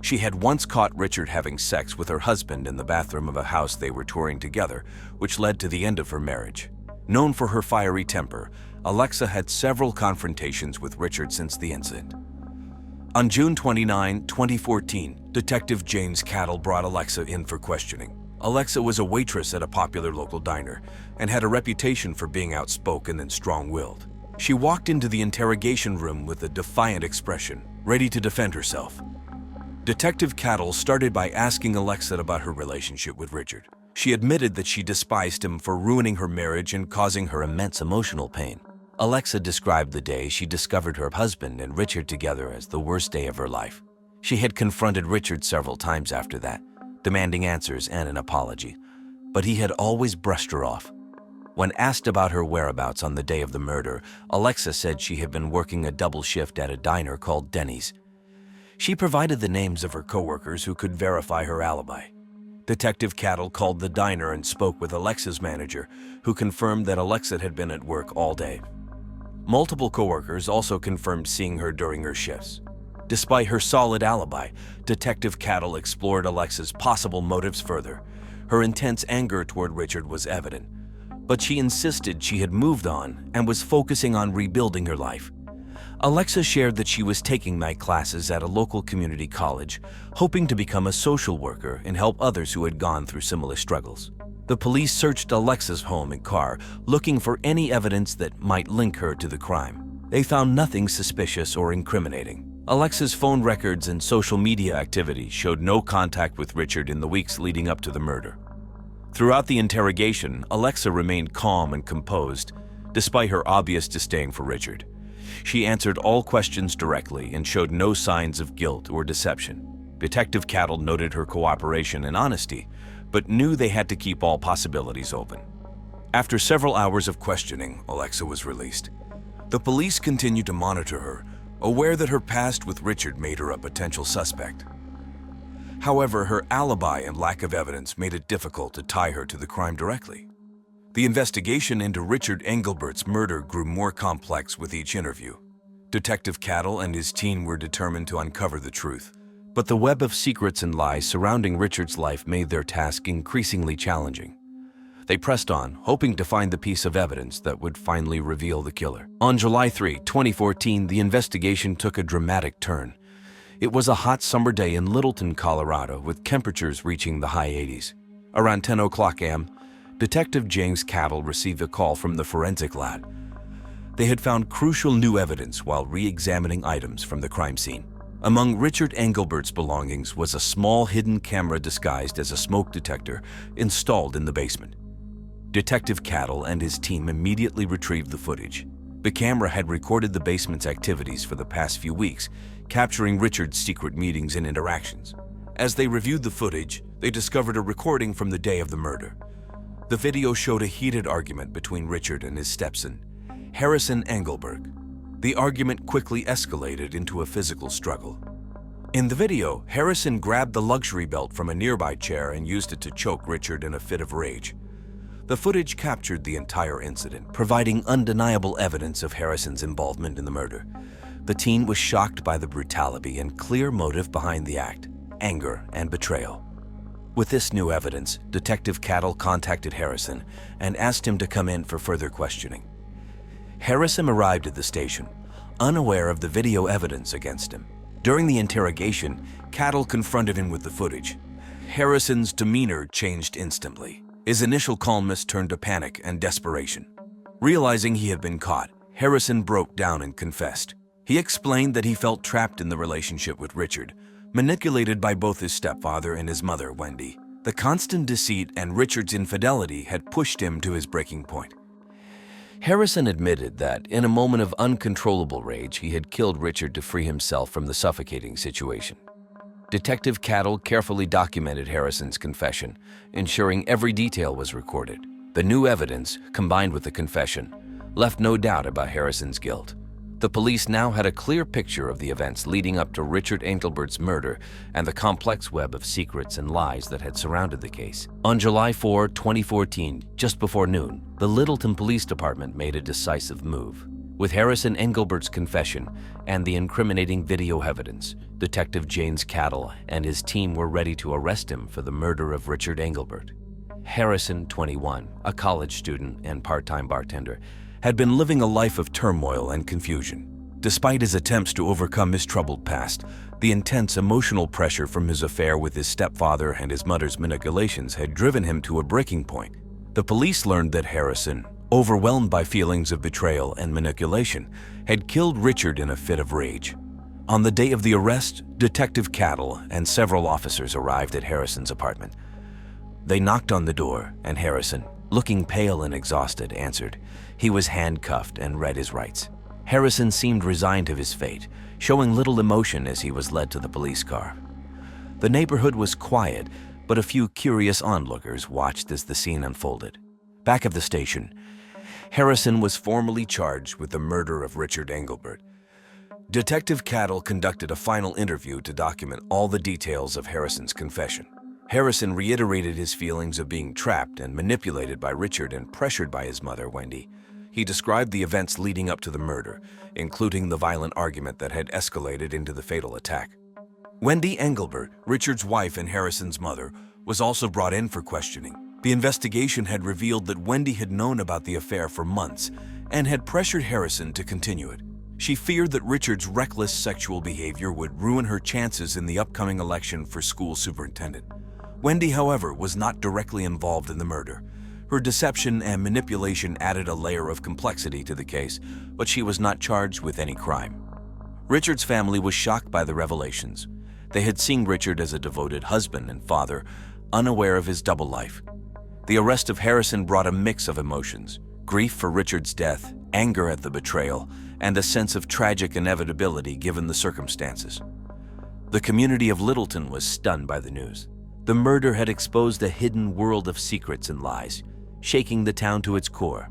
She had once caught Richard having sex with her husband in the bathroom of a house they were touring together, which led to the end of her marriage. Known for her fiery temper, Alexa had several confrontations with Richard since the incident. On June 29, 2014, Detective James Cattle brought Alexa in for questioning. Alexa was a waitress at a popular local diner and had a reputation for being outspoken and strong-willed. She walked into the interrogation room with a defiant expression, ready to defend herself. Detective Cattle started by asking Alexa about her relationship with Richard. She admitted that she despised him for ruining her marriage and causing her immense emotional pain. Alexa described the day she discovered her husband and Richard together as the worst day of her life. She had confronted Richard several times after that, demanding answers and an apology, but he had always brushed her off. When asked about her whereabouts on the day of the murder, Alexa said she had been working a double shift at a diner called Denny's. She provided the names of her coworkers who could verify her alibi. Detective Cattle called the diner and spoke with Alexa's manager, who confirmed that Alexa had been at work all day. Multiple coworkers also confirmed seeing her during her shifts. Despite her solid alibi, Detective Cattle explored Alexa's possible motives further. Her intense anger toward Richard was evident, but she insisted she had moved on and was focusing on rebuilding her life. Alexa shared that she was taking night classes at a local community college, hoping to become a social worker and help others who had gone through similar struggles. The police searched Alexa's home and car, looking for any evidence that might link her to the crime. They found nothing suspicious or incriminating. Alexa's phone records and social media activity showed no contact with Richard in the weeks leading up to the murder. Throughout the interrogation, Alexa remained calm and composed, despite her obvious disdain for Richard. She answered all questions directly and showed no signs of guilt or deception. Detective Cattle noted her cooperation and honesty, but knew they had to keep all possibilities open. After several hours of questioning, Alexa was released. The police continued to monitor her, aware that her past with Richard made her a potential suspect. However, her alibi and lack of evidence made it difficult to tie her to the crime directly. The investigation into Richard Angelbert's murder grew more complex with each interview. Detective Cattle and his team were determined to uncover the truth, but the web of secrets and lies surrounding Richard's life made their task increasingly challenging. They pressed on, hoping to find the piece of evidence that would finally reveal the killer. On July 3, 2014, the investigation took a dramatic turn. It was a hot summer day in Littleton, Colorado, with temperatures reaching the high 80s. Around 10:00 a.m., Detective James Cattle received a call from the forensic lab. They had found crucial new evidence while re-examining items from the crime scene. Among Richard Angelbert's belongings was a small hidden camera disguised as a smoke detector installed in the basement. Detective Cattle and his team immediately retrieved the footage. The camera had recorded the basement's activities for the past few weeks, capturing Richard's secret meetings and interactions. As they reviewed the footage, they discovered a recording from the day of the murder. The video showed a heated argument between Richard and his stepson, Harrison Angelbert. The argument quickly escalated into a physical struggle. In the video, Harrison grabbed the luxury belt from a nearby chair and used it to choke Richard in a fit of rage. The footage captured the entire incident, providing undeniable evidence of Harrison's involvement in the murder. The teen was shocked by the brutality and clear motive behind the act: anger and betrayal. With this new evidence, Detective Cattle contacted Harrison and asked him to come in for further questioning. Harrison arrived at the station, unaware of the video evidence against him. During the interrogation, Cattle confronted him with the footage. Harrison's demeanor changed instantly. His initial calmness turned to panic and desperation. Realizing he had been caught, Harrison broke down and confessed. He explained that he felt trapped in the relationship with Richard, manipulated by both his stepfather and his mother, Wendy. The constant deceit and Richard's infidelity had pushed him to his breaking point. Harrison admitted that, in a moment of uncontrollable rage, he had killed Richard to free himself from the suffocating situation. Detective Cattle carefully documented Harrison's confession, ensuring every detail was recorded. The new evidence, combined with the confession, left no doubt about Harrison's guilt. The police now had a clear picture of the events leading up to Richard Angelbert's murder and the complex web of secrets and lies that had surrounded the case. On July 4, 2014, just before noon, the Littleton Police Department made a decisive move. With Harrison Angelbert's confession and the incriminating video evidence, Detective James Cattle and his team were ready to arrest him for the murder of Richard Angelbert. Harrison, 21, a college student and part-time bartender, had been living a life of turmoil and confusion. Despite his attempts to overcome his troubled past, the intense emotional pressure from his affair with his stepfather and his mother's manipulations had driven him to a breaking point. The police learned that Harrison, overwhelmed by feelings of betrayal and manipulation, had killed Richard in a fit of rage. On the day of the arrest, Detective Cattle and several officers arrived at Harrison's apartment. They knocked on the door, and Harrison, looking pale and exhausted, answered. He was handcuffed and read his rights. Harrison seemed resigned to his fate, showing little emotion as he was led to the police car. The neighborhood was quiet, but a few curious onlookers watched as the scene unfolded. Back at the station, Harrison was formally charged with the murder of Richard Angelbert. Detective Cattle conducted a final interview to document all the details of Harrison's confession. Harrison reiterated his feelings of being trapped and manipulated by Richard and pressured by his mother, Wendy. He described the events leading up to the murder, including the violent argument that had escalated into the fatal attack. Wendy Angelbert, Richard's wife and Harrison's mother, was also brought in for questioning. The investigation had revealed that Wendy had known about the affair for months and had pressured Harrison to continue it. She feared that Richard's reckless sexual behavior would ruin her chances in the upcoming election for school superintendent. Wendy, however, was not directly involved in the murder. Her deception and manipulation added a layer of complexity to the case, but she was not charged with any crime. Richard's family was shocked by the revelations. They had seen Richard as a devoted husband and father, unaware of his double life. The arrest of Harrison brought a mix of emotions: grief for Richard's death, anger at the betrayal, and a sense of tragic inevitability given the circumstances. The community of Littleton was stunned by the news. The murder had exposed a hidden world of secrets and lies, shaking the town to its core.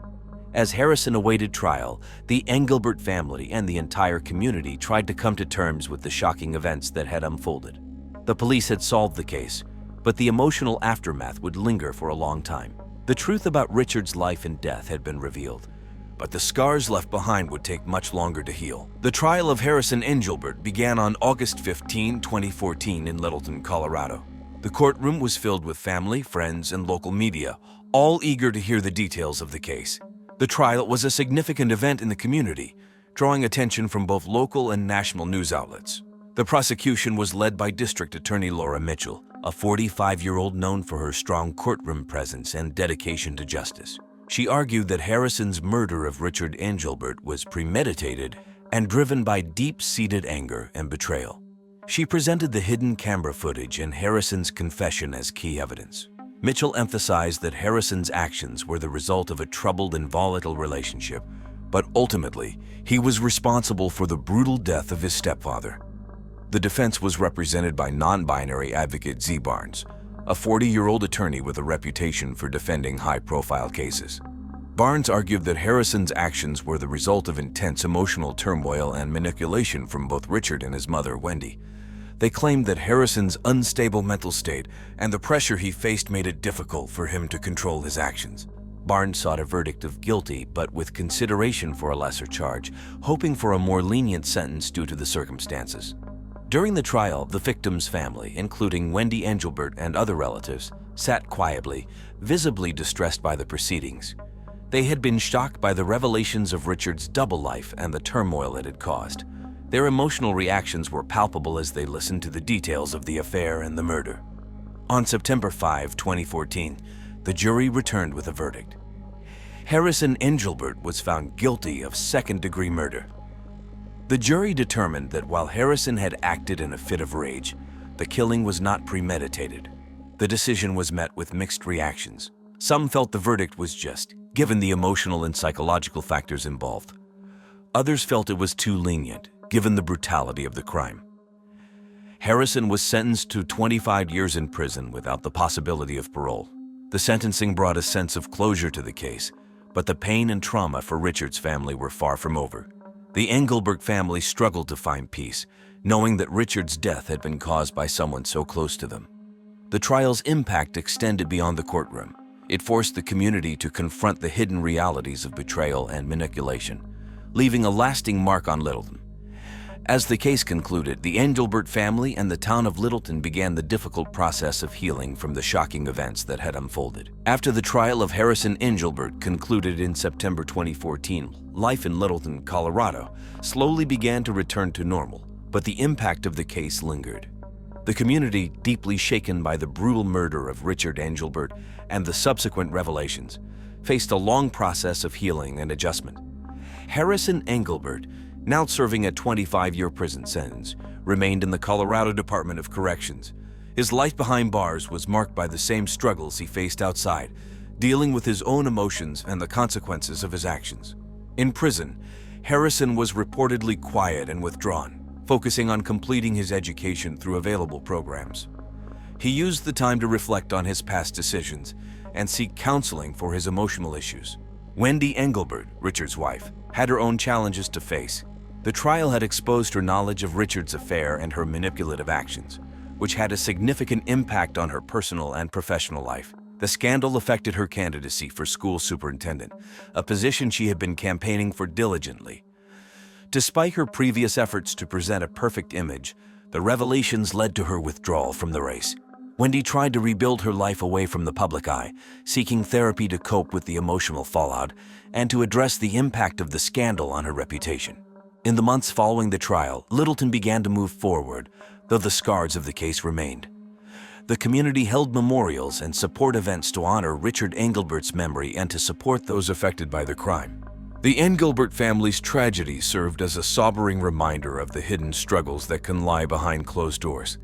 As Harrison awaited trial, the Angelbert family and the entire community tried to come to terms with the shocking events that had unfolded. The police had solved the case, but the emotional aftermath would linger for a long time. The truth about Richard's life and death had been revealed, but the scars left behind would take much longer to heal. The trial of Harrison Angelbert began on August 15, 2014 in Littleton, Colorado. The courtroom was filled with family, friends, and local media, all eager to hear the details of the case. The trial was a significant event in the community, drawing attention from both local and national news outlets. The prosecution was led by District Attorney Laura Mitchell, a 45-year-old known for her strong courtroom presence and dedication to justice. She argued that Harrison's murder of Richard Angelbert was premeditated and driven by deep-seated anger and betrayal. She presented the hidden camera footage and Harrison's confession as key evidence. Mitchell emphasized that Harrison's actions were the result of a troubled and volatile relationship, but ultimately, he was responsible for the brutal death of his stepfather. The defense was represented by non-binary advocate Z. Barnes, a 40-year-old attorney with a reputation for defending high-profile cases. Barnes argued that Harrison's actions were the result of intense emotional turmoil and manipulation from both Richard and his mother, Wendy. They claimed that Harrison's unstable mental state and the pressure he faced made it difficult for him to control his actions. Barnes sought a verdict of guilty, but with consideration for a lesser charge, hoping for a more lenient sentence due to the circumstances. During the trial, the victim's family, including Wendy Angelbert and other relatives, sat quietly, visibly distressed by the proceedings. They had been shocked by the revelations of Richard's double life and the turmoil it had caused. Their emotional reactions were palpable as they listened to the details of the affair and the murder. On September 5, 2014, the jury returned with a verdict. Harrison Angelbert was found guilty of second-degree murder. The jury determined that while Harrison had acted in a fit of rage, the killing was not premeditated. The decision was met with mixed reactions. Some felt the verdict was just, given the emotional and psychological factors involved. Others felt it was too lenient, given the brutality of the crime. Harrison was sentenced to 25 years in prison without the possibility of parole. The sentencing brought a sense of closure to the case, but the pain and trauma for Richard's family were far from over. The Angelbert family struggled to find peace, knowing that Richard's death had been caused by someone so close to them. The trial's impact extended beyond the courtroom. It forced the community to confront the hidden realities of betrayal and manipulation, leaving a lasting mark on Littleton. As the case concluded, the Angelbert family and the town of Littleton began the difficult process of healing from the shocking events that had unfolded. After the trial of Harrison Angelbert concluded in September 2014, life in Littleton, Colorado, slowly began to return to normal, but the impact of the case lingered. The community, deeply shaken by the brutal murder of Richard Angelbert and the subsequent revelations, faced a long process of healing and adjustment. Harrison Angelbert, now serving a 25-year prison sentence, remained in the Colorado Department of Corrections. His life behind bars was marked by the same struggles he faced outside, dealing with his own emotions and the consequences of his actions. In prison, Harrison was reportedly quiet and withdrawn, focusing on completing his education through available programs. He used the time to reflect on his past decisions and seek counseling for his emotional issues. Wendy Angelbert, Richard's wife, had her own challenges to face. The trial had exposed her knowledge of Richard's affair and her manipulative actions, which had a significant impact on her personal and professional life. The scandal affected her candidacy for school superintendent, a position she had been campaigning for diligently. Despite her previous efforts to present a perfect image, the revelations led to her withdrawal from the race. Wendy tried to rebuild her life away from the public eye, seeking therapy to cope with the emotional fallout and to address the impact of the scandal on her reputation. In the months following the trial, Littleton began to move forward, though the scars of the case remained. The community held memorials and support events to honor Richard Angelbert's memory and to support those affected by the crime. The Angelbert family's tragedy served as a sobering reminder of the hidden struggles that can lie behind closed doors.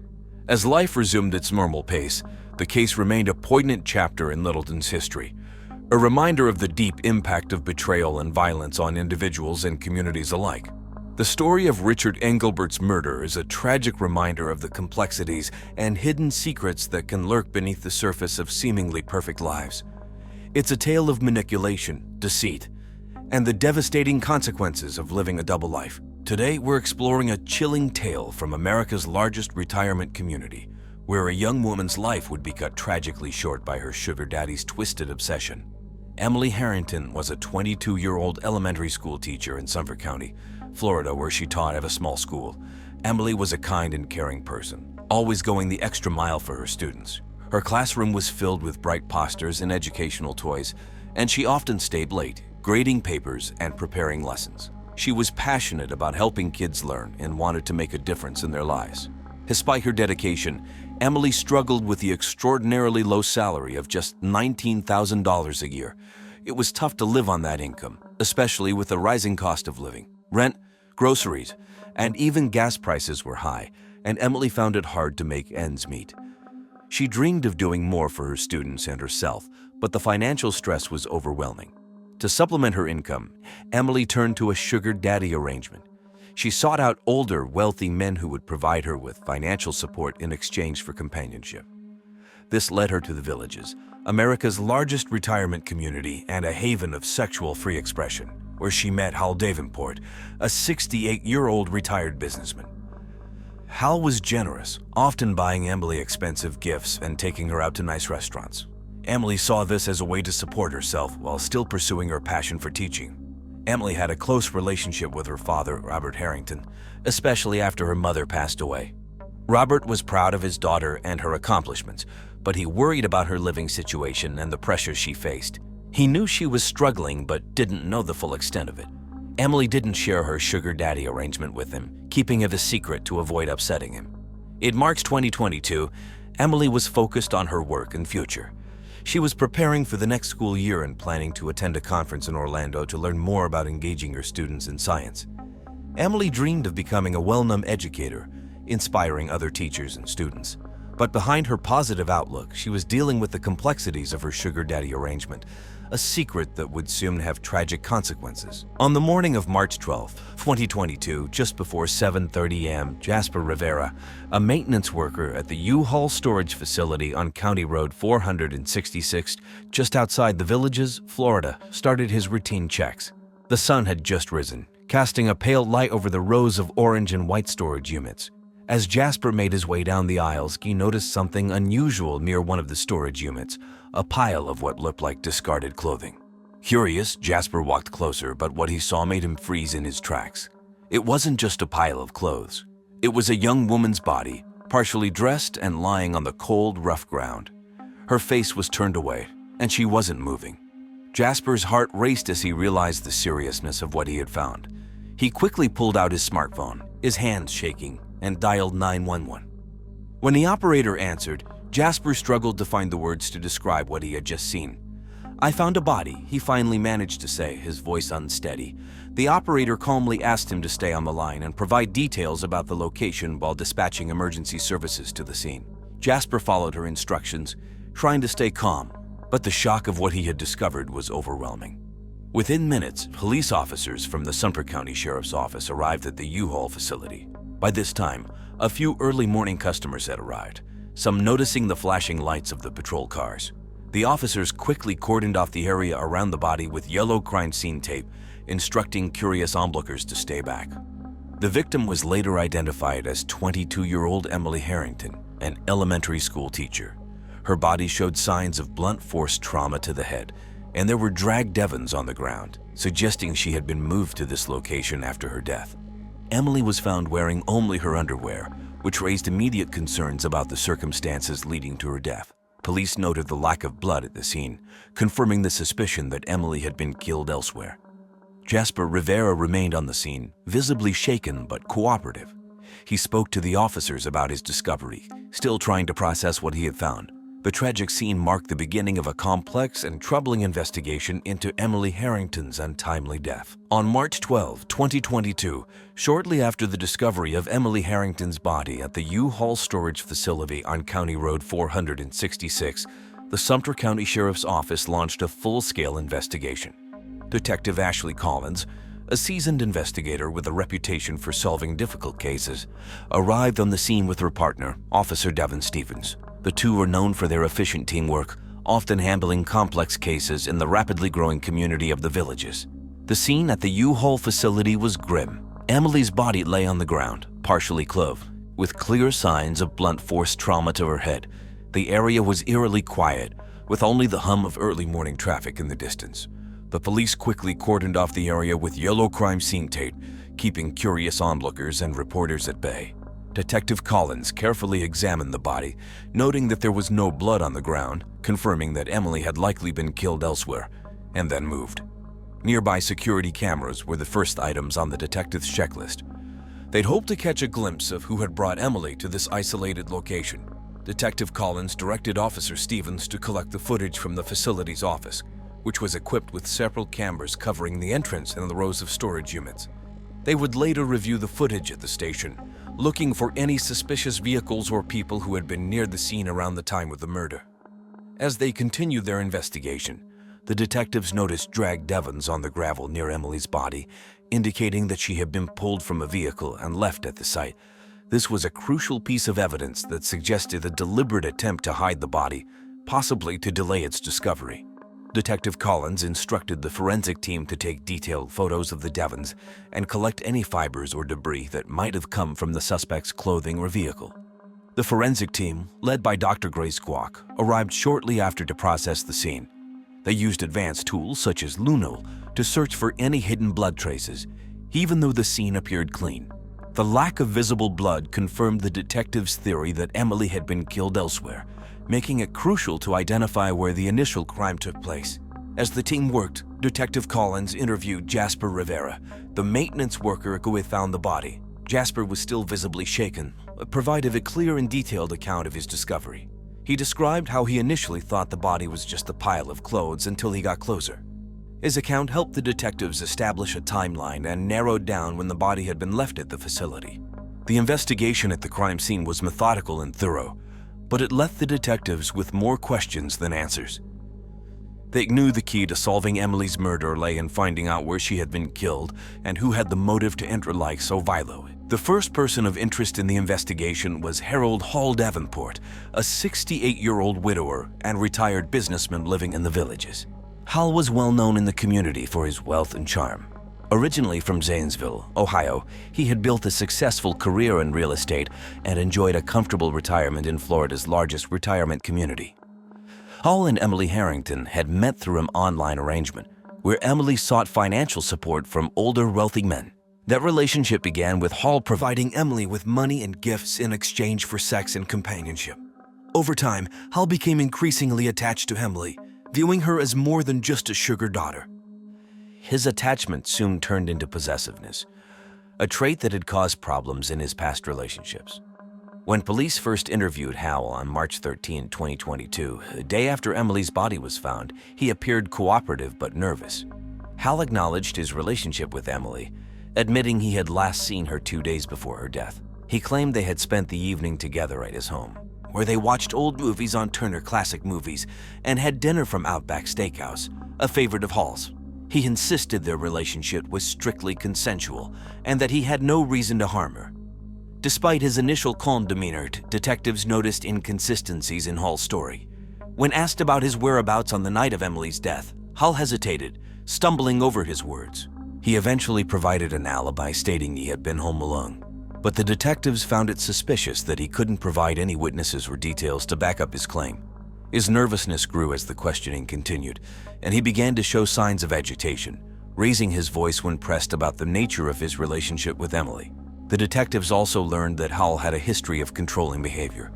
As life resumed its normal pace, the case remained a poignant chapter in Littleton's history, a reminder of the deep impact of betrayal and violence on individuals and communities alike. The story of Richard Angelbert's murder is a tragic reminder of the complexities and hidden secrets that can lurk beneath the surface of seemingly perfect lives. It's a tale of manipulation, deceit, and the devastating consequences of living a double life. Today, we're exploring a chilling tale from America's largest retirement community, where a young woman's life would be cut tragically short by her sugar daddy's twisted obsession. Emily Harrington was a 22-year-old elementary school teacher in Sumter County, Florida, where she taught at a small school. Emily was a kind and caring person, always going the extra mile for her students. Her classroom was filled with bright posters and educational toys, and she often stayed late, grading papers and preparing lessons. She was passionate about helping kids learn and wanted to make a difference in their lives. Despite her dedication, Emily struggled with the extraordinarily low salary of just $19,000 a year. It was tough to live on that income, especially with the rising cost of living. Rent, groceries, and even gas prices were high, and Emily found it hard to make ends meet. She dreamed of doing more for her students and herself, but the financial stress was overwhelming. To supplement her income, Emily turned to a sugar daddy arrangement. She sought out older, wealthy men who would provide her with financial support in exchange for companionship. This led her to the Villages, America's largest retirement community and a haven of sexual free expression, where she met Hal Davenport, a 68-year-old retired businessman. Hal was generous, often buying Emily expensive gifts and taking her out to nice restaurants. Emily saw this as a way to support herself while still pursuing her passion for teaching. Emily had a close relationship with her father, Robert Harrington, especially after her mother passed away. Robert was proud of his daughter and her accomplishments, but he worried about her living situation and the pressures she faced. He knew she was struggling but didn't know the full extent of it. Emily didn't share her sugar daddy arrangement with him, keeping it a secret to avoid upsetting him. In March 2022, Emily was focused on her work and future. She was preparing for the next school year and planning to attend a conference in Orlando to learn more about engaging her students in science. Emily dreamed of becoming a well-known educator, inspiring other teachers and students. But behind her positive outlook, she was dealing with the complexities of her sugar daddy arrangement, a secret that would soon have tragic consequences. On the morning of March 12, 2022, just before 7:30 a.m., Jasper Rivera, a maintenance worker at the U-Haul storage facility on County Road 466, just outside the Villages, Florida, started his routine checks. The sun had just risen, casting a pale light over the rows of orange and white storage units. As Jasper made his way down the aisles, he noticed something unusual near one of the storage units, a pile of what looked like discarded clothing. Curious, Jasper walked closer, but what he saw made him freeze in his tracks. It wasn't just a pile of clothes. It was a young woman's body, partially dressed and lying on the cold, rough ground. Her face was turned away, and she wasn't moving. Jasper's heart raced as he realized the seriousness of what he had found. He quickly pulled out his smartphone, his hands shaking, and dialed 911. When the operator answered, Jasper struggled to find the words to describe what he had just seen. "I found a body," he finally managed to say, his voice unsteady. The operator calmly asked him to stay on the line and provide details about the location while dispatching emergency services to the scene. Jasper followed her instructions, trying to stay calm, but the shock of what he had discovered was overwhelming. Within minutes, police officers from the Sumter County Sheriff's Office arrived at the U-Haul facility. By this time, a few early morning customers had arrived, some noticing the flashing lights of the patrol cars. The officers quickly cordoned off the area around the body with yellow crime scene tape, instructing curious onlookers to stay back. The victim was later identified as 22-year-old Emily Harrington, an elementary school teacher. Her body showed signs of blunt force trauma to the head, and there were dragged Devons on the ground, suggesting she had been moved to this location after her death. Emily was found wearing only her underwear, which raised immediate concerns about the circumstances leading to her death. Police noted the lack of blood at the scene, confirming the suspicion that Emily had been killed elsewhere. Jasper Rivera remained on the scene, visibly shaken but cooperative. He spoke to the officers about his discovery, still trying to process what he had found. The tragic scene marked the beginning of a complex and troubling investigation into Emily Harrington's untimely death. On March 12, 2022, shortly after the discovery of Emily Harrington's body at the U-Haul storage facility on County Road 466, the Sumter County Sheriff's Office launched a full-scale investigation. Detective Ashley Collins, a seasoned investigator with a reputation for solving difficult cases, arrived on the scene with her partner, Officer Devin Stevens. The two were known for their efficient teamwork, often handling complex cases in the rapidly growing community of the Villages. The scene at the U-Haul facility was grim. Emily's body lay on the ground, partially clothed, with clear signs of blunt force trauma to her head. The area was eerily quiet, with only the hum of early morning traffic in the distance. The police quickly cordoned off the area with yellow crime scene tape, keeping curious onlookers and reporters at bay. Detective Collins carefully examined the body, noting that there was no blood on the ground, confirming that Emily had likely been killed elsewhere, and then moved. Nearby security cameras were the first items on the detective's checklist. They'd hoped to catch a glimpse of who had brought Emily to this isolated location. Detective Collins directed Officer Stevens to collect the footage from the facility's office, which was equipped with several cameras covering the entrance and the rows of storage units. They would later review the footage at the station, looking for any suspicious vehicles or people who had been near the scene around the time of the murder. As they continued their investigation, The detectives noticed dragged Evans on the gravel near Emily's body, indicating that she had been pulled from a vehicle and left at the site. This was a crucial piece of evidence that suggested a deliberate attempt to hide the body, possibly to delay its discovery. Detective Collins instructed the forensic team to take detailed photos of the Devons and collect any fibers or debris that might have come from the suspect's clothing or vehicle. The forensic team, led by Dr. Gray Squawk, arrived shortly after to process the scene. They used advanced tools such as Luno to search for any hidden blood traces, even though the scene appeared clean. The lack of visible blood confirmed the detectives' theory that Emily had been killed elsewhere, making it crucial to identify where the initial crime took place. As the team worked, Detective Collins interviewed Jasper Rivera, the maintenance worker who had found the body. Jasper was still visibly shaken, but provided a clear and detailed account of his discovery. He described how he initially thought the body was just a pile of clothes until he got closer. His account helped the detectives establish a timeline and narrowed down when the body had been left at the facility. The investigation at the crime scene was methodical and thorough, but it left the detectives with more questions than answers. They knew the key to solving Emily's murder lay in finding out where she had been killed and who had the motive to enter life so violently. The first person of interest in the investigation was Hal Davenport, a 68-year-old widower and retired businessman living in the Villages. Hal was well known in the community for his wealth and charm. Originally from Zanesville, Ohio, he had built a successful career in real estate and enjoyed a comfortable retirement in Florida's largest retirement community. Hal and Emily Harrington had met through an online arrangement where Emily sought financial support from older, wealthy men. That relationship began with Hal providing Emily with money and gifts in exchange for sex and companionship. Over time, Hal became increasingly attached to Emily, viewing her as more than just a sugar daughter. His attachment soon turned into possessiveness, a trait that had caused problems in his past relationships. When police first interviewed Hal on March 13, 2022, a day after Emily's body was found, he appeared cooperative but nervous. Hal acknowledged his relationship with Emily, admitting he had last seen her 2 days before her death. He claimed they had spent the evening together at his home, where they watched old movies on Turner Classic Movies and had dinner from Outback Steakhouse, a favorite of Hal's. He insisted their relationship was strictly consensual and that he had no reason to harm her. Despite his initial calm demeanor, detectives noticed inconsistencies in Hal's story. When asked about his whereabouts on the night of Emily's death, Hal hesitated, stumbling over his words. He eventually provided an alibi stating he had been home alone, but the detectives found it suspicious that he couldn't provide any witnesses or details to back up his claim. His nervousness grew as the questioning continued, and he began to show signs of agitation, raising his voice when pressed about the nature of his relationship with Emily. The detectives also learned that Hal had a history of controlling behavior.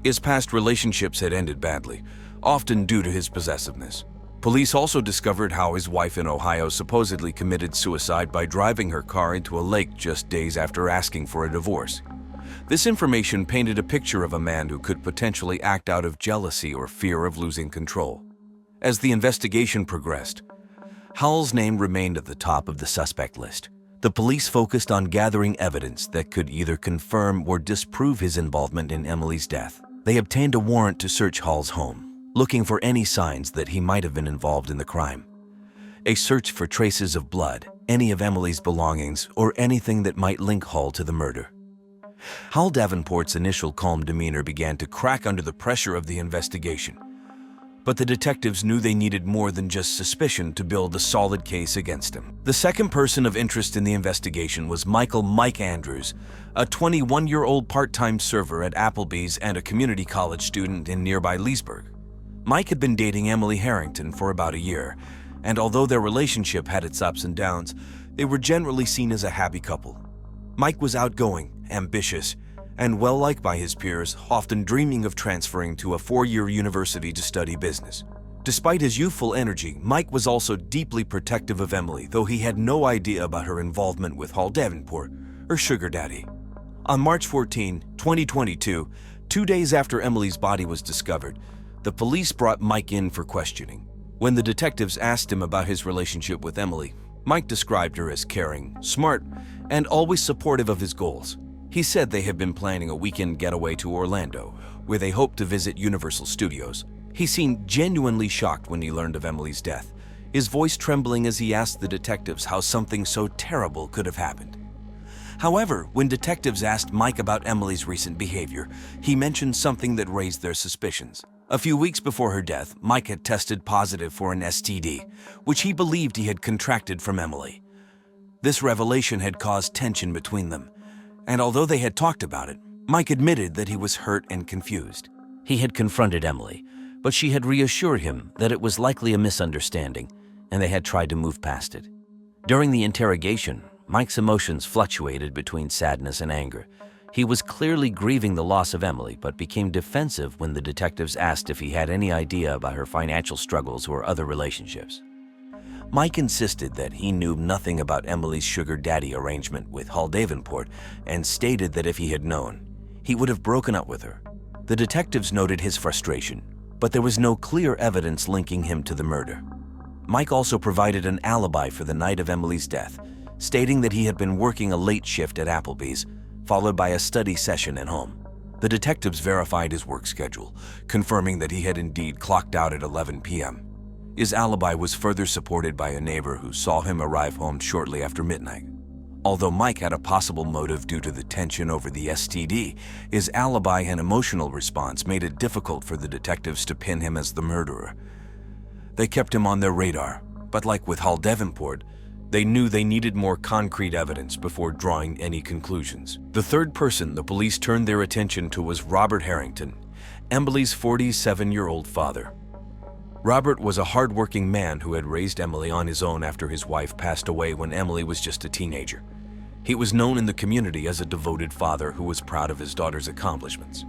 His past relationships had ended badly, often due to his possessiveness. Police also discovered how his wife in Ohio supposedly committed suicide by driving her car into a lake just days after asking for a divorce. This information painted a picture of a man who could potentially act out of jealousy or fear of losing control. As the investigation progressed, Hal's name remained at the top of the suspect list. The police focused on gathering evidence that could either confirm or disprove his involvement in Emily's death. They obtained a warrant to search Hal's home, looking for any signs that he might have been involved in the crime. A search for traces of blood, any of Emily's belongings, or anything that might link Hal to the murder. Hal Davenport's initial calm demeanor began to crack under the pressure of the investigation. But the detectives knew they needed more than just suspicion to build a solid case against him. The second person of interest in the investigation was Mike Andrews, a 21-year-old part-time server at Applebee's and a community college student in nearby Leesburg. Mike had been dating Emily Harrington for about a year, and although their relationship had its ups and downs, they were generally seen as a happy couple. Mike was outgoing, ambitious, and well-liked by his peers, often dreaming of transferring to a 4-year university to study business. Despite his youthful energy, Mike was also deeply protective of Emily, though he had no idea about her involvement with Hal Davenport, her sugar daddy. On March 14, 2022, 2 days after Emily's body was discovered, the police brought Mike in for questioning. When the detectives asked him about his relationship with Emily, Mike described her as caring, smart, and always supportive of his goals. He said they had been planning a weekend getaway to Orlando, where they hoped to visit Universal Studios. He seemed genuinely shocked when he learned of Emily's death, his voice trembling as he asked the detectives how something so terrible could have happened. However, when detectives asked Mike about Emily's recent behavior, he mentioned something that raised their suspicions. A few weeks before her death, Mike had tested positive for an STD, which he believed he had contracted from Emily. This revelation had caused tension between them, and although they had talked about it, Mike admitted that he was hurt and confused. He had confronted Emily, but she had reassured him that it was likely a misunderstanding, and they had tried to move past it. During the interrogation, Mike's emotions fluctuated between sadness and anger. He was clearly grieving the loss of Emily, but became defensive when the detectives asked if he had any idea about her financial struggles or other relationships. Mike insisted that he knew nothing about Emily's sugar daddy arrangement with Hal Davenport and stated that if he had known, he would have broken up with her. The detectives noted his frustration, but there was no clear evidence linking him to the murder. Mike also provided an alibi for the night of Emily's death, stating that he had been working a late shift at Applebee's, followed by a study session at home. The detectives verified his work schedule, confirming that he had indeed clocked out at 11 p.m. His alibi was further supported by a neighbor who saw him arrive home shortly after midnight. Although Mike had a possible motive due to the tension over the STD, his alibi and emotional response made it difficult for the detectives to pin him as the murderer. They kept him on their radar, but like with Hal Davenport, they knew they needed more concrete evidence before drawing any conclusions. The third person the police turned their attention to was Robert Harrington, Emily's 47-year-old father. Robert was a hard-working man who had raised Emily on his own after his wife passed away when Emily was just a teenager. He was known in the community as a devoted father who was proud of his daughter's accomplishments.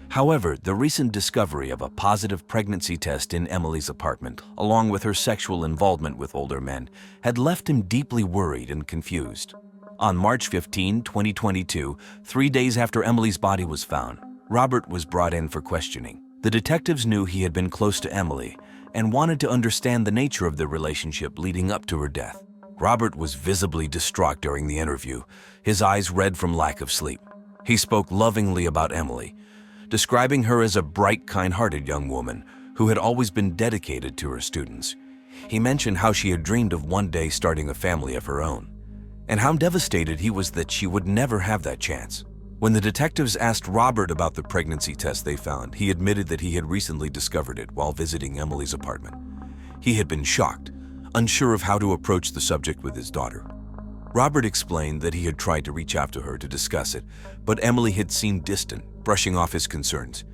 However, the recent discovery of a positive pregnancy test in Emily's apartment, along with her sexual involvement with older men, had left him deeply worried and confused. On March 15, 2022, 3 days after Emily's body was found, Robert was brought in for questioning. The detectives knew he had been close to Emily and wanted to understand the nature of their relationship leading up to her death. Robert was visibly distraught during the interview, his eyes red from lack of sleep. He spoke lovingly about Emily, describing her as a bright, kind-hearted young woman who had always been dedicated to her students. He mentioned how she had dreamed of one day starting a family of her own, and how devastated he was that she would never have that chance. When the detectives asked Robert about the pregnancy test they found, he admitted that he had recently discovered it while visiting Emily's apartment. He had been shocked, unsure of how to approach the subject with his daughter. Robert explained that he had tried to reach out to her to discuss it, but Emily had seemed distant, brushing off his concerns.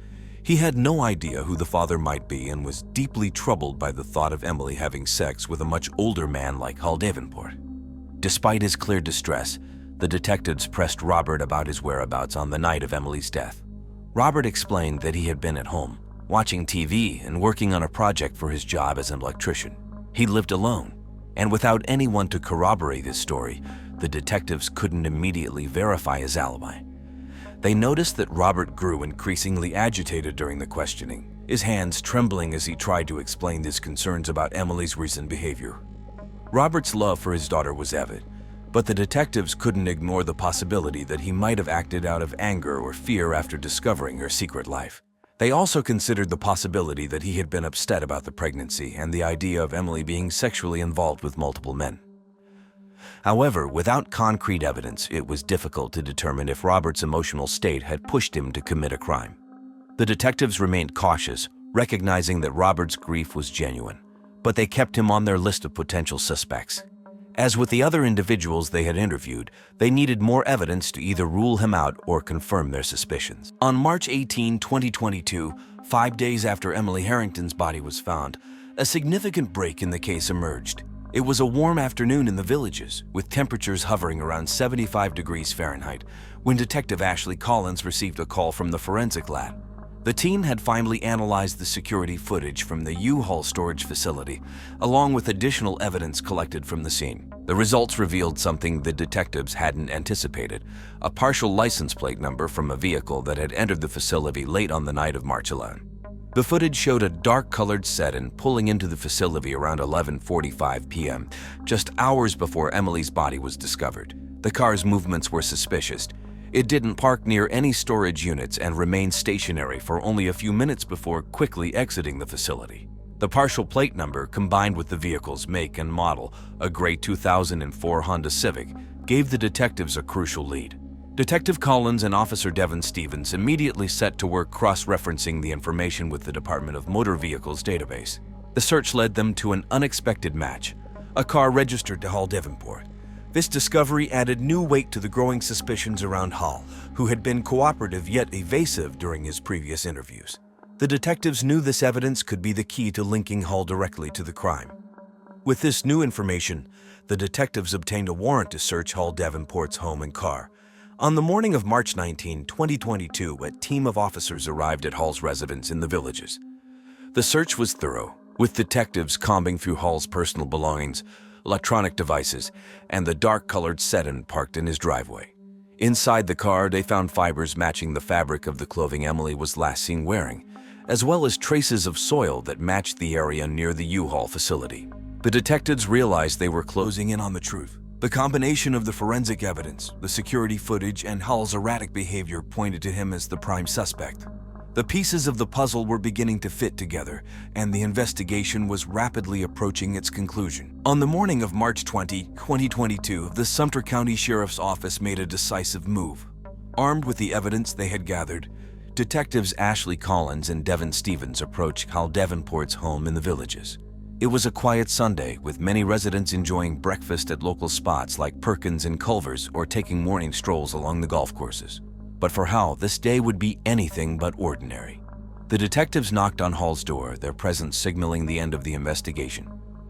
He had no idea who the father might be and was deeply troubled by the thought of Emily having sex with a much older man like Hal Davenport. Despite his clear distress, the detectives pressed Robert about his whereabouts on the night of Emily's death. Robert explained that he had been at home, watching TV and working on a project for his job as an electrician. He lived alone, and without anyone to corroborate his story, the detectives couldn't immediately verify his alibi. They noticed that Robert grew increasingly agitated during the questioning, his hands trembling as he tried to explain his concerns about Emily's recent behavior. Robert's love for his daughter was evident, but the detectives couldn't ignore the possibility that he might have acted out of anger or fear after discovering her secret life. They also considered the possibility that he had been upset about the pregnancy and the idea of Emily being sexually involved with multiple men. However, without concrete evidence, it was difficult to determine if Robert's emotional state had pushed him to commit a crime. The detectives remained cautious, recognizing that Robert's grief was genuine, but they kept him on their list of potential suspects. As with the other individuals they had interviewed, they needed more evidence to either rule him out or confirm their suspicions. On March 18, 2022, 5 days after Emily Harrington's body was found, a significant break in the case emerged. It was a warm afternoon in the Villages, with temperatures hovering around 75 degrees Fahrenheit, when Detective Ashley Collins received a call from the forensic lab. The team had finally analyzed the security footage from the U-Haul storage facility, along with additional evidence collected from the scene. The results revealed something the detectives hadn't anticipated: a partial license plate number from a vehicle that had entered the facility late on the night of March 11. The footage showed a dark-colored sedan pulling into the facility around 11:45 p.m., just hours before Emily's body was discovered. The car's movements were suspicious. It didn't park near any storage units and remained stationary for only a few minutes before quickly exiting the facility. The partial plate number, combined with the vehicle's make and model, a gray 2004 Honda Civic, gave the detectives a crucial lead. Detective Collins and Officer Devin Stevens immediately set to work cross-referencing the information with the Department of Motor Vehicles database. The search led them to an unexpected match, a car registered to Hal Davenport. This discovery added new weight to the growing suspicions around Hal, who had been cooperative yet evasive during his previous interviews. The detectives knew this evidence could be the key to linking Hal directly to the crime. With this new information, the detectives obtained a warrant to search Hal Davenport's home and car. On the morning of March 19, 2022, a team of officers arrived at Hal's residence in the Villages. The search was thorough, with detectives combing through Hal's personal belongings, electronic devices, and the dark-colored sedan parked in his driveway. Inside the car, they found fibers matching the fabric of the clothing Emily was last seen wearing, as well as traces of soil that matched the area near the U-Haul facility. The detectives realized they were closing in on the truth. The combination of the forensic evidence, the security footage, and Hal's erratic behavior pointed to him as the prime suspect. The pieces of the puzzle were beginning to fit together, and the investigation was rapidly approaching its conclusion. On the morning of March 20, 2022, the Sumter County Sheriff's Office made a decisive move. Armed with the evidence they had gathered, Detectives Ashley Collins and Devin Stevens approached Hal Davenport's home in the Villages. It was a quiet Sunday, with many residents enjoying breakfast at local spots like Perkins and Culver's or taking morning strolls along the golf courses. But for Hal, this day would be anything but ordinary. The detectives knocked on Hal's door, their presence signaling the end of the investigation.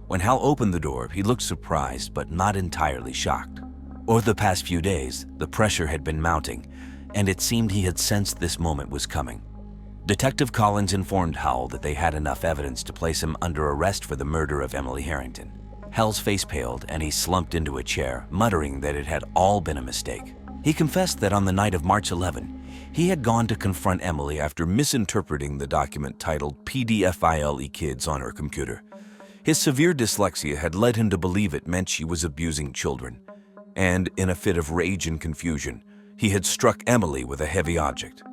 When Hal opened the door, he looked surprised but not entirely shocked. Over the past few days, the pressure had been mounting, and it seemed he had sensed this moment was coming. Detective Collins informed Hal that they had enough evidence to place him under arrest for the murder of Emily Harrington. Hal's face paled and he slumped into a chair, muttering that it had all been a mistake. He confessed that on the night of March 11, he had gone to confront Emily after misinterpreting the document titled PDFILE Kids on her computer. His severe dyslexia had led him to believe it meant she was abusing children, and in a fit of rage and confusion, he had struck Emily with a heavy object.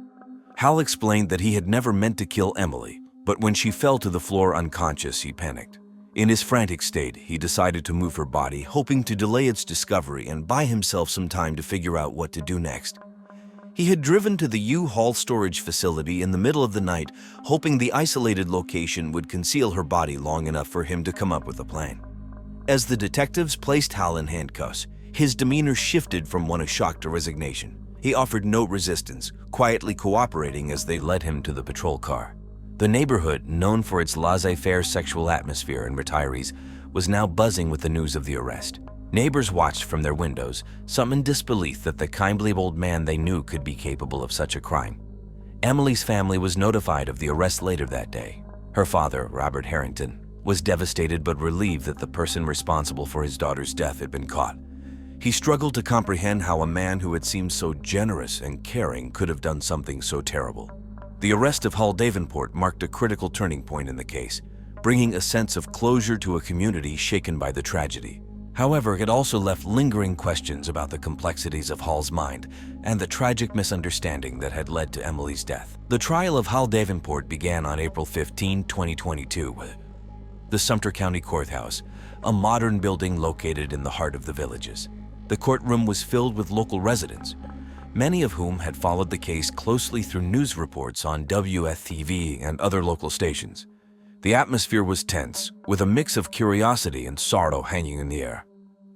Hal explained that he had never meant to kill Emily, but when she fell to the floor unconscious, he panicked. In his frantic state, he decided to move her body, hoping to delay its discovery and buy himself some time to figure out what to do next. He had driven to the U-Haul storage facility in the middle of the night, hoping the isolated location would conceal her body long enough for him to come up with a plan. As the detectives placed Hal in handcuffs, his demeanor shifted from one of shock to resignation. He offered no resistance, quietly cooperating as they led him to the patrol car. The neighborhood, known for its laissez-faire sexual atmosphere and retirees, was now buzzing with the news of the arrest. Neighbors watched from their windows, some in disbelief that the kindly old man they knew could be capable of such a crime. Emily's family was notified of the arrest later that day. Her father, Robert Harrington, was devastated but relieved that the person responsible for his daughter's death had been caught. He struggled to comprehend how a man who had seemed so generous and caring could have done something so terrible. The arrest of Hal Davenport marked a critical turning point in the case, bringing a sense of closure to a community shaken by the tragedy. However, it also left lingering questions about the complexities of Hal's mind and the tragic misunderstanding that had led to Emily's death. The trial of Hal Davenport began on April 15, 2022. The Sumter County Courthouse, a modern building located in the heart of the Villages. The courtroom was filled with local residents, many of whom had followed the case closely through news reports on WFTV and other local stations. The atmosphere was tense, with a mix of curiosity and sorrow hanging in the air.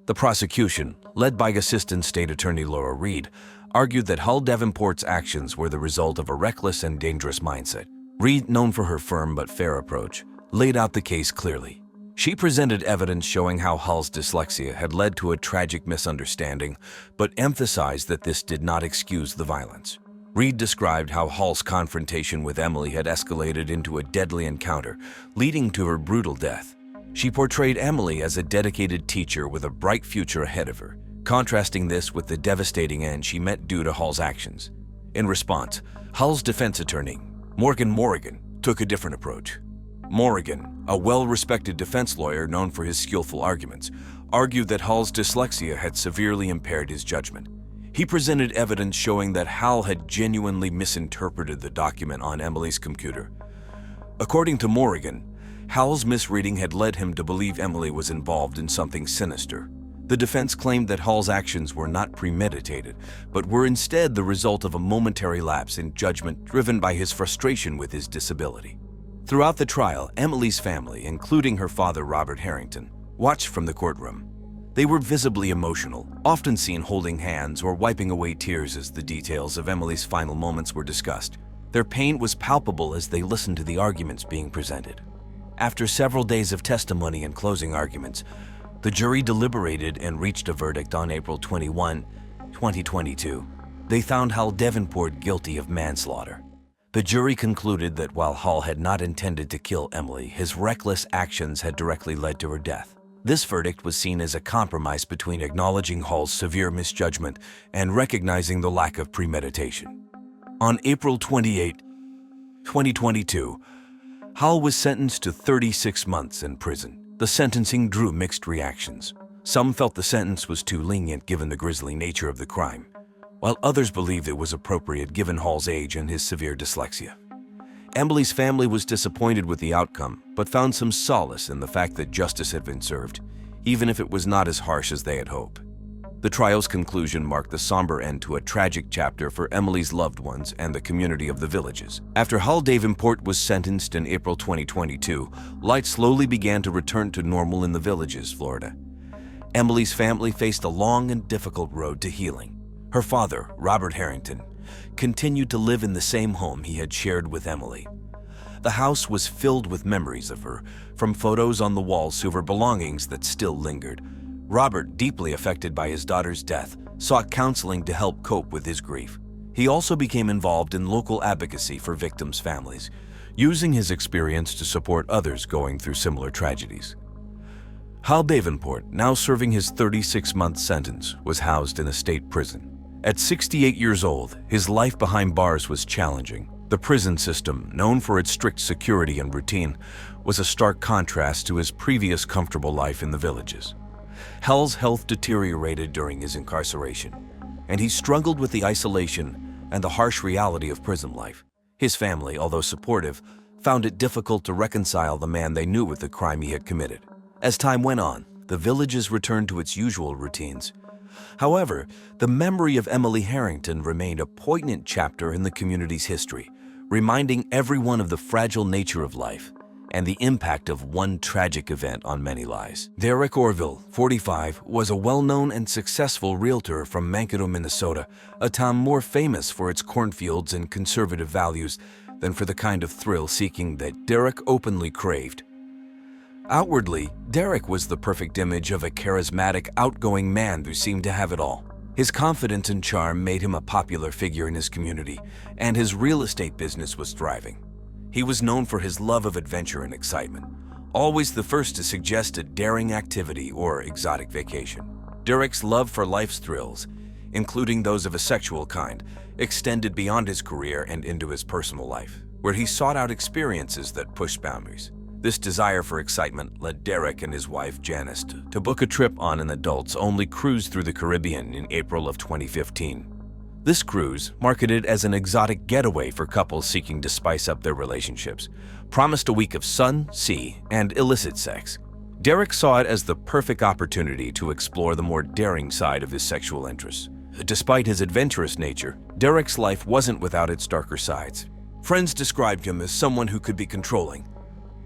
The prosecution, led by Assistant State Attorney Laura Reed, argued that Hal Davenport's actions were the result of a reckless and dangerous mindset. Reed, known for her firm but fair approach, laid out the case clearly. She presented evidence showing how Hal's dyslexia had led to a tragic misunderstanding, but emphasized that this did not excuse the violence. Reed described how Hal's confrontation with Emily had escalated into a deadly encounter, leading to her brutal death. She portrayed Emily as a dedicated teacher with a bright future ahead of her, contrasting this with the devastating end she met due to Hal's actions. In response, Hal's defense attorney, Morgan, took a different approach. Morgan, a well-respected defense lawyer known for his skillful arguments, argued that Hal's dyslexia had severely impaired his judgment. He presented evidence showing that Hal had genuinely misinterpreted the document on Emily's computer. According to Morgan, Hal's misreading had led him to believe Emily was involved in something sinister. The defense claimed that Hal's actions were not premeditated, but were instead the result of a momentary lapse in judgment driven by his frustration with his disability. Throughout the trial, Emily's family, including her father Robert Harrington, watched from the courtroom. They were visibly emotional, often seen holding hands or wiping away tears as the details of Emily's final moments were discussed. Their pain was palpable as they listened to the arguments being presented. After several days of testimony and closing arguments, the jury deliberated and reached a verdict on April 21, 2022. They found Hal Davenport guilty of manslaughter. The jury concluded that while Hal had not intended to kill Emily, his reckless actions had directly led to her death. This verdict was seen as a compromise between acknowledging Hal's severe misjudgment and recognizing the lack of premeditation. On April 28, 2022, Hal was sentenced to 36 months in prison. The sentencing drew mixed reactions. Some felt the sentence was too lenient given the grisly nature of the crime, while others believed it was appropriate given Hal's age and his severe dyslexia. Emily's family was disappointed with the outcome, but found some solace in the fact that justice had been served, even if it was not as harsh as they had hoped. The trial's conclusion marked the somber end to a tragic chapter for Emily's loved ones and the community of the Villages. After Hal Davenport was sentenced in April 2022, life slowly began to return to normal in the Villages, Florida. Emily's family faced a long and difficult road to healing. Her father, Robert Harrington, continued to live in the same home he had shared with Emily. The house was filled with memories of her, from photos on the walls to her belongings that still lingered. Robert, deeply affected by his daughter's death, sought counseling to help cope with his grief. He also became involved in local advocacy for victims' families, using his experience to support others going through similar tragedies. Hal Davenport, now serving his 36-month sentence, was housed in a state prison. At 68 years old, his life behind bars was challenging. The prison system, known for its strict security and routine, was a stark contrast to his previous comfortable life in the Villages. Hal's health deteriorated during his incarceration, and he struggled with the isolation and the harsh reality of prison life. His family, although supportive, found it difficult to reconcile the man they knew with the crime he had committed. As time went on, the Villages returned to its usual routines. However, the memory of Emily Harrington remained a poignant chapter in the community's history, reminding everyone of the fragile nature of life and the impact of one tragic event on many lives. Darla Orville, 45, was a well-known and successful realtor from Mankato, Minnesota, a town more famous for its cornfields and conservative values than for the kind of thrill-seeking that Derek openly craved. Outwardly, Derek was the perfect image of a charismatic, outgoing man who seemed to have it all. His confidence and charm made him a popular figure in his community, and his real estate business was thriving. He was known for his love of adventure and excitement, always the first to suggest a daring activity or exotic vacation. Derek's love for life's thrills, including those of a sexual kind, extended beyond his career and into his personal life, where he sought out experiences that pushed boundaries. This desire for excitement led Derek and his wife Janice to book a trip on an adults-only cruise through the Caribbean in April of 2015. This cruise, marketed as an exotic getaway for couples seeking to spice up their relationships, promised a week of sun, sea, and illicit sex. Derek saw it as the perfect opportunity to explore the more daring side of his sexual interests. Despite his adventurous nature, Derek's life wasn't without its darker sides. Friends described him as someone who could be controlling,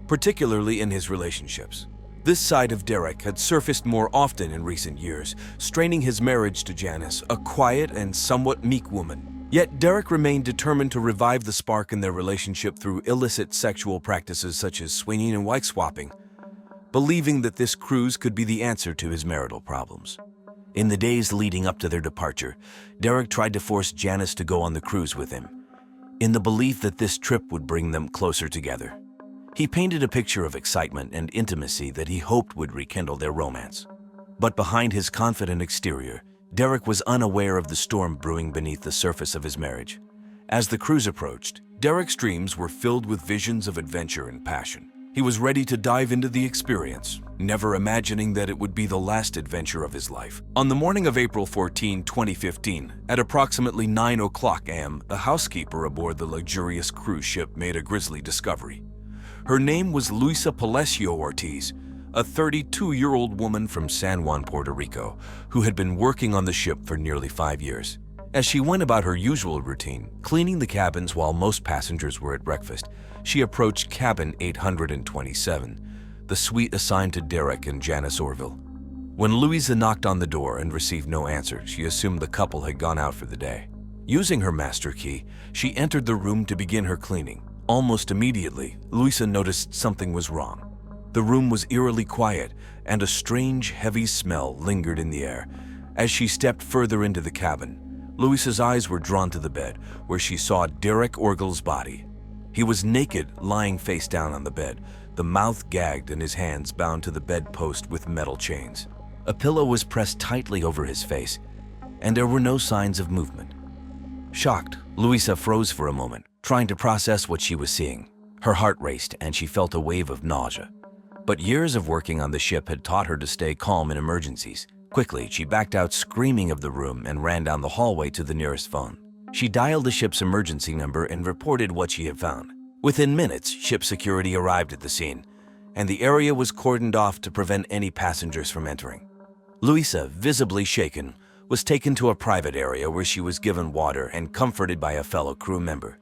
particularly in his relationships. This side of Derek had surfaced more often in recent years, straining his marriage to Janice, a quiet and somewhat meek woman. Yet Derek remained determined to revive the spark in their relationship through illicit sexual practices such as swinging and wife swapping, believing that this cruise could be the answer to his marital problems. In the days leading up to their departure, Derek tried to force Janice to go on the cruise with him, in the belief that this trip would bring them closer together. He painted a picture of excitement and intimacy that he hoped would rekindle their romance. But behind his confident exterior, Derek was unaware of the storm brewing beneath the surface of his marriage. As the cruise approached, Derek's dreams were filled with visions of adventure and passion. He was ready to dive into the experience, never imagining that it would be the last adventure of his life. On the morning of April 14, 2015, at approximately 9:00 a.m., a housekeeper aboard the luxurious cruise ship made a grisly discovery. Her name was Luisa Palacio Ortiz, a 32-year-old woman from San Juan, Puerto Rico, who had been working on the ship for nearly 5 years. As she went about her usual routine, cleaning the cabins while most passengers were at breakfast, she approached cabin 827, the suite assigned to Derek and Janice Orville. When Luisa knocked on the door and received no answer, she assumed the couple had gone out for the day. Using her master key, she entered the room to begin her cleaning. Almost immediately, Luisa noticed something was wrong. The room was eerily quiet, and a strange, heavy smell lingered in the air. As she stepped further into the cabin, Luisa's eyes were drawn to the bed, where she saw Derek Orville's body. He was naked, lying face down on the bed, the mouth gagged and his hands bound to the bedpost with metal chains. A pillow was pressed tightly over his face, and there were no signs of movement. Shocked, Luisa froze for a moment, trying to process what she was seeing. Her heart raced, and she felt a wave of nausea. But years of working on the ship had taught her to stay calm in emergencies. Quickly, she backed out screaming of the room and ran down the hallway to the nearest phone. She dialed the ship's emergency number and reported what she had found. Within minutes, ship security arrived at the scene, and the area was cordoned off to prevent any passengers from entering. Luisa, visibly shaken, was taken to a private area where she was given water and comforted by a fellow crew member.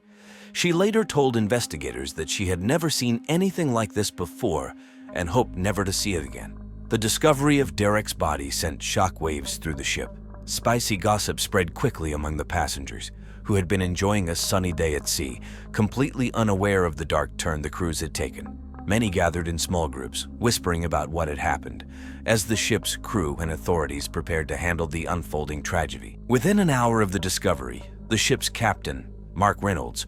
She later told investigators that she had never seen anything like this before and hoped never to see it again. The discovery of Derek's body sent shockwaves through the ship. Spicy gossip spread quickly among the passengers, who had been enjoying a sunny day at sea, completely unaware of the dark turn the cruise had taken. Many gathered in small groups, whispering about what had happened, as the ship's crew and authorities prepared to handle the unfolding tragedy. Within an hour of the discovery, the ship's captain, Mark Reynolds,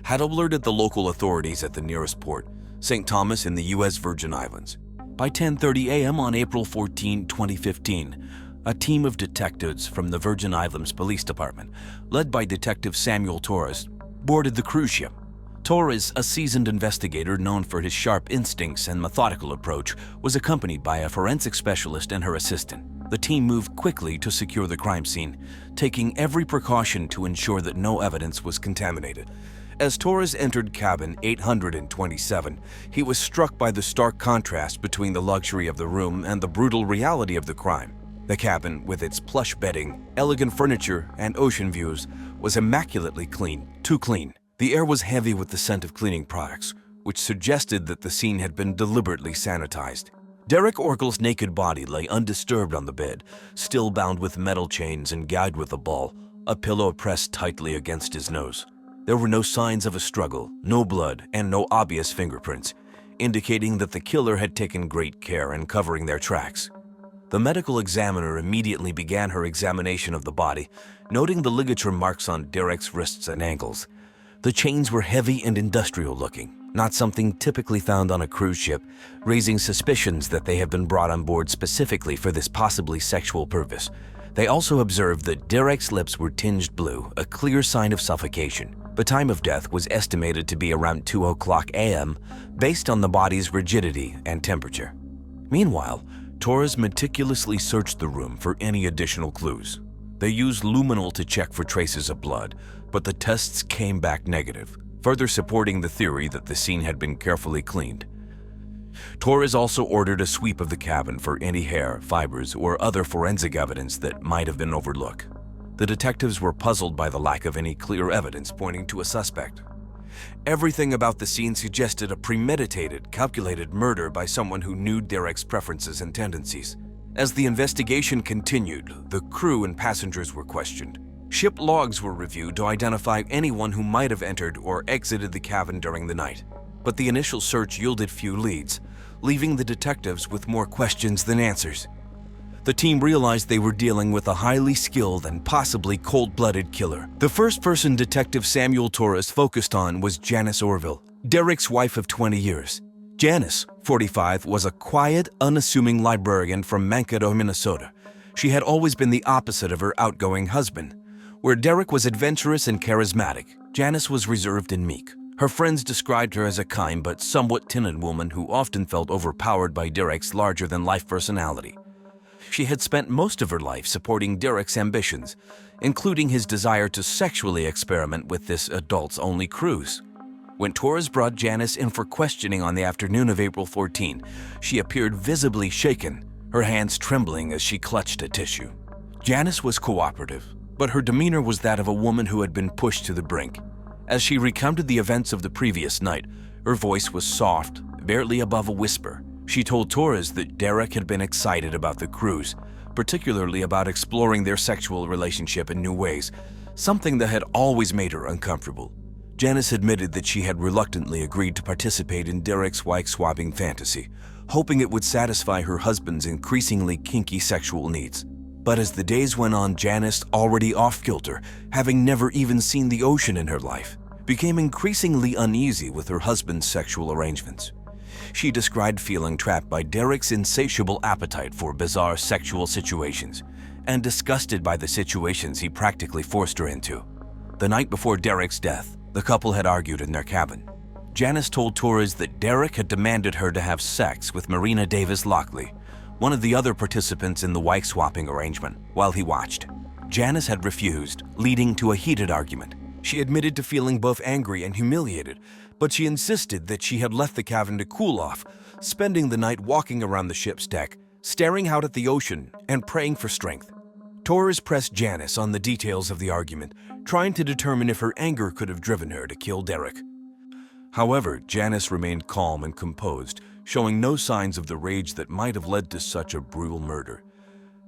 had alerted the local authorities at the nearest port, St. Thomas in the U.S. Virgin Islands. By 10:30 a.m. on April 14, 2015, a team of detectives from the Virgin Islands Police Department, led by Detective Samuel Torres, boarded the cruise ship. Torres, a seasoned investigator known for his sharp instincts and methodical approach, was accompanied by a forensic specialist and her assistant. The team moved quickly to secure the crime scene, taking every precaution to ensure that no evidence was contaminated. As Torres entered cabin 827, he was struck by the stark contrast between the luxury of the room and the brutal reality of the crime. The cabin, with its plush bedding, elegant furniture, and ocean views, was immaculately clean, too clean. The air was heavy with the scent of cleaning products, which suggested that the scene had been deliberately sanitized. Derek Orville's naked body lay undisturbed on the bed, still bound with metal chains and gagged with a ball, a pillow pressed tightly against his nose. There were no signs of a struggle, no blood, and no obvious fingerprints, indicating that the killer had taken great care in covering their tracks. The medical examiner immediately began her examination of the body, noting the ligature marks on Derek's wrists and ankles. The chains were heavy and industrial-looking, not something typically found on a cruise ship, raising suspicions that they had been brought on board specifically for this possibly sexual purpose. They also observed that Derek's lips were tinged blue, a clear sign of suffocation. The time of death was estimated to be around 2:00 a.m. based on the body's rigidity and temperature. Meanwhile, Torres meticulously searched the room for any additional clues. They used luminol to check for traces of blood, but the tests came back negative, further supporting the theory that the scene had been carefully cleaned. Torres also ordered a sweep of the cabin for any hair, fibers, or other forensic evidence that might have been overlooked. The detectives were puzzled by the lack of any clear evidence pointing to a suspect. Everything about the scene suggested a premeditated, calculated murder by someone who knew Derek's preferences and tendencies. As the investigation continued, the crew and passengers were questioned. Ship logs were reviewed to identify anyone who might have entered or exited the cabin during the night. But the initial search yielded few leads, leaving the detectives with more questions than answers. The team realized they were dealing with a highly skilled and possibly cold-blooded killer. The first person Detective Samuel Torres focused on was Janice Orville, Derek's wife of 20 years. Janice, 45, was a quiet, unassuming librarian from Mankato, Minnesota. She had always been the opposite of her outgoing husband. Where Derek was adventurous and charismatic, Janice was reserved and meek. Her friends described her as a kind but somewhat timid woman who often felt overpowered by Derek's larger-than-life personality. She had spent most of her life supporting Derek's ambitions, including his desire to sexually experiment with this adults-only cruise. When Torres brought Janice in for questioning on the afternoon of April 14, she appeared visibly shaken, her hands trembling as she clutched a tissue. Janice was cooperative, but her demeanor was that of a woman who had been pushed to the brink. As she recounted the events of the previous night, her voice was soft, barely above a whisper. She told Torres that Derek had been excited about the cruise, particularly about exploring their sexual relationship in new ways, something that had always made her uncomfortable. Janice admitted that she had reluctantly agreed to participate in Derek's wife-swapping fantasy, hoping it would satisfy her husband's increasingly kinky sexual needs. But as the days went on, Janice, already off-kilter, having never even seen the ocean in her life, became increasingly uneasy with her husband's sexual arrangements. She described feeling trapped by Derek's insatiable appetite for bizarre sexual situations and disgusted by the situations he practically forced her into. The night before Derek's death, the couple had argued in their cabin. Janice told Torres that Derek had demanded her to have sex with Marina Davis Lockley, one of the other participants in the wife-swapping arrangement, while he watched. Janice had refused, leading to a heated argument. She admitted to feeling both angry and humiliated, but she insisted that she had left the cabin to cool off, spending the night walking around the ship's deck, staring out at the ocean and praying for strength. Torres pressed Janice on the details of the argument, trying to determine if her anger could have driven her to kill Derek. However, Janice remained calm and composed, showing no signs of the rage that might have led to such a brutal murder.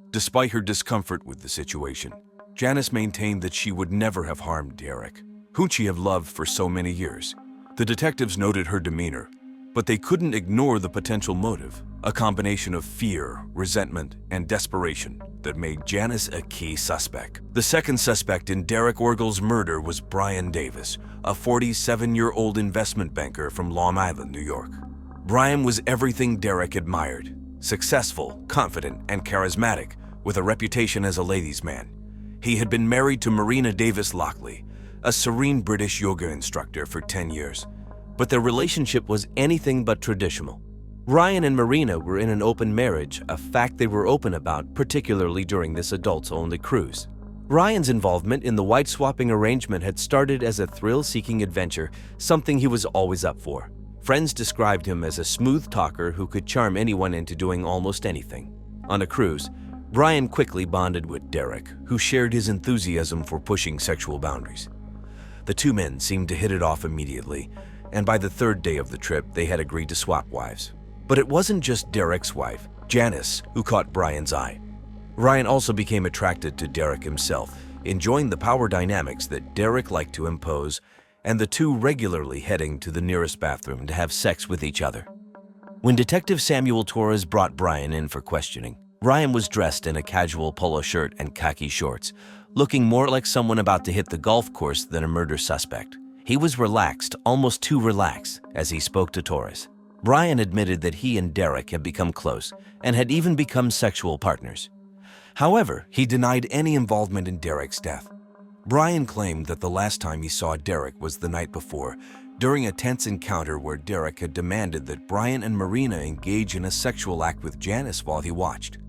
Despite her discomfort with the situation, Janice maintained that she would never have harmed Derek, whom she had loved for so many years. The detectives noted her demeanor, but they couldn't ignore the potential motive, a combination of fear, resentment, and desperation that made Janice a key suspect. The second suspect in Derek Orville's murder was Brian Davis, a 47-year-old investment banker from Long Island, New York. Brian was everything Derek admired: successful, confident, and charismatic, with a reputation as a ladies' man. He had been married to Marina Davis Lockley, a serene British yoga instructor, for 10 years, but their relationship was anything but traditional. Ryan and Marina were in an open marriage, a fact they were open about, particularly during this adults-only cruise. Ryan's involvement in the wife-swapping arrangement had started as a thrill-seeking adventure, something he was always up for. Friends described him as a smooth talker who could charm anyone into doing almost anything. On a cruise, Brian quickly bonded with Derek, who shared his enthusiasm for pushing sexual boundaries. The two men seemed to hit it off immediately, and by the third day of the trip, they had agreed to swap wives. But it wasn't just Derek's wife, Janice, who caught Brian's eye. Ryan also became attracted to Derek himself, enjoying the power dynamics that Derek liked to impose, and the two regularly heading to the nearest bathroom to have sex with each other. When Detective Samuel Torres brought Brian in for questioning, Ryan was dressed in a casual polo shirt and khaki shorts, looking more like someone about to hit the golf course than a murder suspect. He was relaxed, almost too relaxed, as he spoke to Torres. Brian admitted that he and Derek had become close and had even become sexual partners. However, he denied any involvement in Derek's death. Brian claimed that the last time he saw Derek was the night before, during a tense encounter where Derek had demanded that Brian and Marina engage in a sexual act with Janice while he watched.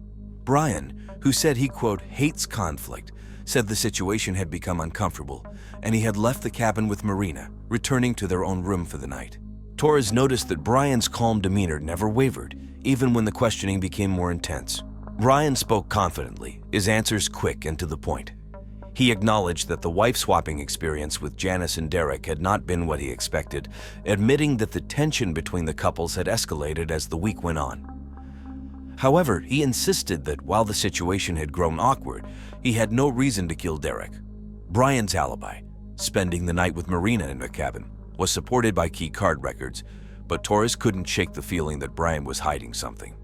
Brian, who said he, quote, hates conflict, said the situation had become uncomfortable, and he had left the cabin with Marina, returning to their own room for the night. Torres noticed that Brian's calm demeanor never wavered, even when the questioning became more intense. Brian spoke confidently, his answers quick and to the point. He acknowledged that the wife-swapping experience with Janice and Derek had not been what he expected, admitting that the tension between the couples had escalated as the week went on. However, he insisted that while the situation had grown awkward, he had no reason to kill Derek. Brian's alibi, spending the night with Marina in the cabin, was supported by key card records, but Torres couldn't shake the feeling that Brian was hiding something.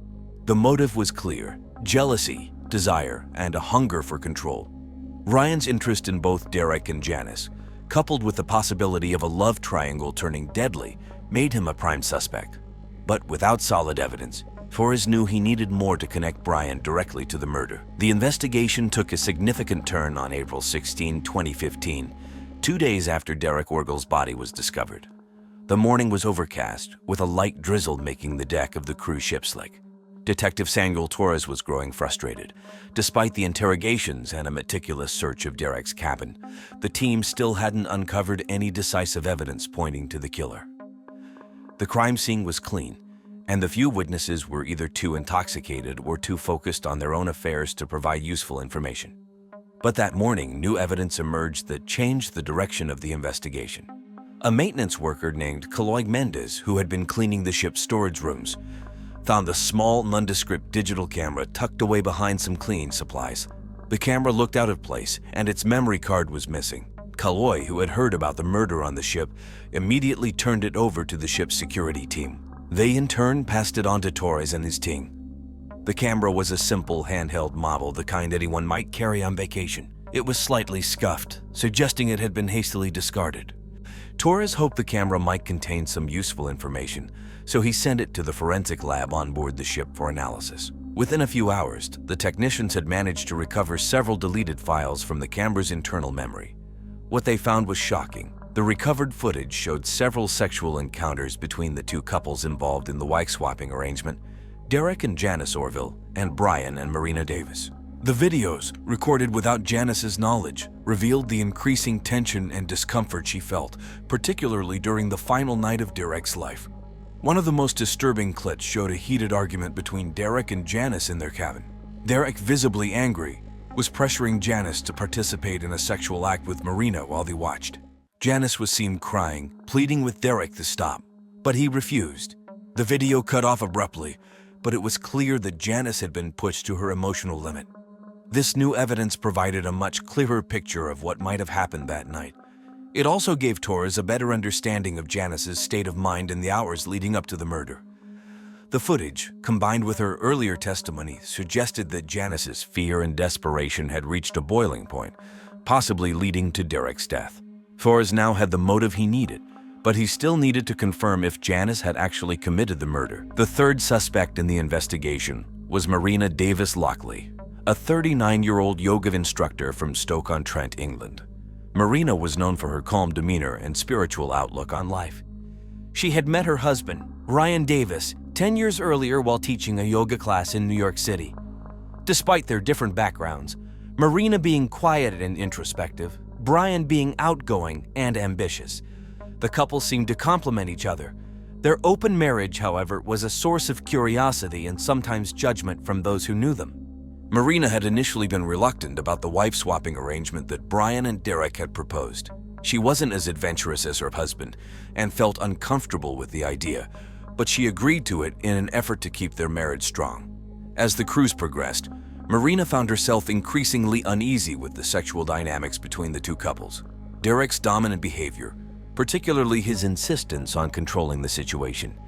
The motive was clear: jealousy, desire, and a hunger for control. Ryan's interest in both Derek and Janice, coupled with the possibility of a love triangle turning deadly, made him a prime suspect. But without solid evidence, Torres knew he needed more to connect Brian directly to the murder. The investigation took a significant turn on April 16, 2015, 2 days after Derek Orville's body was discovered. The morning was overcast, with a light drizzle making the deck of the cruise ship slick. Detective Samuel Torres was growing frustrated. Despite the interrogations and a meticulous search of Derek's cabin, the team still hadn't uncovered any decisive evidence pointing to the killer. The crime scene was clean, and the few witnesses were either too intoxicated or too focused on their own affairs to provide useful information. But that morning, new evidence emerged that changed the direction of the investigation. A maintenance worker named Kaloy Mendez, who had been cleaning the ship's storage rooms, found a small, nondescript digital camera tucked away behind some cleaning supplies. The camera looked out of place, and its memory card was missing. Kaloy, who had heard about the murder on the ship, immediately turned it over to the ship's security team. They, in turn, passed it on to Torres and his team. The camera was a simple, handheld model, the kind anyone might carry on vacation. It was slightly scuffed, suggesting it had been hastily discarded. Torres hoped the camera might contain some useful information, so he sent it to the forensic lab on board the ship for analysis. Within a few hours, the technicians had managed to recover several deleted files from the camera's internal memory. What they found was shocking. The recovered footage showed several sexual encounters between the two couples involved in the wife-swapping arrangement, Derek and Janice Orville, and Brian and Marina Davis. The videos, recorded without Janice's knowledge, revealed the increasing tension and discomfort she felt, particularly during the final night of Derek's life. One of the most disturbing clips showed a heated argument between Derek and Janice in their cabin. Derek, visibly angry, was pressuring Janice to participate in a sexual act with Marina while they watched. Janice was seen crying, pleading with Derek to stop, but he refused. The video cut off abruptly, but it was clear that Janice had been pushed to her emotional limit. This new evidence provided a much clearer picture of what might have happened that night. It also gave Torres a better understanding of Janice's state of mind in the hours leading up to the murder. The footage, combined with her earlier testimony, suggested that Janice's fear and desperation had reached a boiling point, possibly leading to Derek's death. Torres now had the motive he needed, but he still needed to confirm if Janice had actually committed the murder. The third suspect in the investigation was Marina Davis Lockley, a 39-year-old yoga instructor from Stoke-on-Trent, England. Marina was known for her calm demeanor and spiritual outlook on life. She had met her husband, Ryan Davis, 10 years earlier while teaching a yoga class in New York City. Despite their different backgrounds, Marina being quiet and introspective, Brian being outgoing and ambitious, the couple seemed to complement each other. Their open marriage, however, was a source of curiosity and sometimes judgment from those who knew them. Marina had initially been reluctant about the wife-swapping arrangement that Brian and Derek had proposed. She wasn't as adventurous as her husband and felt uncomfortable with the idea, but she agreed to it in an effort to keep their marriage strong. As the cruise progressed, Marina found herself increasingly uneasy with the sexual dynamics between the two couples. Derek's dominant behavior, particularly his insistence on controlling the situation,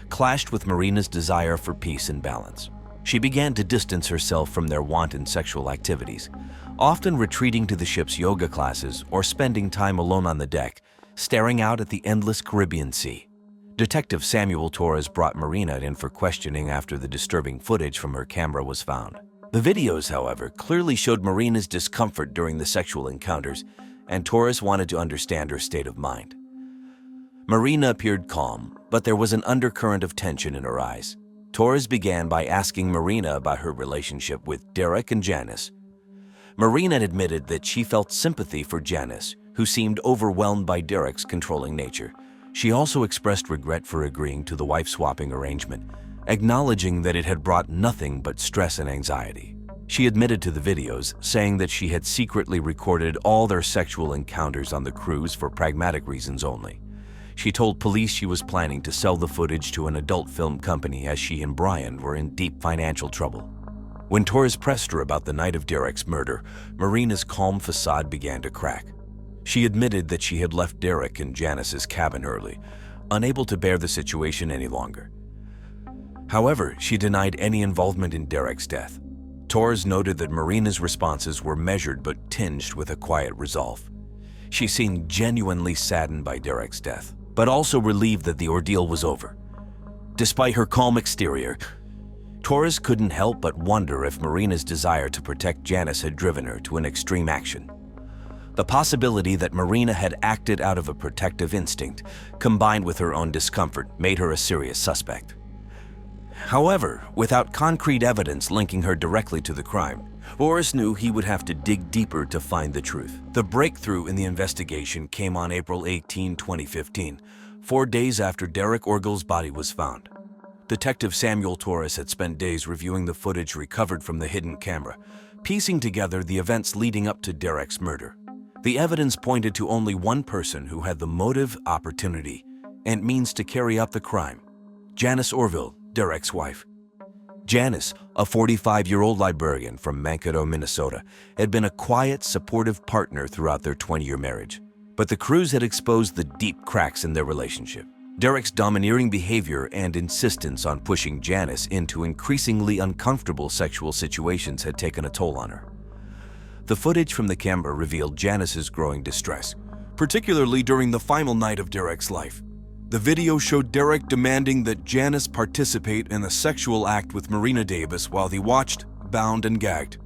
clashed with Marina's desire for peace and balance. She began to distance herself from their wanton sexual activities, often retreating to the ship's yoga classes or spending time alone on the deck, staring out at the endless Caribbean Sea. Detective Samuel Torres brought Marina in for questioning after the disturbing footage from her camera was found. The videos, however, clearly showed Marina's discomfort during the sexual encounters, and Torres wanted to understand her state of mind. Marina appeared calm, but there was an undercurrent of tension in her eyes. Torres began by asking Marina about her relationship with Derek and Janice. Marina admitted that she felt sympathy for Janice, who seemed overwhelmed by Derek's controlling nature. She also expressed regret for agreeing to the wife-swapping arrangement, acknowledging that it had brought nothing but stress and anxiety. She admitted to the videos, saying that she had secretly recorded all their sexual encounters on the cruise for pragmatic reasons only. She told police she was planning to sell the footage to an adult film company as she and Brian were in deep financial trouble. When Torres pressed her about the night of Derek's murder, Marina's calm facade began to crack. She admitted that she had left Derek in Janice's cabin early, unable to bear the situation any longer. However, she denied any involvement in Derek's death. Torres noted that Marina's responses were measured but tinged with a quiet resolve. She seemed genuinely saddened by Derek's death, but also relieved that the ordeal was over. Despite her calm exterior, Torres couldn't help but wonder if Marina's desire to protect Janice had driven her to an extreme action. The possibility that Marina had acted out of a protective instinct, combined with her own discomfort, made her a serious suspect. However, without concrete evidence linking her directly to the crime, Boris knew he would have to dig deeper to find the truth. The breakthrough in the investigation came on April 18, 2015, 4 days after Derek Orville's body was found. Detective Samuel Torres had spent days reviewing the footage recovered from the hidden camera, piecing together the events leading up to Derek's murder. The evidence pointed to only one person who had the motive, opportunity, and means to carry out the crime: Janice Orville, Derek's wife. Janice, a 45-year-old librarian from McMurdo, Minnesota, had been a quiet, supportive partner throughout their 20-year marriage. But the crews had exposed the deep cracks in their relationship. Derek's domineering behavior and insistence on pushing Janice into increasingly uncomfortable sexual situations had taken a toll on her. The footage from the camera revealed Janice's growing distress, particularly during the final night of Derek's life. The video showed Derek demanding that Janice participate in a sexual act with Marina Davis while he watched, bound and gagged.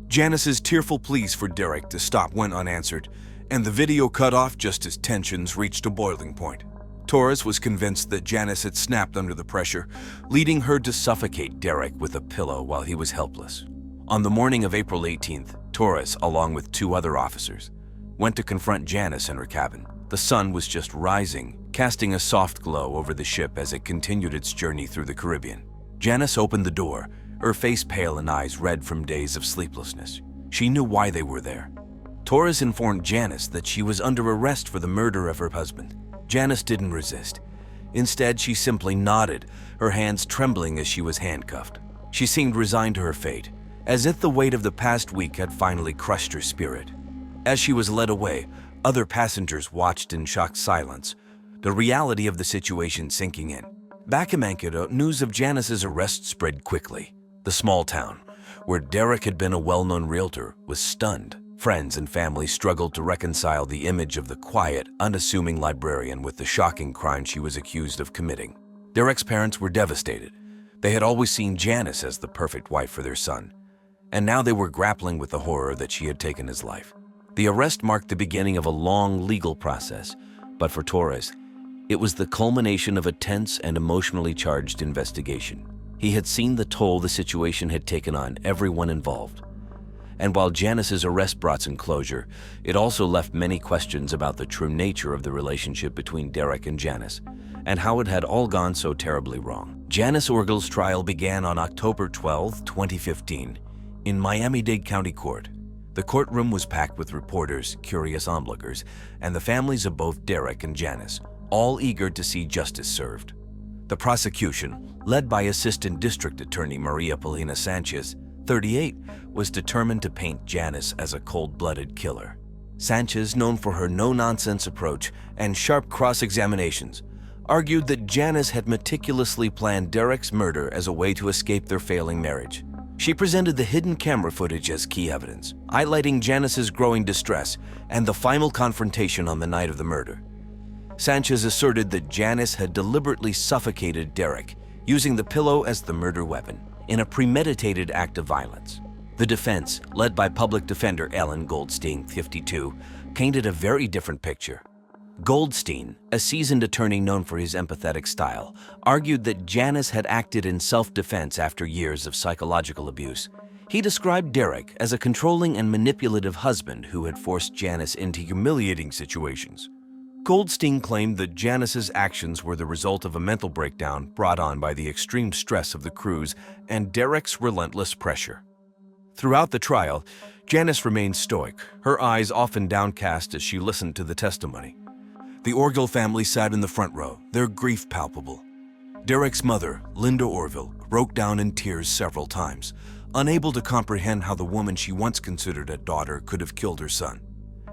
Janice's tearful pleas for Derek to stop went unanswered, and the video cut off just as tensions reached a boiling point. Torres was convinced that Janice had snapped under the pressure, leading her to suffocate Derek with a pillow while he was helpless. On the morning of April 18th, Torres, along with 2 other officers, went to confront Janice in her cabin. The sun was just rising, casting a soft glow over the ship as it continued its journey through the Caribbean. Janice opened the door, her face pale and eyes red from days of sleeplessness. She knew why they were there. Torres informed Janice that she was under arrest for the murder of her husband. Janice didn't resist. Instead, she simply nodded, her hands trembling as she was handcuffed. She seemed resigned to her fate, as if the weight of the past week had finally crushed her spirit. As she was led away, other passengers watched in shocked silence, the reality of the situation sinking in. Back in McMurdo, news of Janice's arrest spread quickly. The small town, where Derek had been a well-known realtor, was stunned. Friends and family struggled to reconcile the image of the quiet, unassuming librarian with the shocking crime she was accused of committing. Derek's parents were devastated. They had always seen Janice as the perfect wife for their son, and now they were grappling with the horror that she had taken his life. The arrest marked the beginning of a long legal process, but for Torres, it was the culmination of a tense and emotionally charged investigation. He had seen the toll the situation had taken on everyone involved. And while Janice's arrest brought some closure, it also left many questions about the true nature of the relationship between Derek and Janice, and how it had all gone so terribly wrong. Janice Orville's trial began on October 12, 2015, in Miami-Dade County Court. The courtroom was packed with reporters, curious onlookers, and the families of both Derek and Janice, all eager to see justice served. The prosecution, led by Assistant District Attorney Maria Paulina Sanchez, 38, was determined to paint Janice as a cold-blooded killer. Sanchez, known for her no-nonsense approach and sharp cross-examinations, argued that Janice had meticulously planned Derek's murder as a way to escape their failing marriage. She presented the hidden camera footage as key evidence, highlighting Janice's growing distress and the final confrontation on the night of the murder. Sanchez asserted that Janice had deliberately suffocated Derek, using the pillow as the murder weapon, in a premeditated act of violence. The defense, led by Public Defender Ellen Goldstein, 52, painted a very different picture. Goldstein, a seasoned attorney known for his empathetic style, argued that Janice had acted in self-defense after years of psychological abuse. He described Derek as a controlling and manipulative husband who had forced Janice into humiliating situations. Goldstein claimed that Janice's actions were the result of a mental breakdown brought on by the extreme stress of the cruise and Derek's relentless pressure. Throughout the trial, Janice remained stoic, her eyes often downcast as she listened to the testimony. The Orville family sat in the front row, their grief palpable. Derek's mother, Linda Orville, broke down in tears several times, unable to comprehend how the woman she once considered a daughter could have killed her son.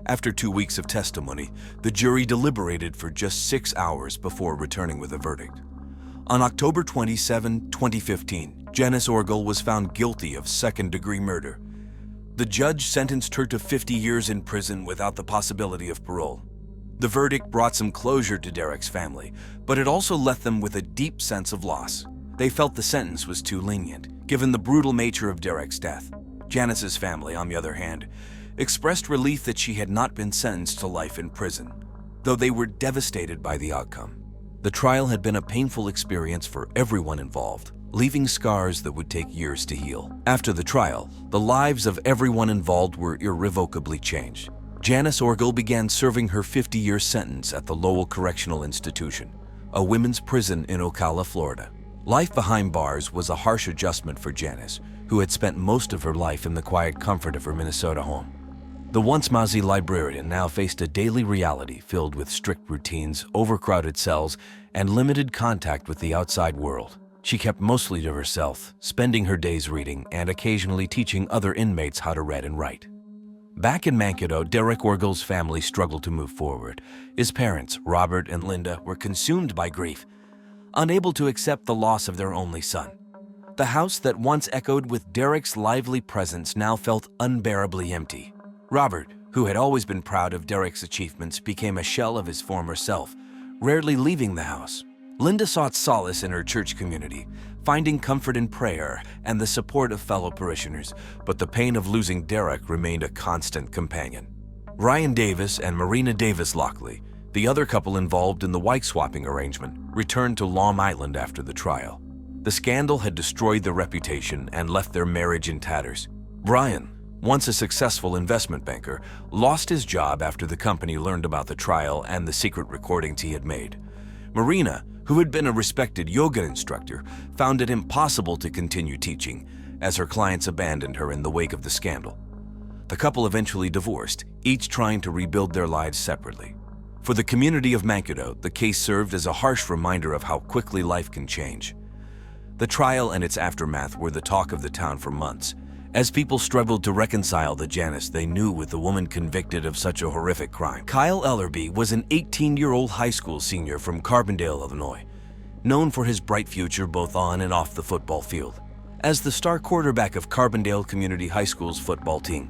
After 2 weeks of testimony, the jury deliberated for just 6 hours before returning with a verdict. On October 27, 2015, Janice Orville was found guilty of second-degree murder. The judge sentenced her to 50 years in prison without the possibility of parole. The verdict brought some closure to Derek's family, but it also left them with a deep sense of loss. They felt the sentence was too lenient, given the brutal nature of Derek's death. Janice's family, on the other hand, expressed relief that she had not been sentenced to life in prison, though they were devastated by the outcome. The trial had been a painful experience for everyone involved, leaving scars that would take years to heal. After the trial, the lives of everyone involved were irrevocably changed. Janice Orville began serving her 50-year sentence at the Lowell Correctional Institution, a women's prison in Ocala, Florida. Life behind bars was a harsh adjustment for Janice, who had spent most of her life in the quiet comfort of her Minnesota home. The once mousy librarian now faced a daily reality filled with strict routines, overcrowded cells, and limited contact with the outside world. She kept mostly to herself, spending her days reading and occasionally teaching other inmates how to read and write. Back in McMurdo, Derek Orville's family struggled to move forward. His parents, Robert and Linda, were consumed by grief, unable to accept the loss of their only son. The house that once echoed with Derek's lively presence now felt unbearably empty. Robert, who had always been proud of Derek's achievements, became a shell of his former self, rarely leaving the house. Linda sought solace in her church community, finding comfort in prayer and the support of fellow parishioners, but the pain of losing Derek remained a constant companion. Ryan Davis and Marina Davis Lockley, the other couple involved in the wife-swapping arrangement, returned to Long Island after the trial. The scandal had destroyed their reputation and left their marriage in tatters. Brian, once a successful investment banker, lost his job after the company learned about the trial and the secret recordings he had made. Marina, who had been a respected yoga instructor, found it impossible to continue teaching, as her clients abandoned her in the wake of the scandal. The couple eventually divorced, each trying to rebuild their lives separately. For the community of McMurdo, the case served as a harsh reminder of how quickly life can change. The trial and its aftermath were the talk of the town for months, as people struggled to reconcile the Janice they knew with the woman convicted of such a horrific crime. Kyle Ellerby was an 18-year-old high school senior from Carbondale, Illinois, known for his bright future both on and off the football field. As the star quarterback of Carbondale Community High School's football team,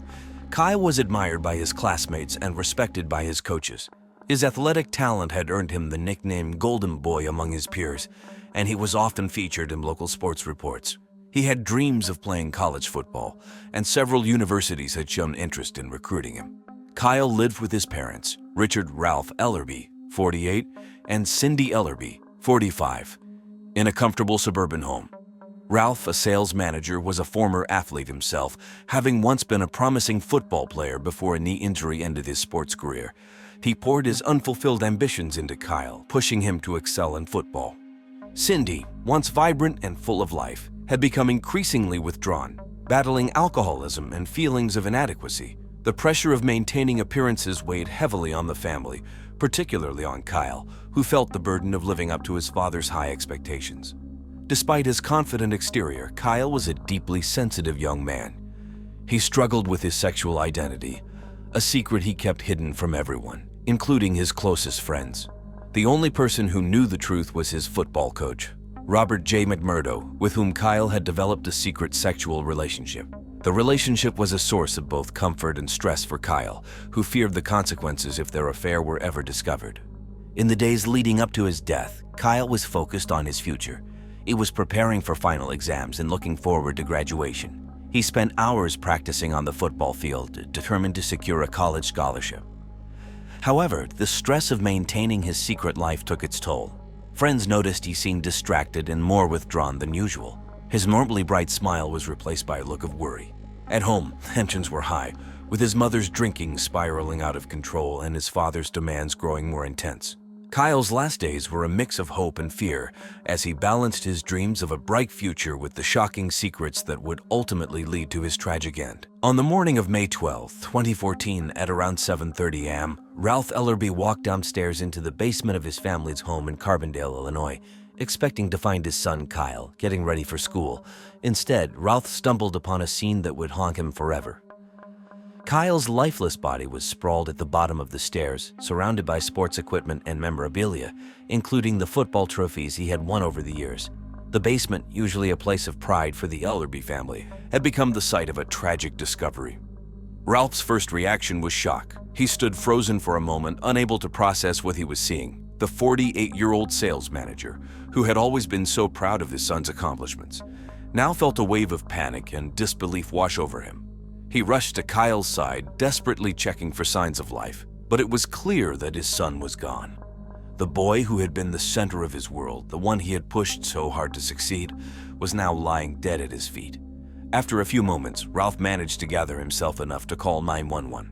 Kyle was admired by his classmates and respected by his coaches. His athletic talent had earned him the nickname Golden Boy among his peers, and he was often featured in local sports reports. He had dreams of playing college football, and several universities had shown interest in recruiting him. Kyle lived with his parents, Richard Ralph Ellerby, 48, and Cindy Ellerby, 45, in a comfortable suburban home. Ralph, a sales manager, was a former athlete himself, having once been a promising football player before a knee injury ended his sports career. He poured his unfulfilled ambitions into Kyle, pushing him to excel in football. Cindy, once vibrant and full of life, had become increasingly withdrawn, battling alcoholism and feelings of inadequacy. The pressure of maintaining appearances weighed heavily on the family, particularly on Kyle, who felt the burden of living up to his father's high expectations. Despite his confident exterior, Kyle was a deeply sensitive young man. He struggled with his sexual identity, a secret he kept hidden from everyone, including his closest friends. The only person who knew the truth was his football coach, Robert J. McMurdo, with whom Kyle had developed a secret sexual relationship. The relationship was a source of both comfort and stress for Kyle, who feared the consequences if their affair were ever discovered. In the days leading up to his death, Kyle was focused on his future. He was preparing for final exams and looking forward to graduation. He spent hours practicing on the football field, determined to secure a college scholarship. However, the stress of maintaining his secret life took its toll. Friends noticed he seemed distracted and more withdrawn than usual. His normally bright smile was replaced by a look of worry. At home, tensions were high, with his mother's drinking spiraling out of control and his father's demands growing more intense. Kyle's last days were a mix of hope and fear as he balanced his dreams of a bright future with the shocking secrets that would ultimately lead to his tragic end. On the morning of May 12, 2014, at around 7:30 a.m., Ralph Ellerby walked downstairs into the basement of his family's home in Carbondale, Illinois, expecting to find his son Kyle getting ready for school. Instead, Ralph stumbled upon a scene that would haunt him forever. Kyle's lifeless body was sprawled at the bottom of the stairs, surrounded by sports equipment and memorabilia, including the football trophies he had won over the years. The basement, usually a place of pride for the Ellerby family, had become the site of a tragic discovery. Ralph's first reaction was shock. He stood frozen for a moment, unable to process what he was seeing. The 48-year-old sales manager, who had always been so proud of his son's accomplishments, now felt a wave of panic and disbelief wash over him. He rushed to Kyle's side, desperately checking for signs of life, but it was clear that his son was gone. The boy who had been the center of his world, the one he had pushed so hard to succeed, was now lying dead at his feet. After a few moments, Ralph managed to gather himself enough to call 911.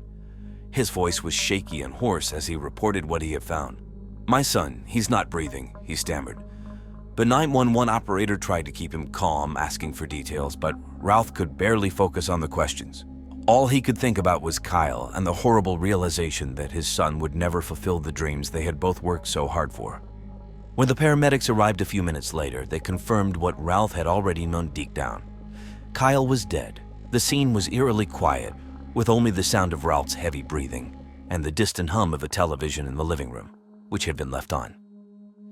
His voice was shaky and hoarse as he reported what he had found. "My son, he's not breathing," he stammered. The 911 operator tried to keep him calm, asking for details, but Ralph could barely focus on the questions. All he could think about was Kyle and the horrible realization that his son would never fulfill the dreams they had both worked so hard for. When the paramedics arrived a few minutes later, they confirmed what Ralph had already known deep down. Kyle was dead. The scene was eerily quiet, with only the sound of Ralph's heavy breathing and the distant hum of a television in the living room, which had been left on.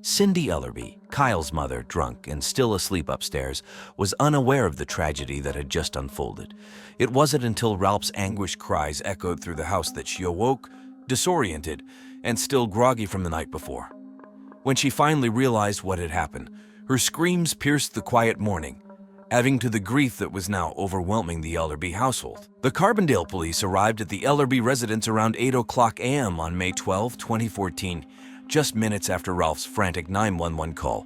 Cindy Ellerby, Kyle's mother, drunk and still asleep upstairs, was unaware of the tragedy that had just unfolded. It wasn't until Ralph's anguished cries echoed through the house that she awoke, disoriented, and still groggy from the night before. When she finally realized what had happened, her screams pierced the quiet morning, adding to the grief that was now overwhelming the Ellerby household. The Carbondale police arrived at the Ellerby residence around 8:00 a.m. on May 12, 2014, just minutes after Ralph's frantic 911 call.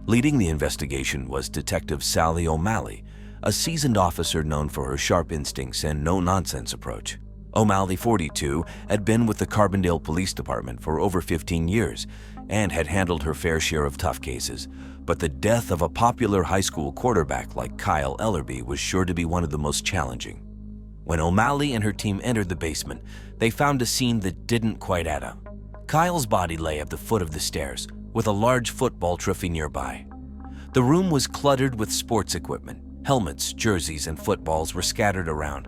Leading the investigation was Detective Sally O'Malley, a seasoned officer known for her sharp instincts and no-nonsense approach. O'Malley, 42, had been with the Carbondale Police Department for over 15 years and had handled her fair share of tough cases, but the death of a popular high school quarterback like Kyle Ellerby was sure to be one of the most challenging. When O'Malley and her team entered the basement, they found a scene that didn't quite add up. Kyle's body lay at the foot of the stairs, with a large football trophy nearby. The room was cluttered with sports equipment. Helmets, jerseys, and footballs were scattered around.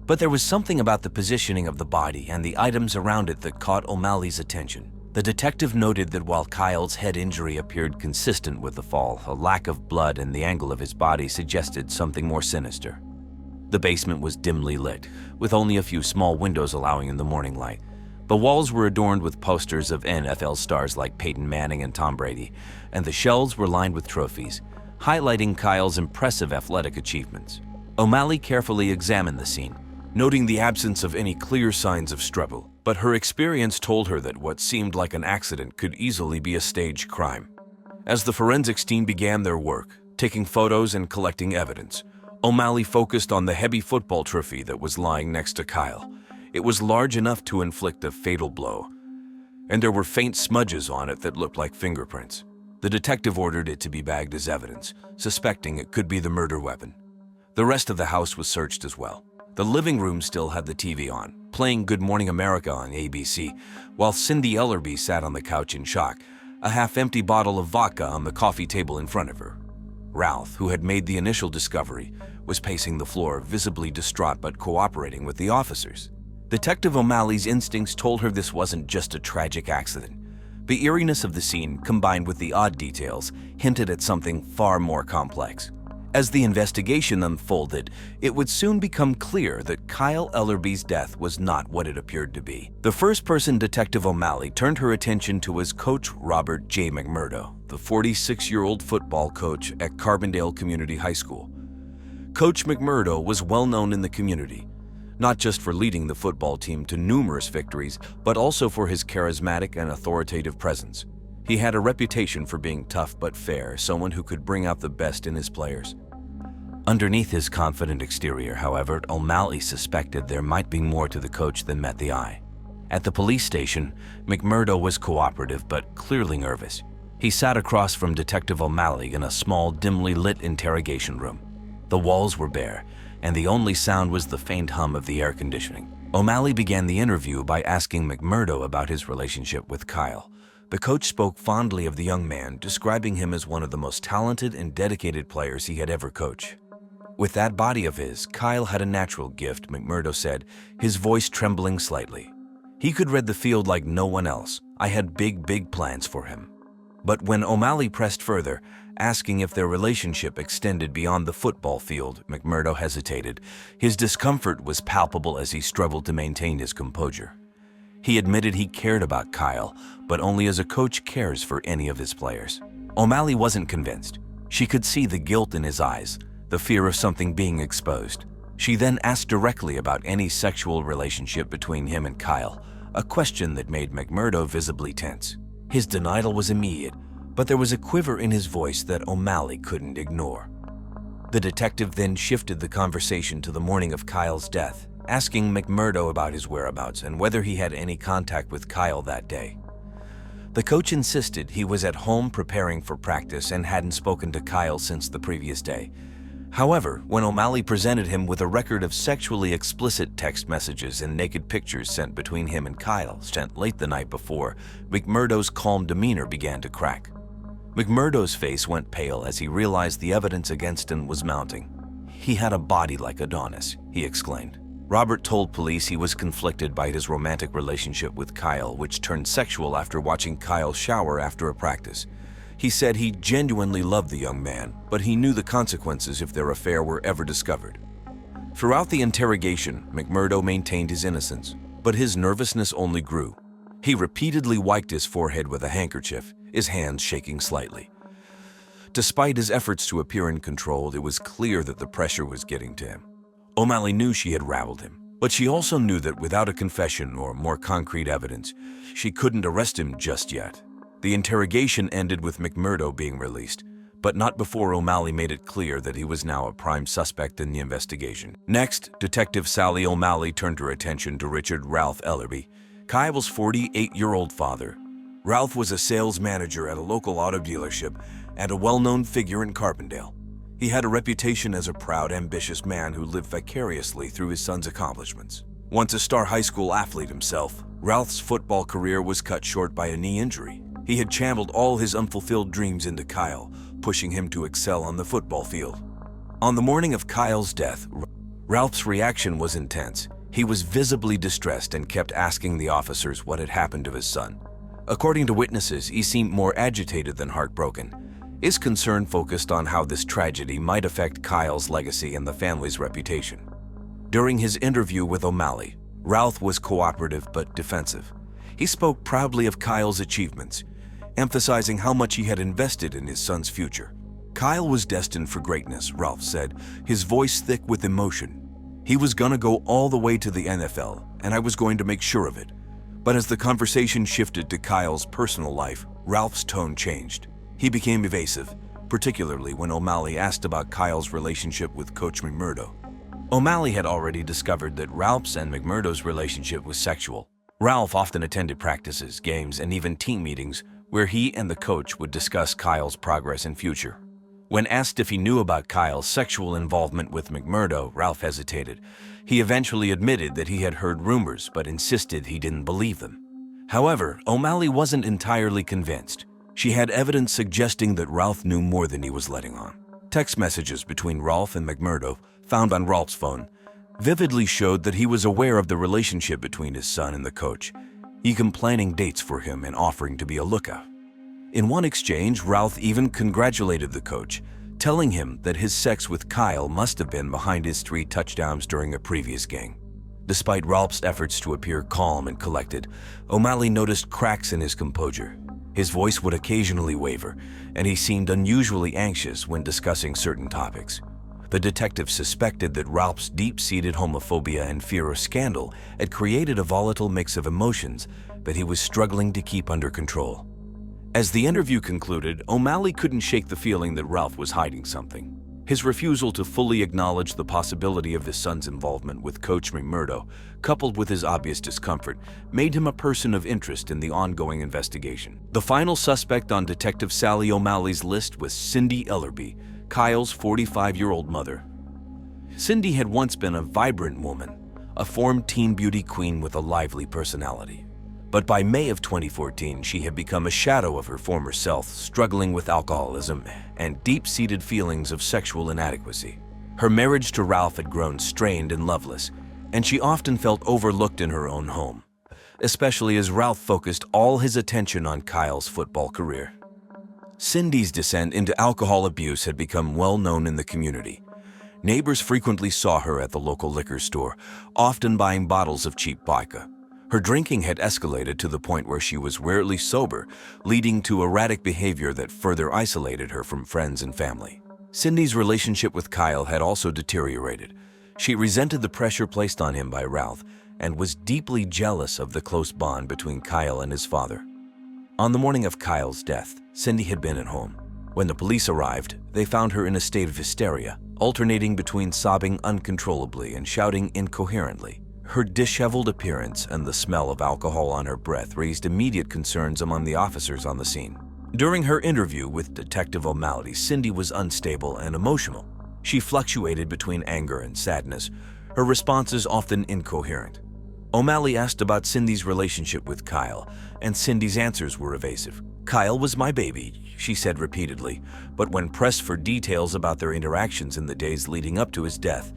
But there was something about the positioning of the body and the items around it that caught O'Malley's attention. The detective noted that while Kyle's head injury appeared consistent with the fall, a lack of blood and the angle of his body suggested something more sinister. The basement was dimly lit, with only a few small windows allowing in the morning light. The walls were adorned with posters of NFL stars like Peyton Manning and Tom Brady, and the shelves were lined with trophies, highlighting Kyle's impressive athletic achievements. O'Malley carefully examined the scene, noting the absence of any clear signs of struggle, but her experience told her that what seemed like an accident could easily be a staged crime. As the forensics team began their work, taking photos and collecting evidence, O'Malley focused on the heavy football trophy that was lying next to Kyle. It was large enough to inflict a fatal blow, and there were faint smudges on it that looked like fingerprints. The detective ordered it to be bagged as evidence, suspecting it could be the murder weapon. The rest of the house was searched as well. The living room still had the TV on, playing Good Morning America on ABC, while Cindy Ellerby sat on the couch in shock, a half-empty bottle of vodka on the coffee table in front of her. Ralph, who had made the initial discovery, was pacing the floor, visibly distraught but cooperating with the officers. Detective O'Malley's instincts told her this wasn't just a tragic accident. The eeriness of the scene, combined with the odd details, hinted at something far more complex. As the investigation unfolded, it would soon become clear that Kyle Ellerby's death was not what it appeared to be. The first person Detective O'Malley turned her attention to was Coach Robert J. McMurdo, the 46-year-old football coach at Carbondale Community High School. Coach McMurdo was well known in the community, not just for leading the football team to numerous victories, but also for his charismatic and authoritative presence. He had a reputation for being tough but fair, someone who could bring out the best in his players. Underneath his confident exterior, however, O'Malley suspected there might be more to the coach than met the eye. At the police station, McMurdo was cooperative but clearly nervous. He sat across from Detective O'Malley in a small, dimly lit interrogation room. The walls were bare, and the only sound was the faint hum of the air conditioning. O'Malley began the interview by asking McMurdo about his relationship with Kyle. The coach spoke fondly of the young man, describing him as one of the most talented and dedicated players he had ever coached. With that body of his, Kyle had a natural gift, McMurdo said, his voice trembling slightly. He could read the field like no one else. I had big plans for him. But when O'Malley pressed further, asking if their relationship extended beyond the football field, McMurdo hesitated. His discomfort was palpable as he struggled to maintain his composure. He admitted he cared about Kyle, but only as a coach cares for any of his players. O'Malley wasn't convinced. She could see the guilt in his eyes, the fear of something being exposed. She then asked directly about any sexual relationship between him and Kyle, a question that made McMurdo visibly tense. His denial was immediate, but there was a quiver in his voice that O'Malley couldn't ignore. The detective then shifted the conversation to the morning of Kyle's death, asking McMurdo about his whereabouts and whether he had any contact with Kyle that day. The coach insisted he was at home preparing for practice and hadn't spoken to Kyle since the previous day. However, when O'Malley presented him with a record of sexually explicit text messages and naked pictures sent between him and Kyle sent late the night before, McMurdo's calm demeanor began to crack. McMurdo's face went pale as he realized the evidence against him was mounting. He had a body like Adonis, he exclaimed. Robert told police he was conflicted by his romantic relationship with Kyle, which turned sexual after watching Kyle shower after a practice. He said he genuinely loved the young man, but he knew the consequences if their affair were ever discovered. Throughout the interrogation, McMurdo maintained his innocence, but his nervousness only grew. He repeatedly wiped his forehead with a handkerchief, his hands shaking slightly. Despite his efforts to appear in control, it was clear that the pressure was getting to him. O'Malley knew she had rattled him, but she also knew that without a confession or more concrete evidence, she couldn't arrest him just yet. The interrogation ended with McMurdo being released, but not before O'Malley made it clear that he was now a prime suspect in the investigation. Next, Detective Sally O'Malley turned her attention to Richard Ralph Ellerby, Kyle's 48-year-old father. Ralph was a sales manager at a local auto dealership and a well-known figure in Carbondale. He had a reputation as a proud, ambitious man who lived vicariously through his son's accomplishments. Once a star high school athlete himself, Ralph's football career was cut short by a knee injury. He had channeled all his unfulfilled dreams into Kyle, pushing him to excel on the football field. On the morning of Kyle's death, Ralph's reaction was intense. He was visibly distressed and kept asking the officers what had happened to his son. According to witnesses, he seemed more agitated than heartbroken. His concern focused on how this tragedy might affect Kyle's legacy and the family's reputation. During his interview with O'Malley, Ralph was cooperative but defensive. He spoke proudly of Kyle's achievements, emphasizing how much he had invested in his son's future. Kyle was destined for greatness, Ralph said, his voice thick with emotion. He was gonna go all the way to the NFL, and I was going to make sure of it. But as the conversation shifted to Kyle's personal life, Ralph's tone changed. He became evasive, particularly when O'Malley asked about Kyle's relationship with Coach McMurdo. O'Malley had already discovered that Ralph's and McMurdo's relationship was sexual. Ralph often attended practices, games, and even team meetings where he and the coach would discuss Kyle's progress and future. When asked if he knew about Kyle's sexual involvement with McMurdo, Ralph hesitated. He eventually admitted that he had heard rumors, but insisted he didn't believe them. However, O'Malley wasn't entirely convinced. She had evidence suggesting that Ralph knew more than he was letting on. Text messages between Ralph and McMurdo, found on Ralph's phone, vividly showed that he was aware of the relationship between his son and the coach, even planning dates for him and offering to be a lookout. In one exchange, Ralph even congratulated the coach, telling him that his sex with Kyle must have been behind his 3 touchdowns during a previous game. Despite Ralph's efforts to appear calm and collected, O'Malley noticed cracks in his composure. His voice would occasionally waver, and he seemed unusually anxious when discussing certain topics. The detective suspected that Ralph's deep-seated homophobia and fear of scandal had created a volatile mix of emotions that he was struggling to keep under control. As the interview concluded, O'Malley couldn't shake the feeling that Ralph was hiding something. His refusal to fully acknowledge the possibility of his son's involvement with Coach McMurdo, coupled with his obvious discomfort, made him a person of interest in the ongoing investigation. The final suspect on Detective Sally O'Malley's list was Cindy Ellerby, Kyle's 45-year-old mother. Cindy had once been a vibrant woman, a formed teen beauty queen with a lively personality. But by May of 2014, she had become a shadow of her former self, struggling with alcoholism and deep-seated feelings of sexual inadequacy. Her marriage to Ralph had grown strained and loveless, and she often felt overlooked in her own home, especially as Ralph focused all his attention on Kyle's football career. Cindy's descent into alcohol abuse had become well known in the community. Neighbors frequently saw her at the local liquor store, often buying bottles of cheap vodka. Her drinking had escalated to the point where she was rarely sober, leading to erratic behavior that further isolated her from friends and family. Cindy's relationship with Kyle had also deteriorated. She resented the pressure placed on him by Ralph and was deeply jealous of the close bond between Kyle and his father. On the morning of Kyle's death, Cindy had been at home. When the police arrived, they found her in a state of hysteria, alternating between sobbing uncontrollably and shouting incoherently. Her disheveled appearance and the smell of alcohol on her breath raised immediate concerns among the officers on the scene. During her interview with Detective O'Malley, Cindy was unstable and emotional. She fluctuated between anger and sadness, her responses often incoherent. O'Malley asked about Cindy's relationship with Kyle, and Cindy's answers were evasive. "Kyle was my baby," she said repeatedly, but when pressed for details about their interactions in the days leading up to his death,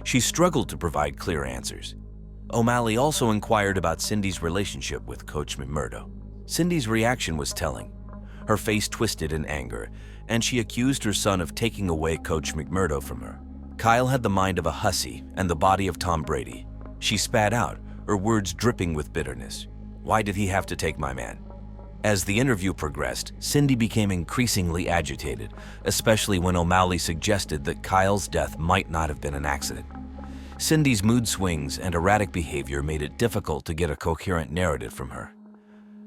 she struggled to provide clear answers. O'Malley also inquired about Cindy's relationship with Coach McMurdo. Cindy's reaction was telling. Her face twisted in anger, and she accused her son of taking away Coach McMurdo from her. Kyle had the mind of a hussy and the body of Tom Brady. She spat out, her words dripping with bitterness. "Why did he have to take my man?" As the interview progressed, Cindy became increasingly agitated, especially when O'Malley suggested that Kyle's death might not have been an accident. Cindy's mood swings and erratic behavior made it difficult to get a coherent narrative from her.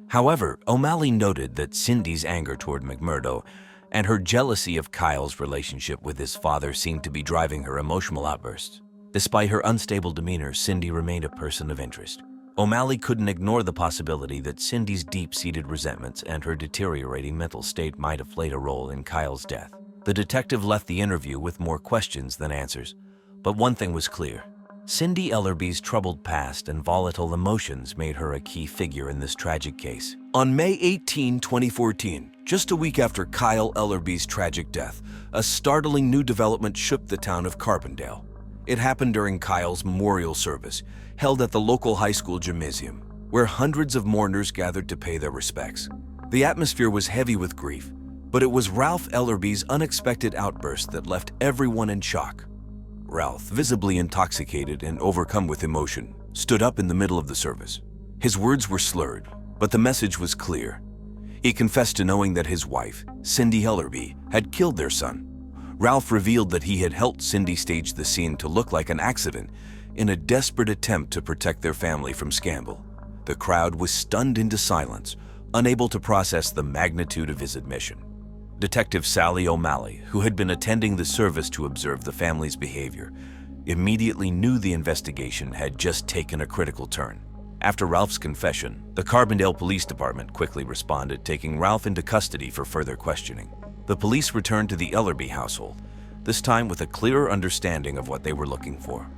However, O'Malley noted that Cindy's anger toward McMurdo and her jealousy of Kyle's relationship with his father seemed to be driving her emotional outbursts. Despite her unstable demeanor, Cindy remained a person of interest. O'Malley couldn't ignore the possibility that Cindy's deep-seated resentments and her deteriorating mental state might have played a role in Kyle's death. The detective left the interview with more questions than answers, but one thing was clear. Cindy Ellerby's troubled past and volatile emotions made her a key figure in this tragic case. On May 18, 2014, just a week after Kyle Ellerby's tragic death, a startling new development shook the town of Carbondale. It happened during Kyle's memorial service, held at the local high school gymnasium, where hundreds of mourners gathered to pay their respects. The atmosphere was heavy with grief, but it was Ralph Ellerby's unexpected outburst that left everyone in shock. Ralph, visibly intoxicated and overcome with emotion, stood up in the middle of the service. His words were slurred, but the message was clear. He confessed to knowing that his wife, Cindy Ellerby, had killed their son. Ralph revealed that he had helped Cindy stage the scene to look like an accident in a desperate attempt to protect their family from scandal. The crowd was stunned into silence, unable to process the magnitude of his admission. Detective Sally O'Malley, who had been attending the service to observe the family's behavior, immediately knew the investigation had just taken a critical turn. After Ralph's confession, the Carbondale Police Department quickly responded, taking Ralph into custody for further questioning. The police returned to the Ellerby household, this time with a clearer understanding of what they were looking for.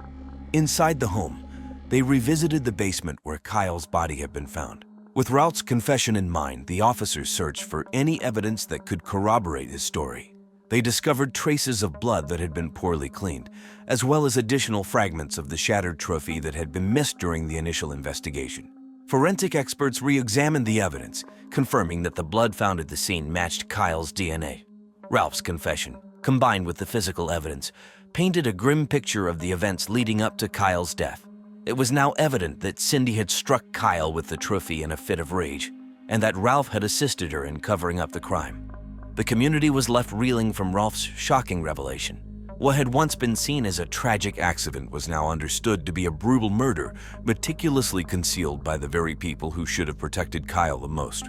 Inside the home, they revisited the basement where Kyle's body had been found. With Ralph's confession in mind, the officers searched for any evidence that could corroborate his story. They discovered traces of blood that had been poorly cleaned, as well as additional fragments of the shattered trophy that had been missed during the initial investigation. Forensic experts re-examined the evidence, confirming that the blood found at the scene matched Kyle's DNA. Ralph's confession, combined with the physical evidence, painted a grim picture of the events leading up to Kyle's death. It was now evident that Cindy had struck Kyle with the trophy in a fit of rage, and that Ralph had assisted her in covering up the crime. The community was left reeling from Ralph's shocking revelation. What had once been seen as a tragic accident was now understood to be a brutal murder, meticulously concealed by the very people who should have protected Kyle the most.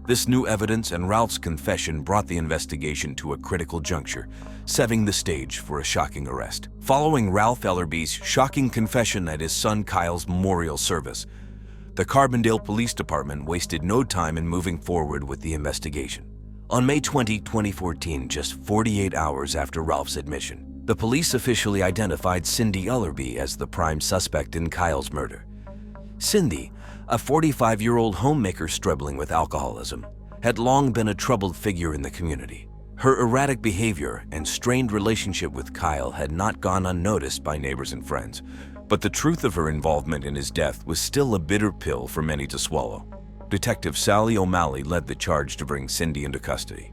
This new evidence and Ralph's confession brought the investigation to a critical juncture, setting the stage for a shocking arrest. Following Ralph Ellerby's shocking confession at his son Kyle's memorial service, the Carbondale Police Department wasted no time in moving forward with the investigation. On May 20, 2014, just 48 hours after Ralph's admission, the police officially identified Cindy Ellerby as the prime suspect in Kyle's murder. Cindy, a 45-year-old homemaker struggling with alcoholism, had long been a troubled figure in the community. Her erratic behavior and strained relationship with Kyle had not gone unnoticed by neighbors and friends, but the truth of her involvement in his death was still a bitter pill for many to swallow. Detective Sally O'Malley led the charge to bring Cindy into custody.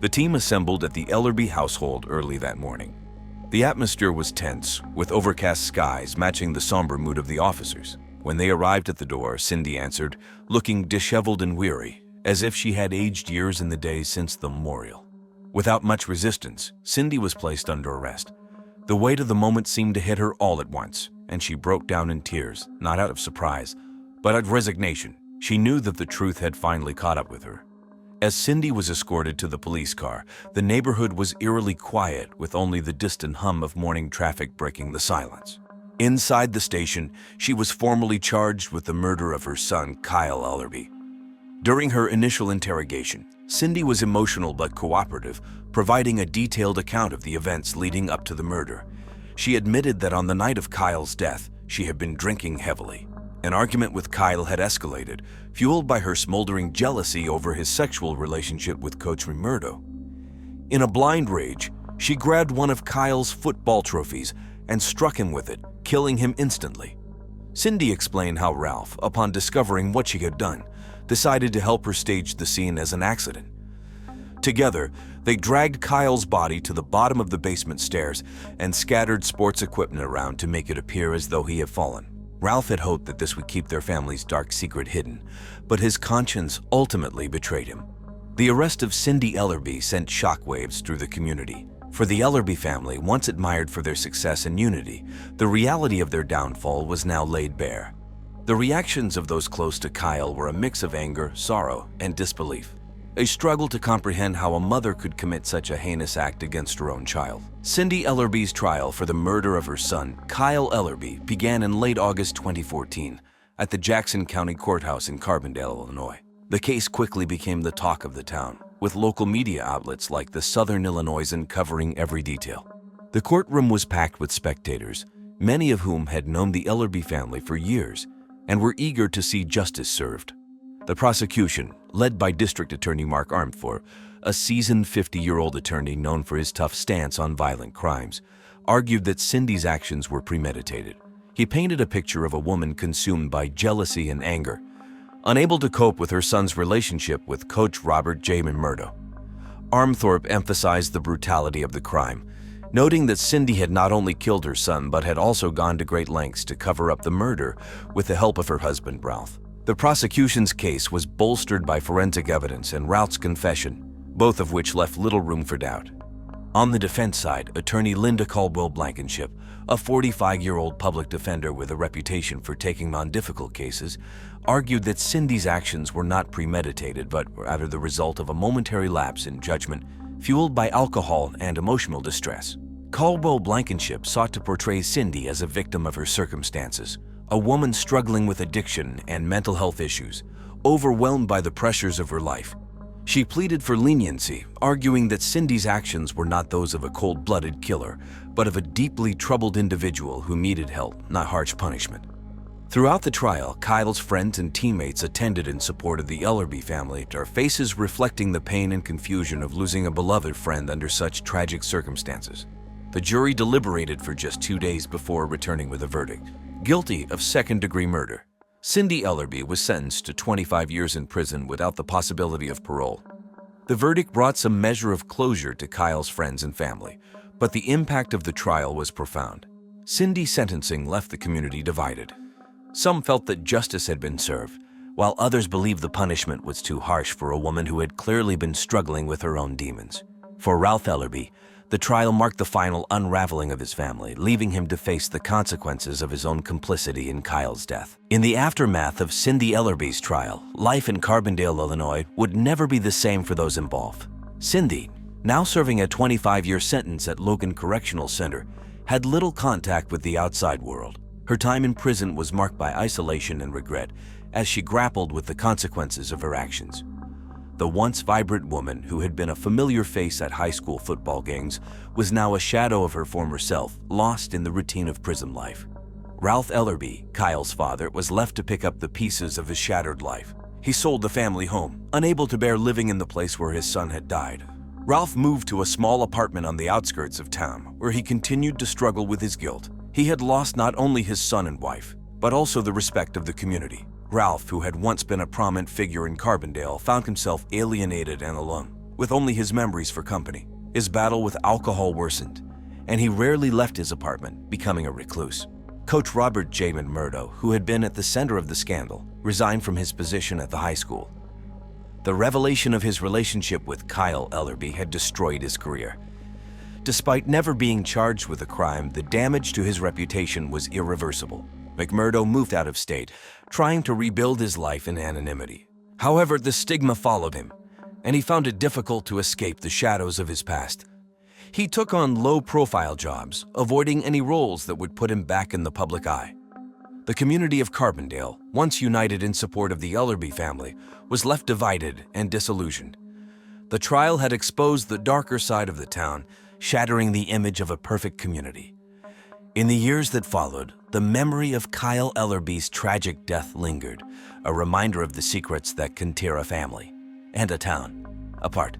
The team assembled at the Ellerby household early that morning. The atmosphere was tense, with overcast skies matching the somber mood of the officers. When they arrived at the door, Cindy answered, looking disheveled and weary, as if she had aged years in the days since the memorial. Without much resistance, Cindy was placed under arrest. The weight of the moment seemed to hit her all at once, and she broke down in tears, not out of surprise, but out of resignation. She knew that the truth had finally caught up with her. As Cindy was escorted to the police car, the neighborhood was eerily quiet, with only the distant hum of morning traffic breaking the silence. Inside the station, she was formally charged with the murder of her son, Kyle Ellerby. During her initial interrogation, Cindy was emotional but cooperative, providing a detailed account of the events leading up to the murder. She admitted that on the night of Kyle's death, she had been drinking heavily. An argument with Kyle had escalated, fueled by her smoldering jealousy over his sexual relationship with Coach McMurdo. In a blind rage, she grabbed one of Kyle's football trophies and struck him with it, killing him instantly. Cindy explained how Ralph, upon discovering what she had done, decided to help her stage the scene as an accident. Together, they dragged Kyle's body to the bottom of the basement stairs and scattered sports equipment around to make it appear as though he had fallen. Ralph had hoped that this would keep their family's dark secret hidden, but his conscience ultimately betrayed him. The arrest of Cindy Ellerby sent shockwaves through the community. For the Ellerby family, once admired for their success and unity, the reality of their downfall was now laid bare. The reactions of those close to Kyle were a mix of anger, sorrow, and disbelief. A struggle to comprehend how a mother could commit such a heinous act against her own child. Cindy Ellerby's trial for the murder of her son, Kyle Ellerby, began in late August 2014 at the Jackson County Courthouse in Carbondale, Illinois. The case quickly became the talk of the town, with local media outlets like the Southern Illinoisan covering every detail. The courtroom was packed with spectators, many of whom had known the Ellerby family for years and were eager to see justice served. The prosecution, led by District Attorney Mark Armthorpe, a seasoned 50-year-old attorney known for his tough stance on violent crimes, argued that Cindy's actions were premeditated. He painted a picture of a woman consumed by jealousy and anger, unable to cope with her son's relationship with Coach Robert J. McMurdo. Armthorpe emphasized the brutality of the crime, noting that Cindy had not only killed her son but had also gone to great lengths to cover up the murder with the help of her husband, Ralph. The prosecution's case was bolstered by forensic evidence and Ralph's confession, both of which left little room for doubt. On the defense side, attorney Linda Caldwell Blankenship, a 45-year-old public defender with a reputation for taking on difficult cases, argued that Cindy's actions were not premeditated but rather the result of a momentary lapse in judgment fueled by alcohol and emotional distress. Caldwell Blankenship sought to portray Cindy as a victim of her circumstances, a woman struggling with addiction and mental health issues, overwhelmed by the pressures of her life. She pleaded for leniency, arguing that Cindy's actions were not those of a cold-blooded killer, but of a deeply troubled individual who needed help, not harsh punishment. Throughout the trial, Kyle's friends and teammates attended in support of the Ellerby family, their faces reflecting the pain and confusion of losing a beloved friend under such tragic circumstances. The jury deliberated for just 2 days before returning with a verdict. Guilty of second-degree murder, Cindy Ellerby was sentenced to 25 years in prison without the possibility of parole. The verdict brought some measure of closure to Kyle's friends and family, but the impact of the trial was profound. Cindy's sentencing left the community divided. Some felt that justice had been served, while others believed the punishment was too harsh for a woman who had clearly been struggling with her own demons. For Ralph Ellerby, the trial marked the final unraveling of his family, leaving him to face the consequences of his own complicity in Kyle's death. In the aftermath of Cindy Ellerby's trial, life in Carbondale, Illinois would never be the same for those involved. Cindy, now serving a 25-year sentence at Logan Correctional Center, had little contact with the outside world. Her time in prison was marked by isolation and regret as she grappled with the consequences of her actions. The once vibrant woman who had been a familiar face at high school football games was now a shadow of her former self, lost in the routine of prison life. Ralph Ellerby, Kyle's father, was left to pick up the pieces of his shattered life. He sold the family home, unable to bear living in the place where his son had died. Ralph moved to a small apartment on the outskirts of town, where he continued to struggle with his guilt. He had lost not only his son and wife, but also the respect of the community. Ralph, who had once been a prominent figure in Carbondale, found himself alienated and alone, with only his memories for company. His battle with alcohol worsened, and he rarely left his apartment, becoming a recluse. Coach Robert J. McMurdo, who had been at the center of the scandal, resigned from his position at the high school. The revelation of his relationship with Kyle Ellerby had destroyed his career. Despite never being charged with a crime, the damage to his reputation was irreversible. McMurdo moved out of state, trying to rebuild his life in anonymity. However, the stigma followed him, and he found it difficult to escape the shadows of his past. He took on low-profile jobs, avoiding any roles that would put him back in the public eye. The community of Carbondale, once united in support of the Ellerby family, was left divided and disillusioned. The trial had exposed the darker side of the town, shattering the image of a perfect community. In the years that followed, the memory of Kyle Ellerby's tragic death lingered, a reminder of the secrets that can tear a family and a town apart.